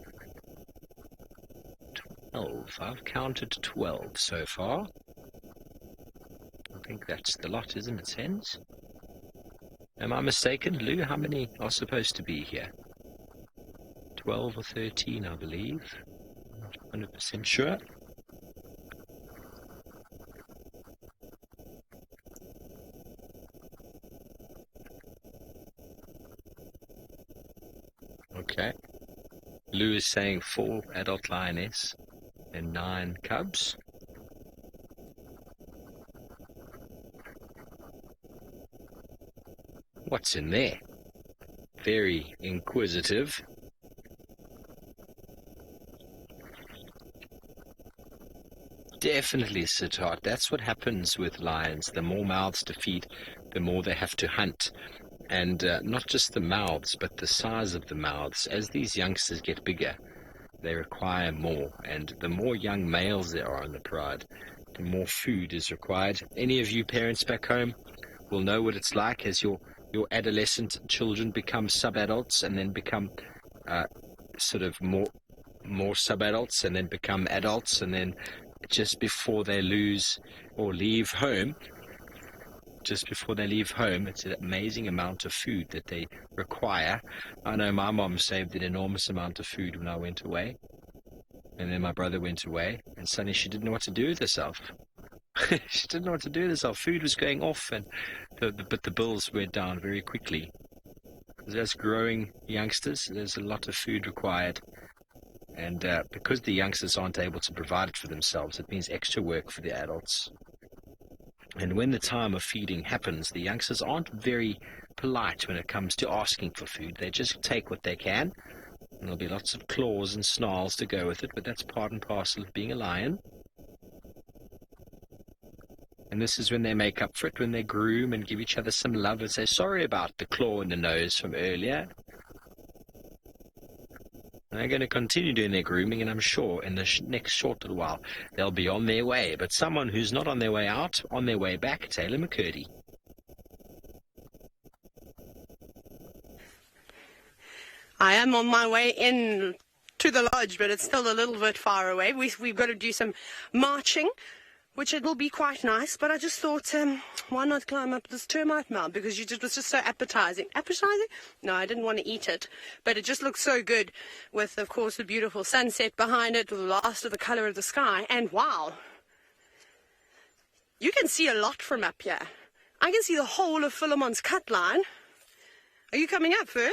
12. I've counted 12 so far. I think that's the lot, isn't it, Sens? Am I mistaken, Lou? How many are supposed to be here? 12 or 13, I believe. I'm not 100% sure. Okay. Lou is saying 4 adult lioness and 9 cubs. What's in there? Very inquisitive. Definitely, Siddharth. That's what happens with lions. The more mouths to feed, the more they have to hunt. And not just the mouths, but the size of the mouths. As these youngsters get bigger, they require more. And the more young males there are in the pride, the more food is required. Any of you parents back home will know what it's like as your adolescent children become sub-adults and then become sort of more sub-adults and then become adults, and then just before they lose or leave home, it's an amazing amount of food that they require. I know my mom saved an enormous amount of food when I went away, and then my brother went away, and suddenly she didn't know what to do with herself. She didn't know what to do with herself. Food was going off, and but the bills went down very quickly. As growing youngsters, there's a lot of food required. And because the youngsters aren't able to provide it for themselves, it means extra work for the adults. And when the time of feeding happens, the youngsters aren't very polite when it comes to asking for food. They just take what they can. And there'll be lots of claws and snarls to go with it, but that's part and parcel of being a lion. And this is when they make up for it, when they groom and give each other some love and say sorry about the claw in the nose from earlier. And they're going to continue doing their grooming, and I'm sure in the next short little while they'll be on their way. But someone who's not on their way out, on their way back, Taylor McCurdy. I am on my way in to the lodge, but it's still a little bit far away. We've got to do some marching, which it will be quite nice. But I just thought, why not climb up this termite mound? Because it was just so appetizing. Appetizing? No, I didn't want to eat it. But it just looks so good with, of course, the beautiful sunset behind it, with the last of the color of the sky. And wow, you can see a lot from up here. I can see the whole of Philemon's cut line. Are you coming up, Ferg?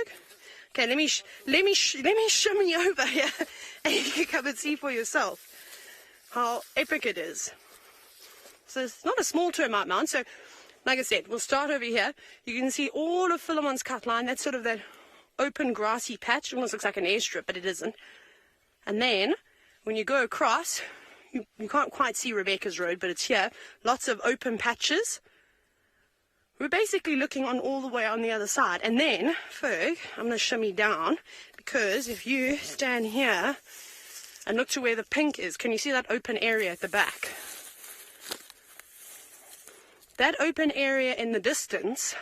Okay, let me shimmy over here, and you can come and see for yourself how epic it is. So it's not a small termite mound. So, like I said, we'll start over here. You can see all of Philemon's cut line. That's sort of that open grassy patch. It almost looks like an airstrip, but it isn't. And then, when you go across, you can't quite see Rebecca's Road, but it's here. Lots of open patches. We're basically looking on all the way on the other side. And then, Ferg, I'm going to shimmy down, because if you stand here and look to where the pink is, can you see that open area at the back? That open area in the distance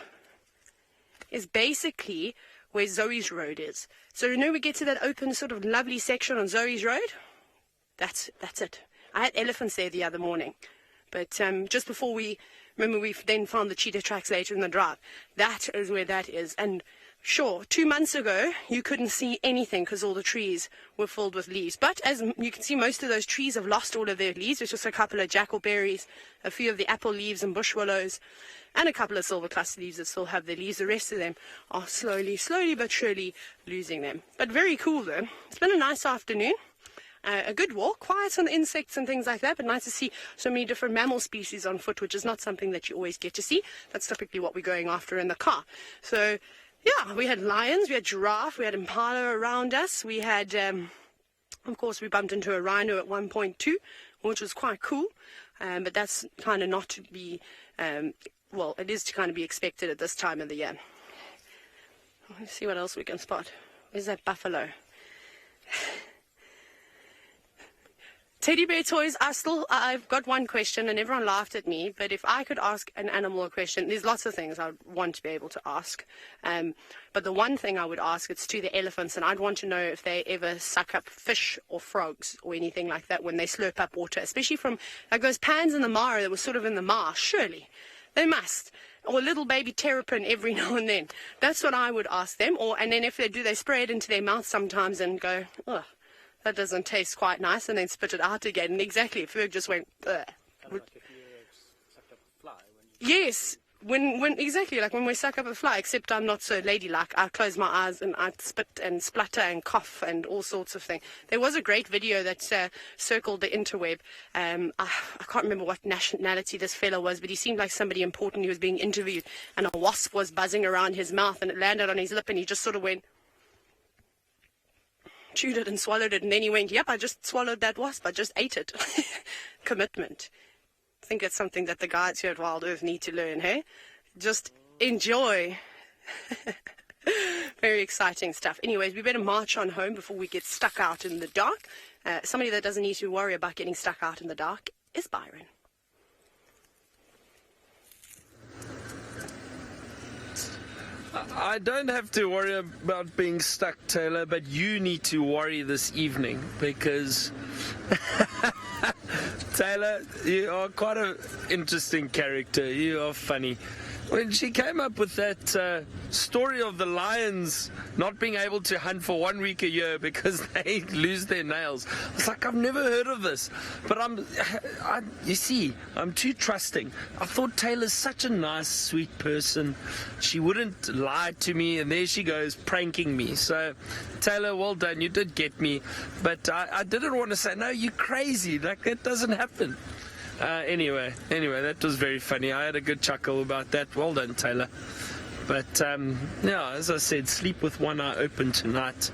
is basically where Zoe's Road is. So you know we get to that open sort of lovely section on Zoe's Road? That's it. I had elephants there the other morning. But just before we then found the Cheetah Tracks later in the drive. That is where that is. And sure, 2 months ago, you couldn't see anything because all the trees were filled with leaves. But as you can see, most of those trees have lost all of their leaves. There's just a couple of jackalberries, a few of the apple leaves and bush willows, and a couple of silver cluster leaves that still have their leaves. The rest of them are slowly but surely losing them. But very cool, though. It's been a nice afternoon. A good walk, quiet on the insects and things like that, but nice to see so many different mammal species on foot, which is not something that you always get to see. That's typically what we're going after in the car. So, yeah, we had lions, we had giraffe, we had impala around us. We had, of course, we bumped into a rhino at 1.2, which was quite cool. But that's kind of not to be, well, it is to kind of be expected at this time of the year. Let's see what else we can spot. Where's that buffalo? Teddy bear toys, I've got one question, and everyone laughed at me, but if I could ask an animal a question, there's lots of things I want to be able to ask. But the one thing I would ask, it's to the elephants, and I'd want to know if they ever suck up fish or frogs or anything like that when they slurp up water, especially from like those pans in the Mara that were sort of in the marsh. Surely they must. Or a little baby terrapin every now and then. That's what I would ask them. And then if they do, they spray it into their mouth sometimes and go, ugh. That doesn't taste quite nice, and then spit it out again. And exactly, Ferg just went, ugh. Yes, when exactly like when we suck up a fly, except I'm not so ladylike. I close my eyes and I spit and splutter and cough and all sorts of things. There was a great video that circled the interweb. I can't remember what nationality this fellow was, but he seemed like somebody important. He was being interviewed, and a wasp was buzzing around his mouth, and it landed on his lip, and he just sort of went, chewed it and swallowed it, and then he went, yep, I just swallowed that wasp, I just ate it. Commitment. I think it's something that the guides here at Wild Earth need to learn, hey? Just enjoy. Very exciting stuff. Anyways, we better march on home before we get stuck out in the dark. Somebody that doesn't need to worry about getting stuck out in the dark is Byron. I don't have to worry about being stuck, Taylor, but you need to worry this evening because Taylor, you are quite an interesting character. You are funny. when she came up with that story of the lions not being able to hunt for 1 week a year because they lose their nails, I was like, I've never heard of this. But you see, I'm too trusting. I thought Taylor's such a nice, sweet person. She wouldn't lie to me, and there she goes, pranking me. So, Taylor, well done. You did get me. But I didn't want to say, no, you're crazy. Like, that doesn't happen. Anyway, that was very funny. I had a good chuckle about that. Well done, Taylor. But, yeah, as I said, sleep with one eye open tonight.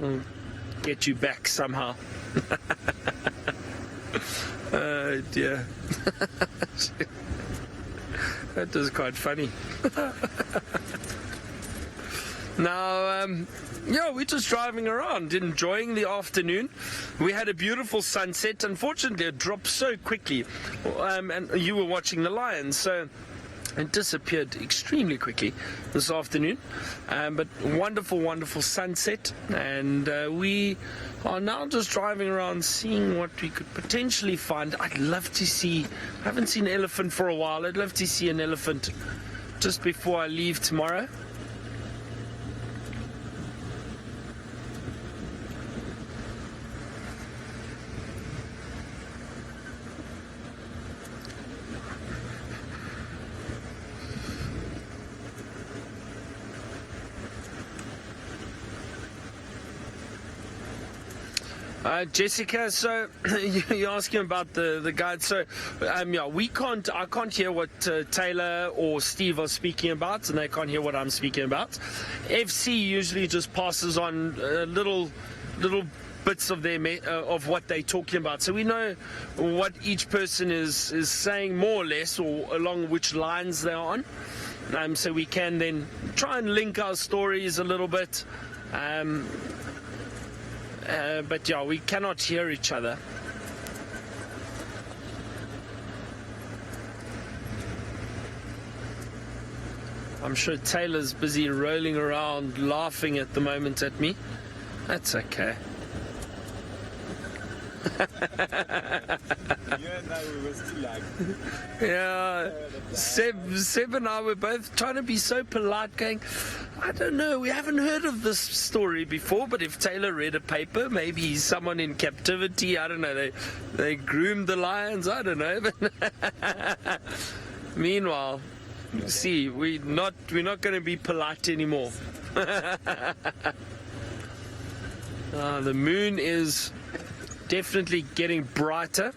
We'll get you back somehow. Oh, dear. That was quite funny. Now, yeah, we're just driving around, enjoying the afternoon. We had a beautiful sunset. Unfortunately, it dropped so quickly. And you were watching the lions, so it disappeared extremely quickly this afternoon. But wonderful, wonderful sunset. And we are now just driving around, seeing what we could potentially find. I'd love to see, I haven't seen an elephant for a while. I'd love to see an elephant just before I leave tomorrow. Jessica, so you're asking about the guide. So, yeah, I can't hear what Taylor or Steve are speaking about, and they can't hear what I'm speaking about. FC usually just passes on little bits of of what they're talking about, so we know what each person is saying more or less, or along which lines they're on. So we can then try and link our stories a little bit. But yeah, we cannot hear each other. I'm sure Taylor's busy rolling around laughing at the moment at me. That's okay. Yeah, Seb and I were both trying to be so polite, going, I don't know, we haven't heard of this story before, but if Taylor read a paper, maybe he's someone in captivity, I don't know, they groomed the lions, I don't know. Meanwhile, see, we're not going to be polite anymore. The moon is definitely getting brighter.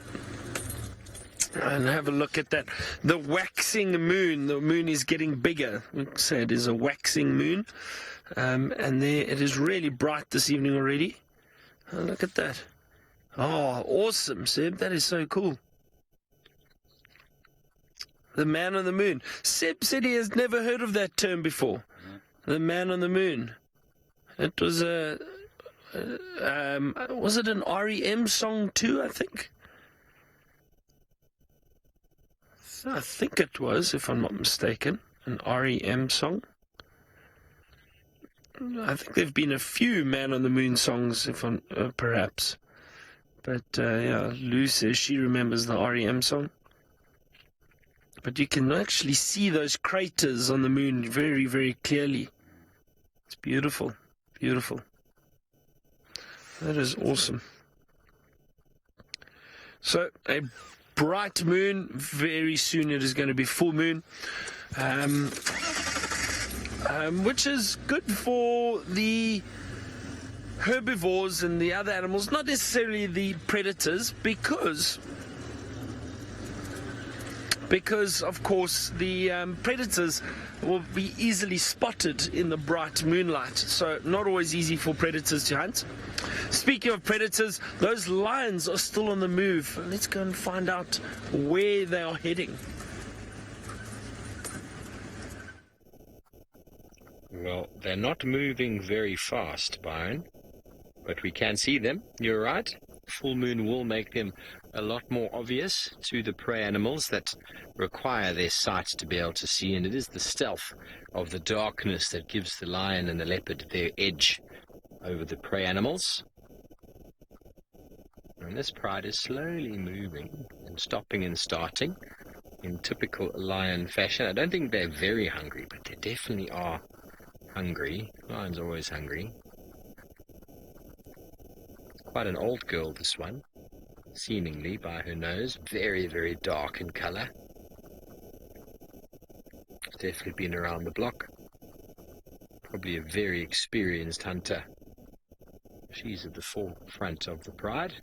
And have a look at that. The waxing moon. The moon is getting bigger. So it is a waxing moon. And there it is, really bright this evening already. Oh, look at that. Oh, awesome, Seb. That is so cool. The man on the moon. Seb said he has never heard of that term before. The man on the moon. It was was it an REM song too, I think? I think it was, if I'm not mistaken, an REM song. I think there have been a few Man on the Moon songs, if I'm perhaps. But yeah, Lou says she remembers the REM song. But you can actually see those craters on the moon very, very clearly. It's beautiful, beautiful. That is awesome. So, a bright moon. Very soon it is going to be full moon, which is good for the herbivores and the other animals, not necessarily the predators, because of course the predators will be easily spotted in the bright moonlight, so not always easy for predators to hunt. Speaking of predators, those lions are still on the move. Let's go and find out where they are heading. Well, they're not moving very fast, Byron, but we can see them. You're right. Full moon will make them a lot more obvious to the prey animals that require their sight to be able to see, and it is the stealth of the darkness that gives the lion and the leopard their edge over the prey animals. And this pride is slowly moving and stopping and starting. in typical lion fashion. I don't think they're very hungry, but they definitely are hungry. Lions are always hungry. Quite an old girl, this one, seemingly by her nose. Very, very dark in color. Definitely been around the block. Probably a very experienced hunter. She's at the forefront of the pride,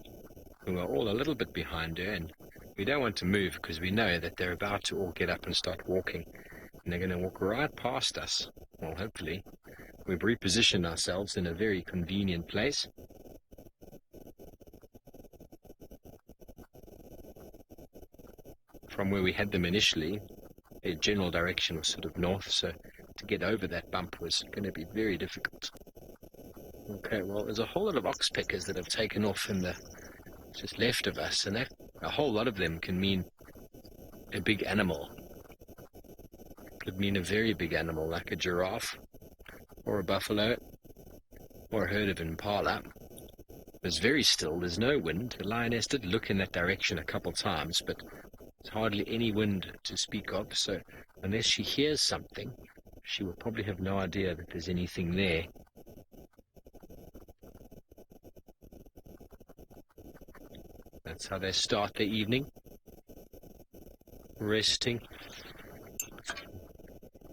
who are all a little bit behind her, and we don't want to move because we know that they're about to all get up and start walking, and they're going to walk right past us. Well, hopefully we've repositioned ourselves in a very convenient place. From where we had them initially, their general direction was sort of north, so to get over that bump was going to be very difficult. Okay, well, there's a whole lot of oxpeckers that have taken off in the just left of us, and that a whole lot of them can mean a big animal. Could mean a very big animal like a giraffe or a buffalo or a herd of impala. It's very still, there's no wind. The lioness did look in that direction a couple times, but there's hardly any wind to speak of, so unless she hears something, she will probably have no idea that there's anything there. That's how they start their evening, resting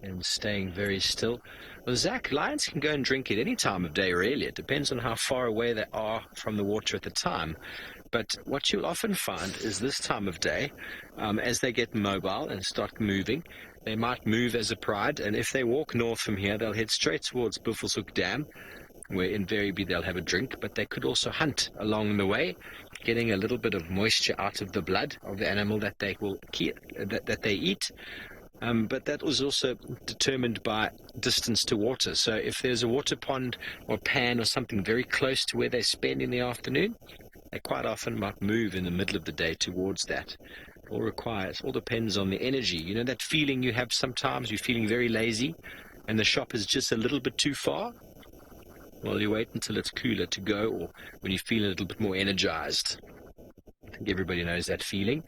and staying very still. Well, Zach, lions can go and drink at any time of day, really. It depends on how far away they are from the water at the time. But what you'll often find is this time of day, as they get mobile and start moving, they might move as a pride, and if they walk north from here, they'll head straight towards Buffelshoek Dam, where invariably they'll have a drink, but they could also hunt along the way, getting a little bit of moisture out of the blood of the animal that they will that they eat. But that was also determined by distance to water. So if there's a water pond or pan or something very close to where they spend in the afternoon, they quite often might move in the middle of the day towards that. It all depends on the energy. You know that feeling you have sometimes, you're feeling very lazy and the shop is just a little bit too far? Well, you wait until it's cooler to go, or when you feel a little bit more energized. I think everybody knows that feeling.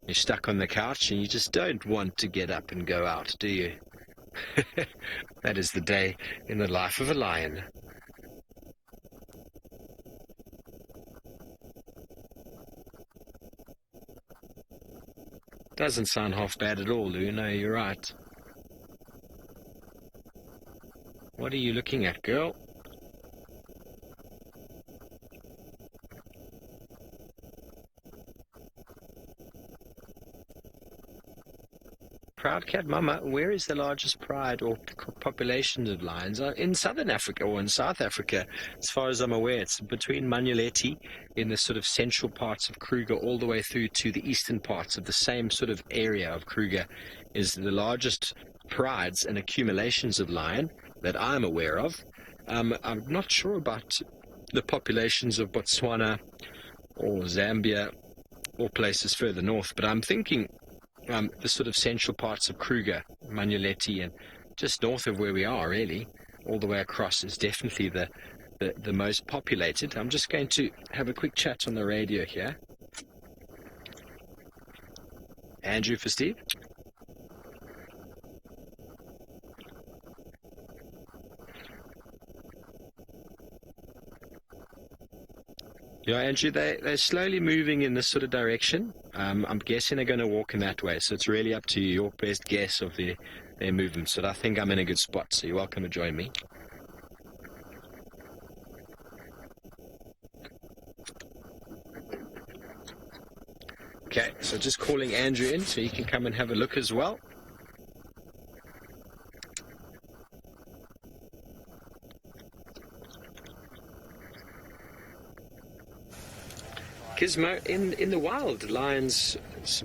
You're stuck on the couch and you just don't want to get up and go out, do you? That is the day in the life of a lion. Doesn't sound half bad at all, Lou. No, you're right. What are you looking at, girl? Proud cat mama, where is the largest pride or populations of lions? In southern Africa or in South Africa, as far as I'm aware. It's between Manuleti in the sort of central parts of Kruger all the way through to the eastern parts of the same sort of area of Kruger is the largest prides and accumulations of lion that I'm aware of. I'm not sure about the populations of Botswana or Zambia or places further north, but I'm thinking the sort of central parts of Kruger, Manuleti, and just north of where we are, really, all the way across is definitely the most populated. I'm just going to have a quick chat on the radio here. Andrew for Steve. Yeah, Andrew, they're slowly moving in this sort of direction. I'm guessing they're going to walk in that way, so it's really up to you, your best guess of their movements. But I think I'm in a good spot, so you're welcome to join me. Okay, so just calling Andrew in so he can come and have a look as well. Gizmo, in the wild, lions,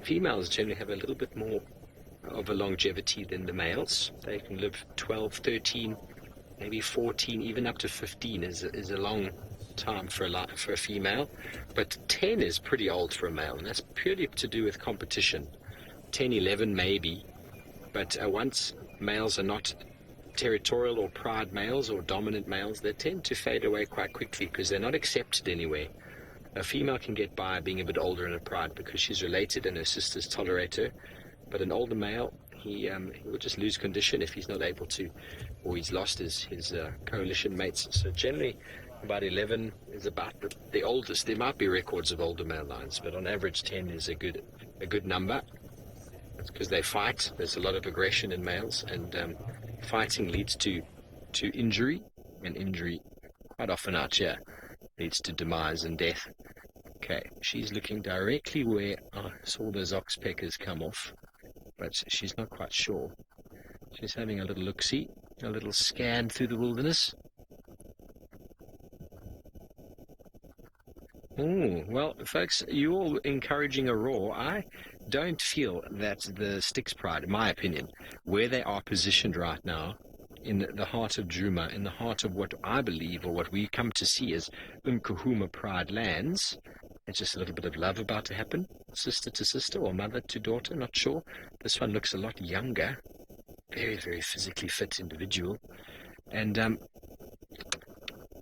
females generally have a little bit more of a longevity than the males. They can live 12, 13, maybe 14, even up to 15 is a long time for a female. But 10 is pretty old for a male, and that's purely to do with competition. 10, 11 maybe, but once males are not territorial or pride males or dominant males, they tend to fade away quite quickly because they're not accepted anywhere. A female can get by being a bit older in a pride because she's related and her sisters tolerate her. But an older male, he will just lose condition if he's not able to, or he's lost his coalition mates. So generally, about 11 is about the oldest. There might be records of older male lions, but on average 10 is a good number. It's because they fight. There's a lot of aggression in males, and fighting leads to injury, and injury quite often out here leads to demise and death. Okay, she's looking directly where I saw those oxpeckers come off, but she's not quite sure. She's having a little look-see, a little scan through the wilderness. Oh, well, folks, you're all encouraging a roar. I don't feel that the Styx Pride, in my opinion, where they are positioned right now, in the heart of Djuma, in the heart of what I believe, or what we come to see as Umkuhuma Pride lands, there's just a little bit of love about to happen, sister to sister, or mother to daughter, not sure. This one looks a lot younger, very, very physically fit individual, and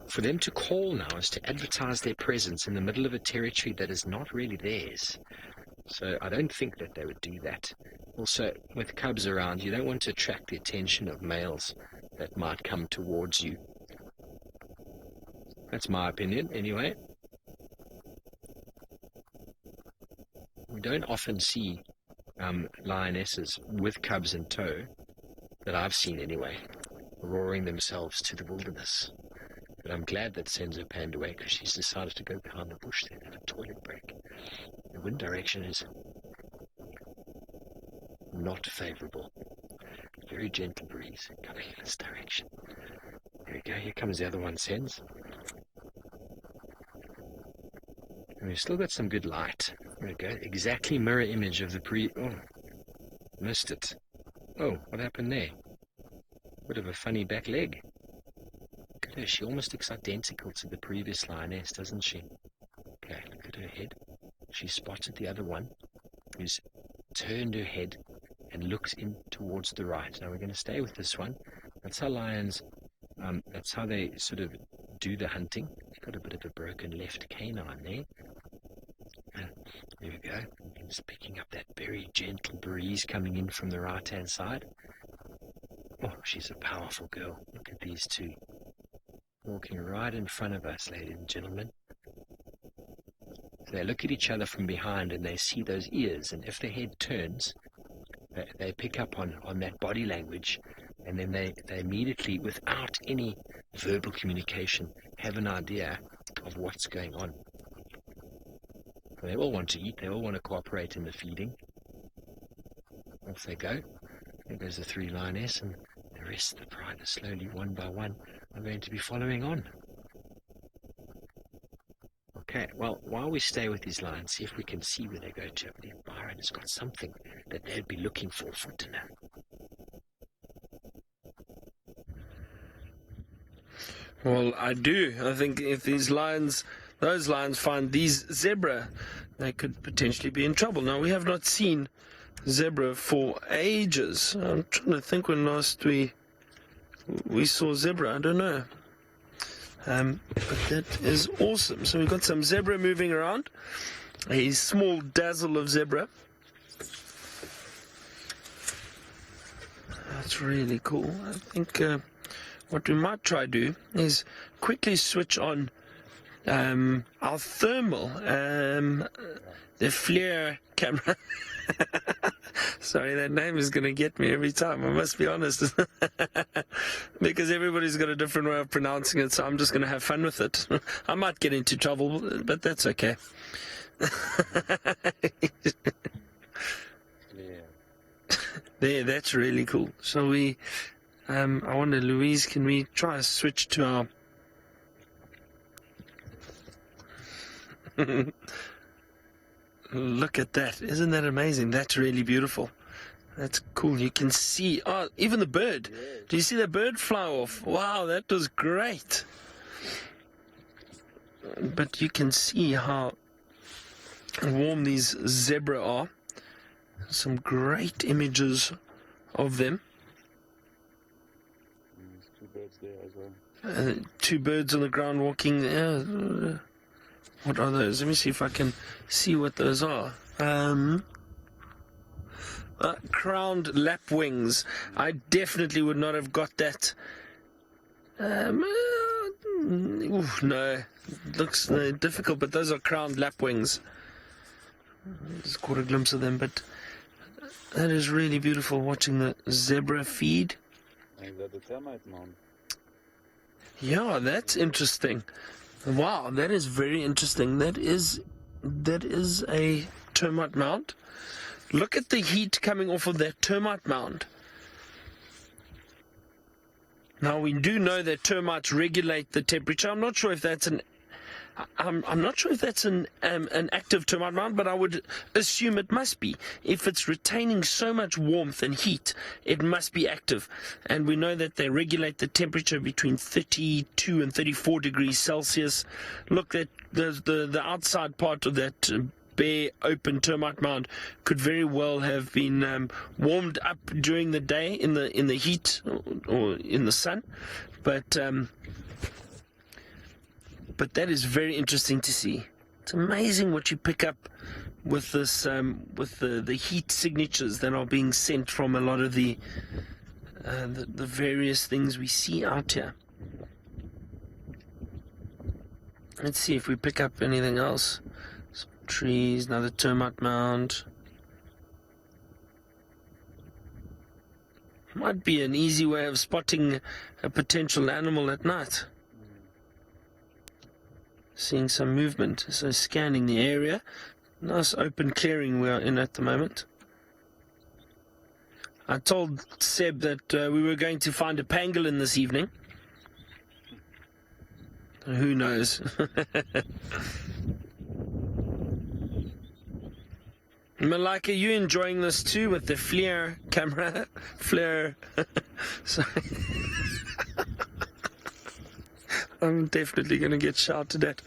for them to call now is to advertise their presence in the middle of a territory that is not really theirs. So I don't think that they would do that. Also, with cubs around, you don't want to attract the attention of males that might come towards you. That's my opinion, anyway. We don't often see lionesses with cubs in tow, that I've seen anyway, roaring themselves to the wilderness. But I'm glad that Senzo panned away, because she's decided to go behind the bush there at a toilet break. The wind direction is not favorable. Very gentle breeze coming in this direction. There we go, here comes the other one, Senz. And we've still got some good light. There we go, exactly mirror image of the oh, missed it. Oh, what happened there? Bit of a funny back leg. Look at her, she almost looks identical to the previous lioness, doesn't she? Okay, look at her head. She spotted the other one, who's turned her head and looks in towards the right. Now we're going to stay with this one. That's how lions, that's how they sort of do the hunting. They've got a bit of a broken left canine there. And there we go. Just picking up that very gentle breeze coming in from the right-hand side. Oh, she's a powerful girl. Look at these two walking right in front of us, ladies and gentlemen. So they look at each other from behind and they see those ears, and if the head turns, they pick up on that body language, and then they immediately, without any verbal communication, have an idea of what's going on. They all want to eat, they all want to cooperate in the feeding. Off they go. There goes the three lioness, and the rest of the pride is slowly, one by one, are going to be following on. Okay, well, while we stay with these lions, see if we can see where they go to. I believe Byron has got something that they'd be looking for dinner. Well, I do. I think if those lions find these zebra, they could potentially be in trouble. Now, we have not seen zebra for ages. I'm trying to think when last we saw zebra. I don't know. But that is awesome. So we've got some zebra moving around. A small dazzle of zebra. That's really cool. I think what we might try to do is quickly switch on our thermal, the flare camera. Sorry, that name is going to get me every time, I must be honest. Because everybody's got a different way of pronouncing it, so I'm just going to have fun with it. I might get into trouble, but that's okay. There, that's really cool. So we, I wonder, Louise, can we try to switch to our... Look at that. Isn't that amazing? That's really beautiful. That's cool. You can see, oh, even the bird. Do you see the bird fly off? Wow, that was great. But you can see how warm these zebra are. Some great images of them. There's 2 birds there as well. 2 birds on the ground walking. What are those? Let me see if I can see what those are. Crowned lapwings. I definitely would not have got that. No. Looks difficult, but those are crowned lapwings. Just caught a glimpse of them, but that is really beautiful watching the zebra feed. Is that the termite mound? Yeah, that's interesting. Wow, that is very interesting. That is a termite mound. Look at the heat coming off of that termite mound. Now we do know that termites regulate the temperature. I'm not sure if that's an active termite mound, but I would assume it must be. If it's retaining so much warmth and heat, it must be active. And we know that they regulate the temperature between 32 and 34 degrees Celsius. Look, that the outside part of that bare open termite mound could very well have been warmed up during the day in the heat or in the sun, but that is very interesting to see. It's amazing what you pick up with this with the heat signatures that are being sent from a lot of the various things we see out here. Let's see if we pick up anything else. Trees, another termite mound. Might be an easy way of spotting a potential animal at night. Seeing some movement, so scanning the area. Nice open clearing we are in at the moment. I told Seb that we were going to find a pangolin this evening. Who knows? Malika, you enjoying this too with the FLIR camera? FLIR. Sorry. I'm definitely going to get shouted at.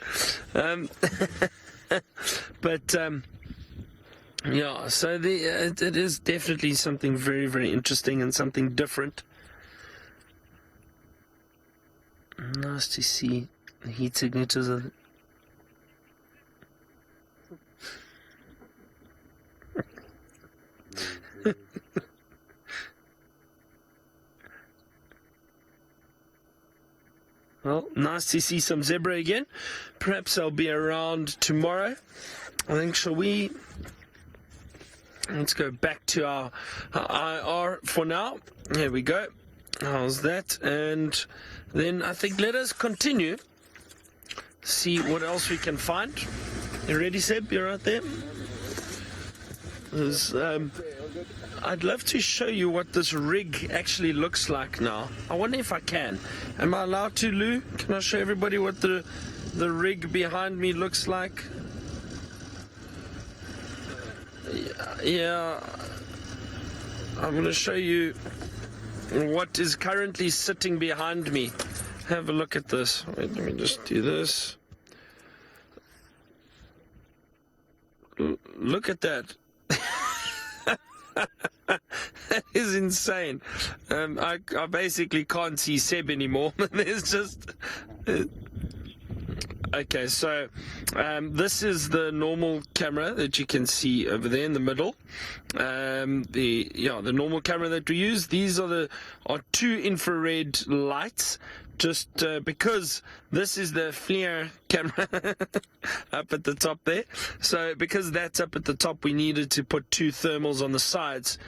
Yeah, so it is definitely something very, very interesting and something different. Nice to see the heat signatures of it. Well, nice to see some zebra again. Perhaps I'll be around tomorrow. I think, let's go back to our IR for now. Here we go. How's that? And then I think let us continue. See what else we can find. You ready, Seb? You're right there? I'd love to show you what this rig actually looks like now. I wonder if I can. Am I allowed to, Lou? Can I show everybody what the rig behind me looks like? Yeah. I'm going to show you what is currently sitting behind me. Have a look at this. Wait, let me just do this. Look at that. That is insane. I basically can't see Seb anymore. There's just... Okay, so this is the normal camera that you can see over there in the middle. The normal camera that we use. These are two infrared lights. Just because this is the FLIR camera up at the top there. So because that's up at the top, we needed to put two thermals on the sides.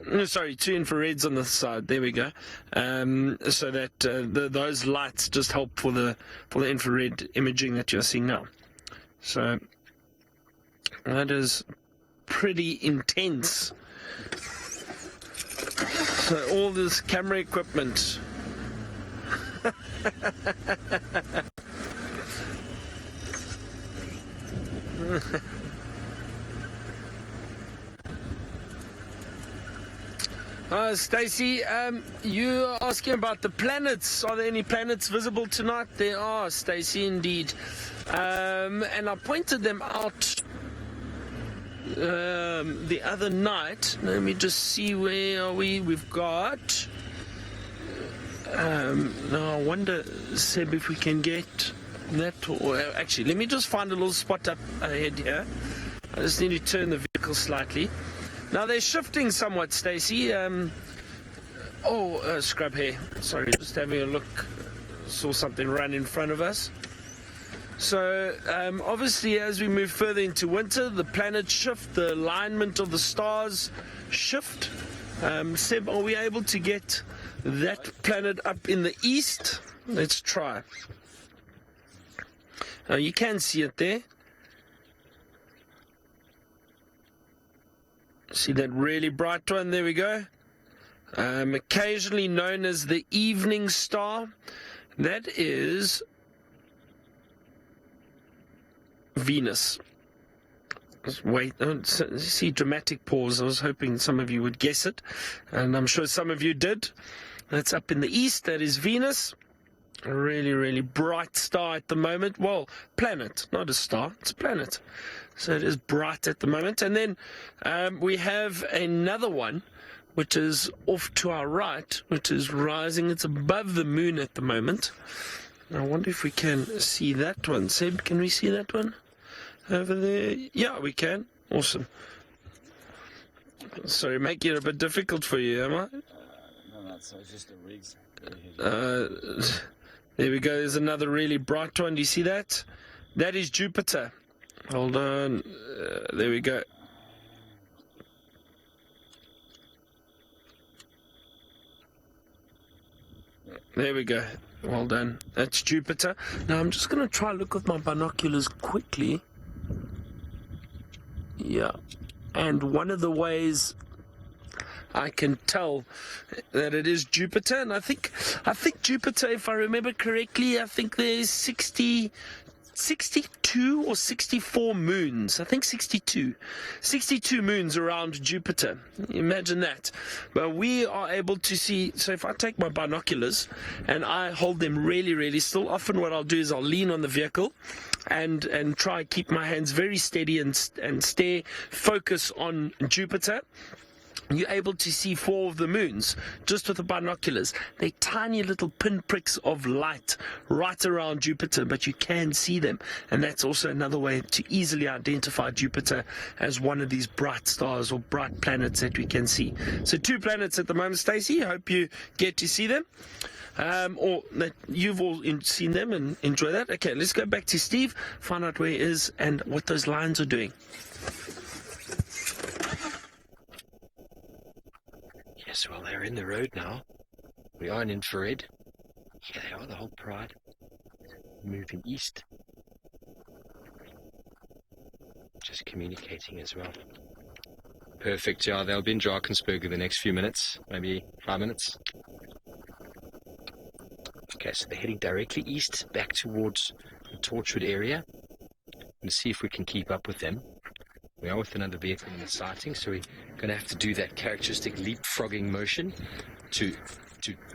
No, sorry, two infrareds on the side. There we go. So that those lights just help for the infrared imaging that you're seeing now. So that is pretty intense. So all this camera equipment. Stacy, you are asking about the planets. Are there any planets visible tonight? There are, Stacy, indeed. And I pointed them out the other night. Let me just see, where are we? We've got... now I wonder, Seb, if we can get Actually, let me just find a little spot up ahead here. I just need to turn the vehicle slightly. Now they're shifting somewhat, Stacey. Scrub hair. Sorry, just having a look. Saw something run in front of us. So obviously as we move further into winter, the planets shift, the alignment of the stars shift. Seb, are we able to get that planet up in the east? Let's try. You can see it there. See that really bright one? There we go. Occasionally known as the evening star. That is Venus. Wait, see, dramatic pause. I was hoping some of you would guess it, and I'm sure some of you did. That's up in the east. That is Venus. A really, really bright star at the moment. Well, planet, not a star. It's a planet. So it is bright at the moment. And then we have another one, which is off to our right, which is rising. It's above the moon at the moment. I wonder if we can see that one. Seb, can we see that one over there? Yeah, we can. Awesome. Sorry, making it a bit difficult for you, am I? No, it's just the rigs. There we go. There's another really bright one. Do you see that? That is Jupiter. Hold on. There we go. There we go. Well done. That's Jupiter. Now I'm just going to try look with my binoculars quickly. Yeah. And one of the ways I can tell that it is Jupiter, and I think Jupiter, if I remember correctly, I think there's 62 or 64 moons. I think 62 moons around Jupiter. Imagine that. But we are able to see, so if I take my binoculars and I hold them really, really still, often what I'll do is I'll lean on the vehicle and try and keep my hands very steady and focus on Jupiter. You're able to see 4 of the moons just with the binoculars. They're tiny little pinpricks of light right around Jupiter, but you can see them. And that's also another way to easily identify Jupiter as one of these bright stars or bright planets that we can see. So 2 planets at the moment, Stacey. Hope you get to see them. Or that you've all seen them and enjoy that. Okay, let's go back to Steve, find out where he is and what those lines are doing. Yes, well, they're in the road now. We are in infrared. Here they are, the whole pride. Moving east. Just communicating as well. Perfect, yeah, they'll be in Drakensberg in the next few minutes, maybe 5 minutes. Okay, so they're heading directly east, back towards the Torchwood area. Let's see if we can keep up with them. We are with another vehicle in the sighting, so we're going to have to do that characteristic leapfrogging motion to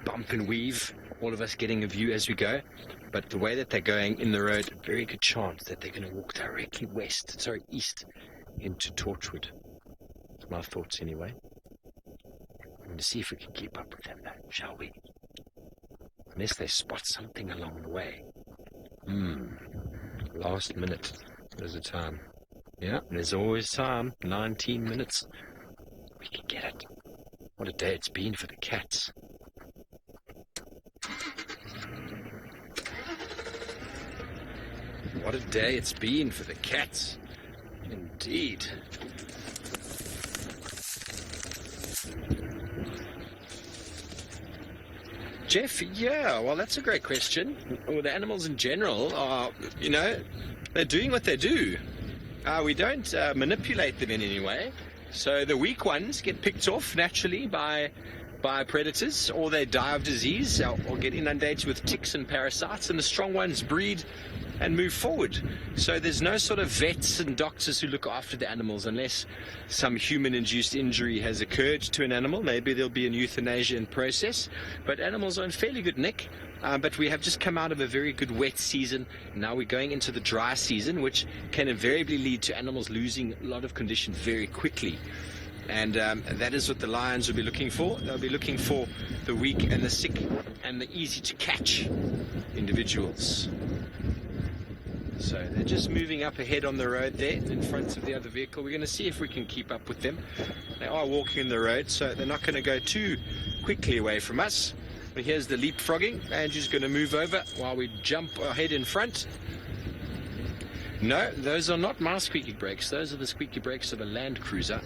bump and weave, all of us getting a view as we go. But the way that they're going in the road, a very good chance that they're going to walk directly east into Torchwood. That's my thoughts anyway. I'm going to see if we can keep up with them, shall we? Unless they spot something along the way. Last minute. There's a time. Yeah, there's always time. 19 minutes. We can get it. What a day it's been for the cats. What a day it's been for the cats. Indeed. Jeff, yeah, well, that's a great question. Well, the animals in general are, they're doing what they do. We don't manipulate them in any way. So the weak ones get picked off naturally by predators, or they die of disease or get inundated with ticks and parasites, and the strong ones breed and move forward. So there's no sort of vets and doctors who look after the animals unless some human-induced injury has occurred to an animal. Maybe there'll be an euthanasia in process. But animals are in fairly good nick. But we have just come out of a very good wet season. Now we're going into the dry season, which can invariably lead to animals losing a lot of condition very quickly. And that is what the lions will be looking for. They'll be looking for the weak and the sick and the easy to catch individuals. So they're just moving up ahead on the road there in front of the other vehicle. We're going to see if we can keep up with them. They are walking in the road, so they're not going to go too quickly away from us. But here's the leapfrogging. Andrew's going to move over while we jump ahead in front. No, those are not my squeaky brakes. Those are the squeaky brakes of a Land Cruiser.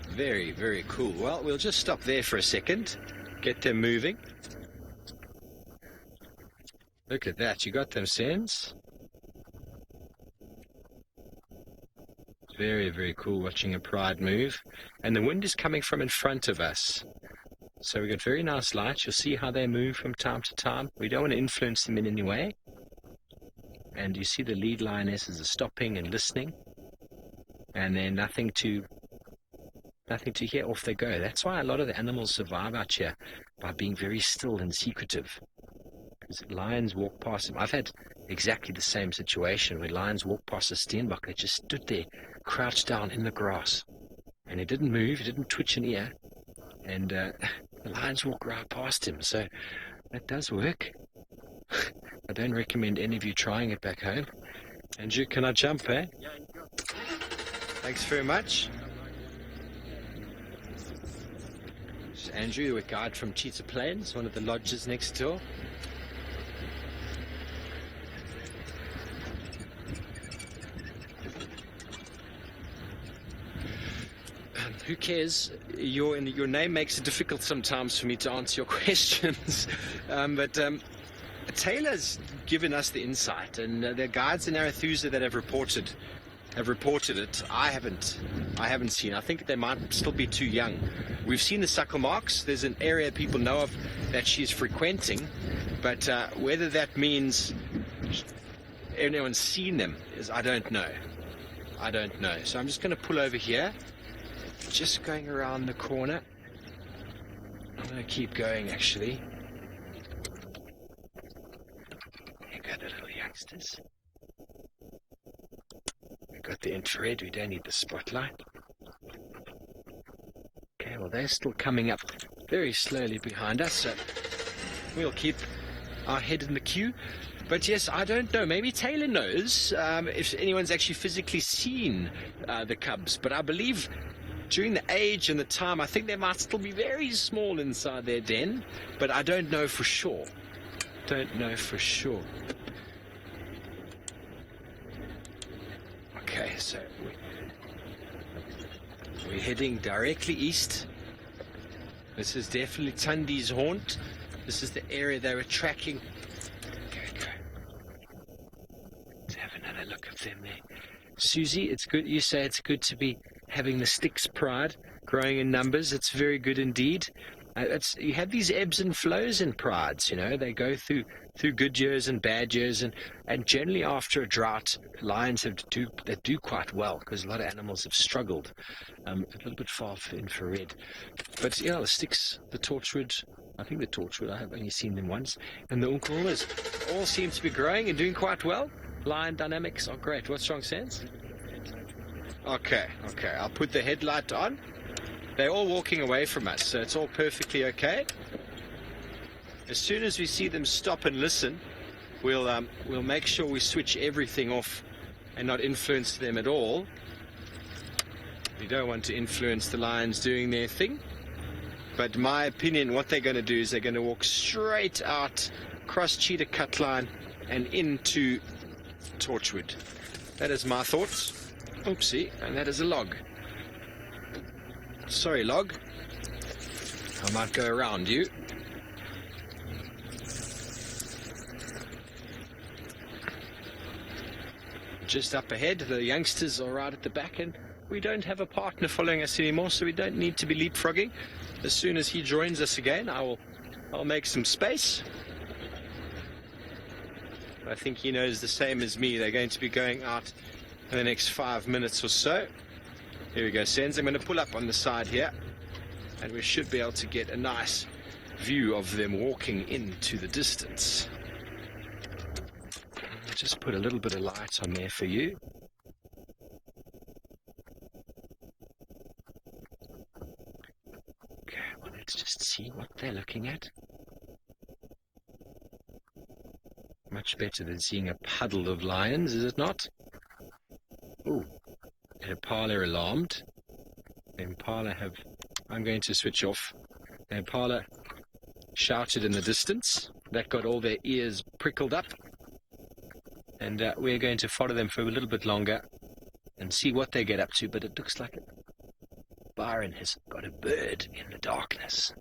Very, very cool. Well, we'll just stop there for a second. Get them moving. Look at that. You got them, Sens? Very, very cool watching a pride move. And the wind is coming from in front of us. So we've got very nice lights. You'll see how they move from time to time. We don't want to influence them in any way. And you see the lead lionesses are stopping and listening. And then nothing to hear, off they go. That's why a lot of the animals survive out here, by being very still and secretive. Because lions walk past them. I've had exactly the same situation where lions walk past a steenbok. They just stood there, crouched down in the grass. And he didn't move, he didn't twitch an ear. And the lions walk right past him. So that does work. I don't recommend any of you trying it back home. Andrew, can I jump, eh? Thanks very much. This is Andrew, a guide from Cheetah Plains, one of the lodges next door. Who cares? Your name makes it difficult sometimes for me to answer your questions. But Taylor's given us the insight, and the guides in Arethusa that have reported it. I haven't seen. I think they might still be too young. We've seen the suckle marks. There's an area people know of that she's frequenting, but whether that means anyone's seen them is I don't know. So I'm just going to pull over here. Just going around the corner. I'm going to keep going, actually. There go the little youngsters. We've got the infrared. We don't need the spotlight. Okay, well, they're still coming up very slowly behind us, so we'll keep our head in the queue. But yes, I don't know. Maybe Taylor knows if anyone's actually physically seen the cubs. But I believe during the age and the time, I think they might still be very small inside their den, but I don't know for sure. Okay, so we're heading directly east. This is definitely Tundi's haunt. This is the area they were tracking. Okay. Let's have another look at them there. Susie, it's good. You say it's good to be having the Styx pride growing in numbers. It's very good indeed. You have these ebbs and flows in prides, you know. They go through good years and bad years, and generally after a drought, lions do quite well because a lot of animals have struggled. A little bit far for infrared, but yeah, the Styx, the Torchwood. I think the Torchwood, I have only seen them once, and the Unkulas all seem to be growing and doing quite well. Lion dynamics are great. What's wrong, Sans? Okay, I'll put the headlight on. They're all walking away from us, so it's all perfectly okay. As soon as we see them stop and listen, we'll make sure we switch everything off and not influence them at all. We don't want to influence the lions doing their thing. But in my opinion, what they're going to do is they're going to walk straight out, cross Cheetah Cut Line, and into Torchwood. That is my thoughts. Oopsie, and that is a log. Sorry, log. I might go around you. Just up ahead, the youngsters are right at the back, and we don't have a partner following us anymore, so we don't need to be leapfrogging. As soon as he joins us again, I'll make some space. I think he knows the same as me. They're going to be going out in the next 5 minutes or so. Here we go, Sens. I'm going to pull up on the side here, and we should be able to get a nice view of them walking into the distance. I'll just put a little bit of light on there for you. Okay, well, let's just see what they're looking at. Much better than seeing a puddle of lions, is it not? Ooh, an impala alarmed. The impala have... I'm going to switch off. The impala shouted in the distance. That got all their ears prickled up. And we're going to follow them for a little bit longer and see what they get up to. But it looks like Byron has got a bird in the darkness.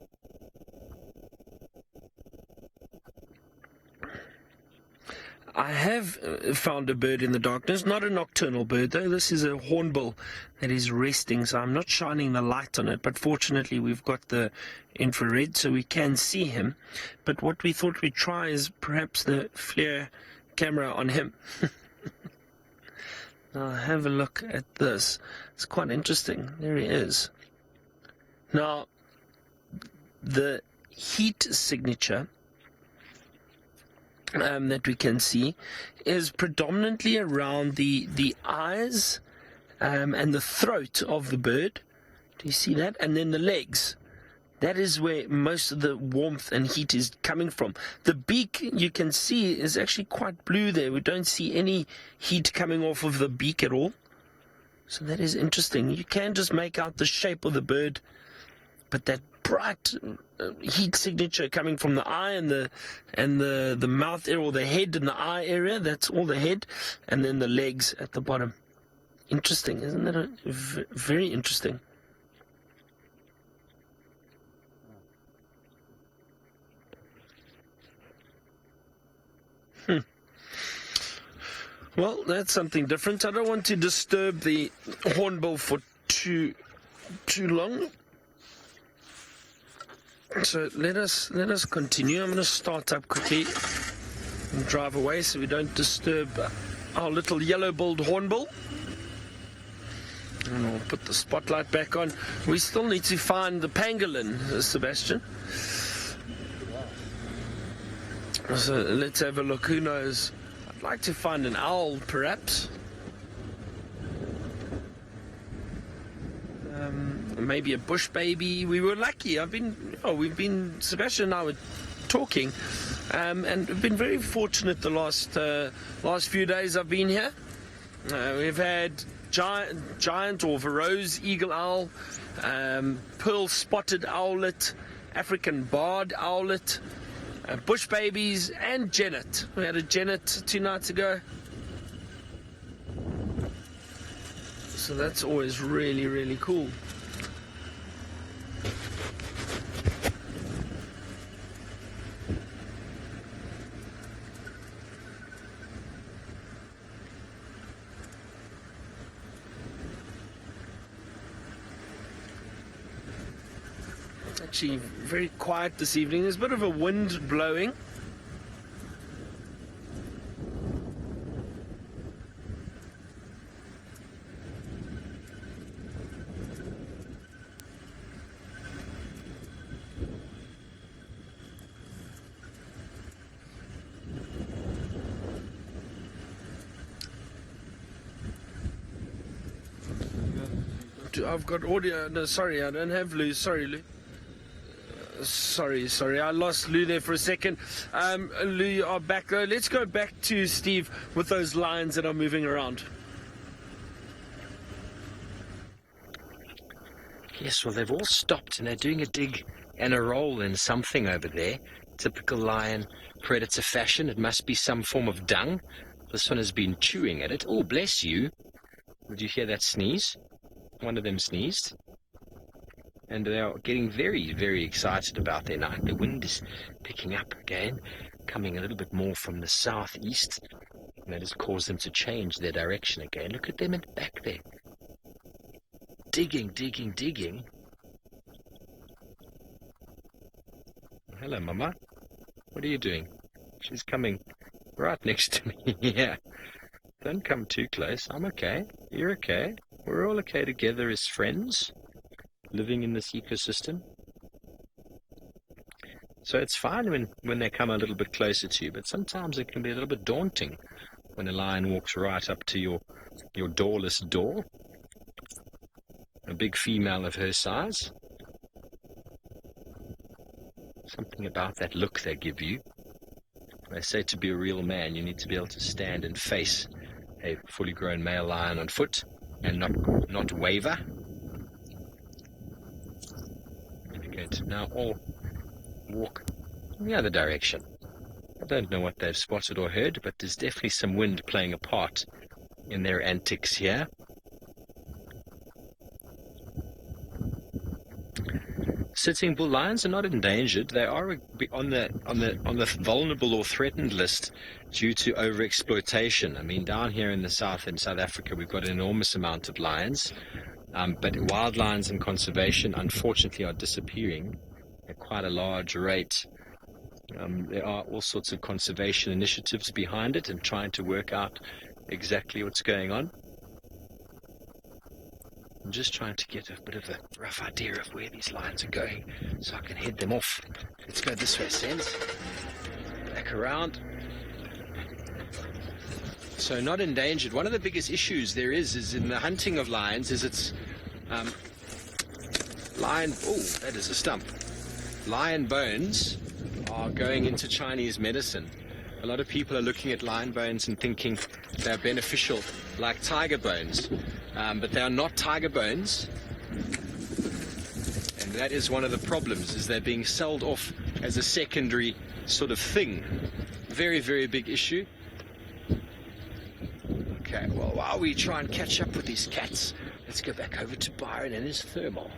I have found a bird in the darkness, not a nocturnal bird though. This is a hornbill that is resting, so I'm not shining the light on it, but fortunately we've got the infrared so we can see him. But what we thought we'd try is perhaps the flare camera on him. Now have a look at this. It's quite interesting. There he is. Now the heat signature that we can see is predominantly around the eyes and the throat of the bird. Do you see that? And then the legs. That is where most of the warmth and heat is coming from. The beak, you can see, is actually quite blue there. We don't see any heat coming off of the beak at all. So that is interesting. You can just make out the shape of the bird, but that bright heat signature coming from the eye and the mouth area, or the head and the eye area, that's all the head, and then the legs at the bottom. Interesting, isn't that very interesting? Well, that's something different. I don't want to disturb the hornbill for too long. So let us continue. I'm going to start up quickly and drive away so we don't disturb our little yellow-billed hornbill. And we'll put the spotlight back on. We still need to find the pangolin, Sebastian. So let's have a look. Who knows? I'd like to find an owl, perhaps. Maybe a bush baby. We were lucky. Sebastian and I were talking, and we've been very fortunate the last few days I've been here. We've had giant or Verreaux's eagle owl, pearl spotted owlet, African barred owlet, bush babies, and genet. We had a genet 2 nights ago. So that's always really, really cool. It's actually very quiet this evening. There's a bit of a wind blowing. I've got audio. No, sorry, I don't have Lou. Sorry, Lou. Sorry. I lost Lou there for a second. Lou, you are back though. Let's go back to Steve with those lions that are moving around. Yes, well, they've all stopped and they're doing a dig and a roll in something over there. Typical lion predator fashion. It must be some form of dung. This one has been chewing at it. Oh, bless you. Did you hear that sneeze? One of them sneezed. And they are getting very, very excited about their night. The wind is picking up again, coming a little bit more from the southeast. And that has caused them to change their direction again. Look at them in the back there. Digging. Hello, Mama. What are you doing? She's coming right next to me. Yeah. Don't come too close. I'm okay. You're okay. We're all okay together as friends, living in this ecosystem. So it's fine when they come a little bit closer to you, but sometimes it can be a little bit daunting when a lion walks right up to your doorless door. A big female of her size. Something about that look they give you. They say to be a real man, you need to be able to stand and face a fully grown male lion on foot and not waver. We're going to now all walk in the other direction. I don't know what they've spotted or heard, but there's definitely some wind playing a part in their antics here. Sitting bull lions are not endangered. They are on the vulnerable or threatened list due to overexploitation. I mean, down here in the south in South Africa, we've got an enormous amount of lions, but wild lions in conservation, unfortunately, are disappearing at quite a large rate. There are all sorts of conservation initiatives behind it and trying to work out exactly what's going on. I'm just trying to get a bit of a rough idea of where these lions are going so I can head them off. Let's go this way, Sens. Back around. So not endangered. One of the biggest issues there is in the hunting of lions is it's lion... Oh, that is a stump. Lion bones are going into Chinese medicine. A lot of people are looking at lion bones and thinking they're beneficial like tiger bones. But they are not tiger bones, and that is one of the problems, is they're being sold off as a secondary sort of thing. Very, very big issue. Okay, well, while we try and catch up with these cats, let's go back over to Byron and his thermal.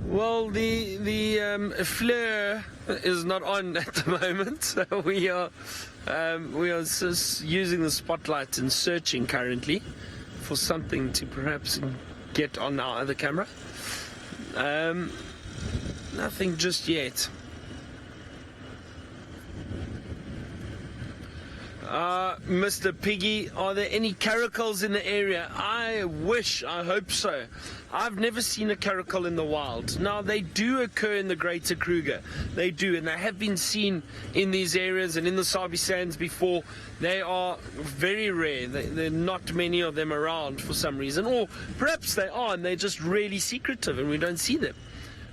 Well, the flare is not on at the moment, so we are just using the spotlight and searching currently for something to perhaps get on our other camera. Nothing just yet. Mr. Piggy, are there any caracals in the area? I hope so. I've never seen a caracal in the wild. Now, they do occur in the Greater Kruger. They do, and they have been seen in these areas and in the Sabi Sands before. They are very rare. There are not many of them around for some reason. Or perhaps they are, and they're just really secretive, and we don't see them.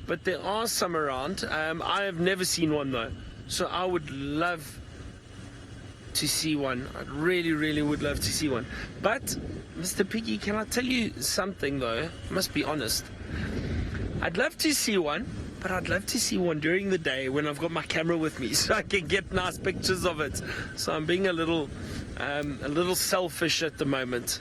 But there are some around. I have never seen one, though. So I would love to see one. I really, really would love to see one. But, Mr. Piggy, can I tell you something, though? I must be honest. I'd love to see one, but I'd love to see one during the day when I've got my camera with me so I can get nice pictures of it. So I'm being a little selfish at the moment.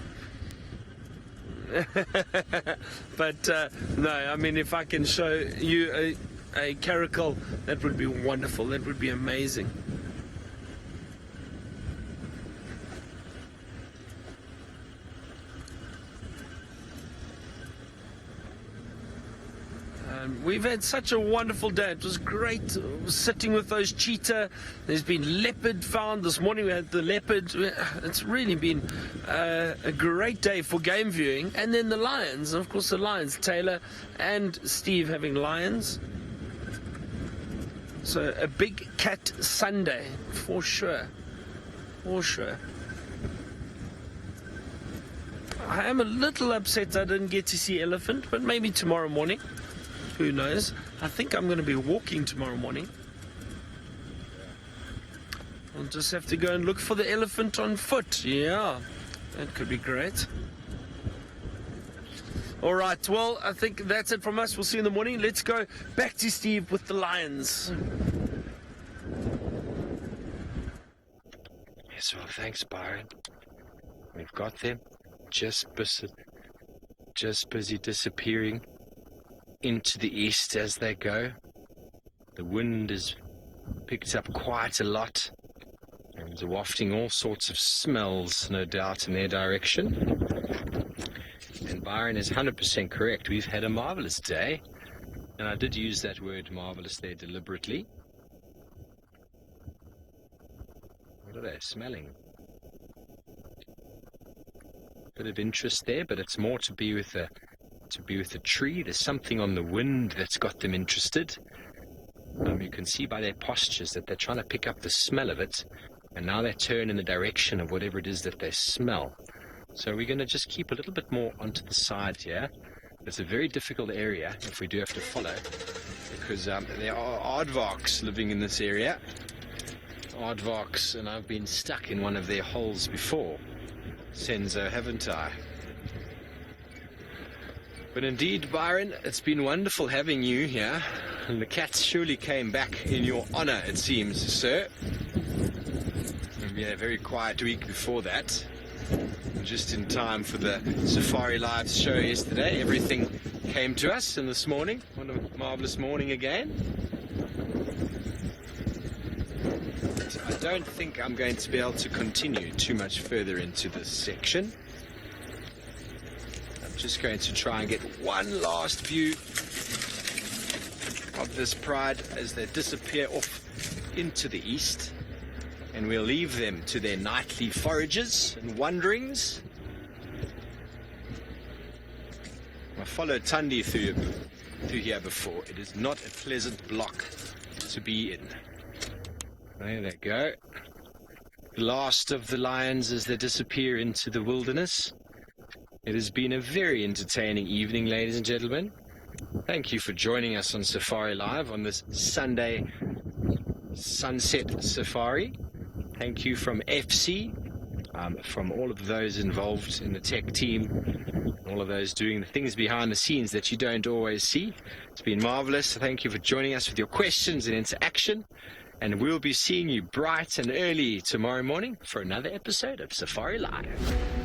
But, no, I mean, if I can show you a caracal, that would be wonderful. That would be amazing. We've had such a wonderful day. It was great sitting with those cheetah. There's been leopard found. This morning we had the leopard. It's really been a great day for game viewing. And then the lions. Of course, the lions. Taylor and Steve having lions. So a big cat Sunday for sure. For sure. I am a little upset I didn't get to see elephant, but maybe tomorrow morning. Who knows? I think I'm going to be walking tomorrow morning. I'll just have to go and look for the elephant on foot. Yeah, that could be great. All right, well, I think that's it from us. We'll see you in the morning. Let's go back to Steve with the lions. Yes, well, thanks, Byron. We've got them. Just busy disappearing into the east as they go. The wind has picked up quite a lot and is wafting all sorts of smells, no doubt, in their direction. And Byron is 100% correct. We've had a marvelous day, and I did use that word marvelous there deliberately. What are they smelling? Bit of interest there, but it's more to be with a tree. There's something on the wind that's got them interested. You can see by their postures that they're trying to pick up the smell of it, and now they turn in the direction of whatever it is that they smell. So we're going to just keep a little bit more onto the side here. It's a very difficult area if we do have to follow. because there are aardvarks living in this area. Aardvarks, and I've been stuck in one of their holes before. Senzo, haven't I? But indeed, Byron, it's been wonderful having you here. And the cats surely came back in your honour, it seems, sir. We had a very quiet week before that. Just in time for the Safari Live show yesterday. Everything came to us, and this morning, what a marvellous morning again. So I don't think I'm going to be able to continue too much further into this section. I'm just going to try and get one last view of this pride as they disappear off into the east, and we'll leave them to their nightly forages and wanderings. I followed Tundi through here before. It is not a pleasant block to be in. There they go. The last of the lions as they disappear into the wilderness. It has been a very entertaining evening, ladies and gentlemen. Thank you for joining us on Safari Live on this Sunday sunset safari. Thank you from FC, from all of those involved in the tech team, all of those doing the things behind the scenes that you don't always see. It's been marvelous. Thank you for joining us with your questions and interaction. And we'll be seeing you bright and early tomorrow morning for another episode of Safari Live.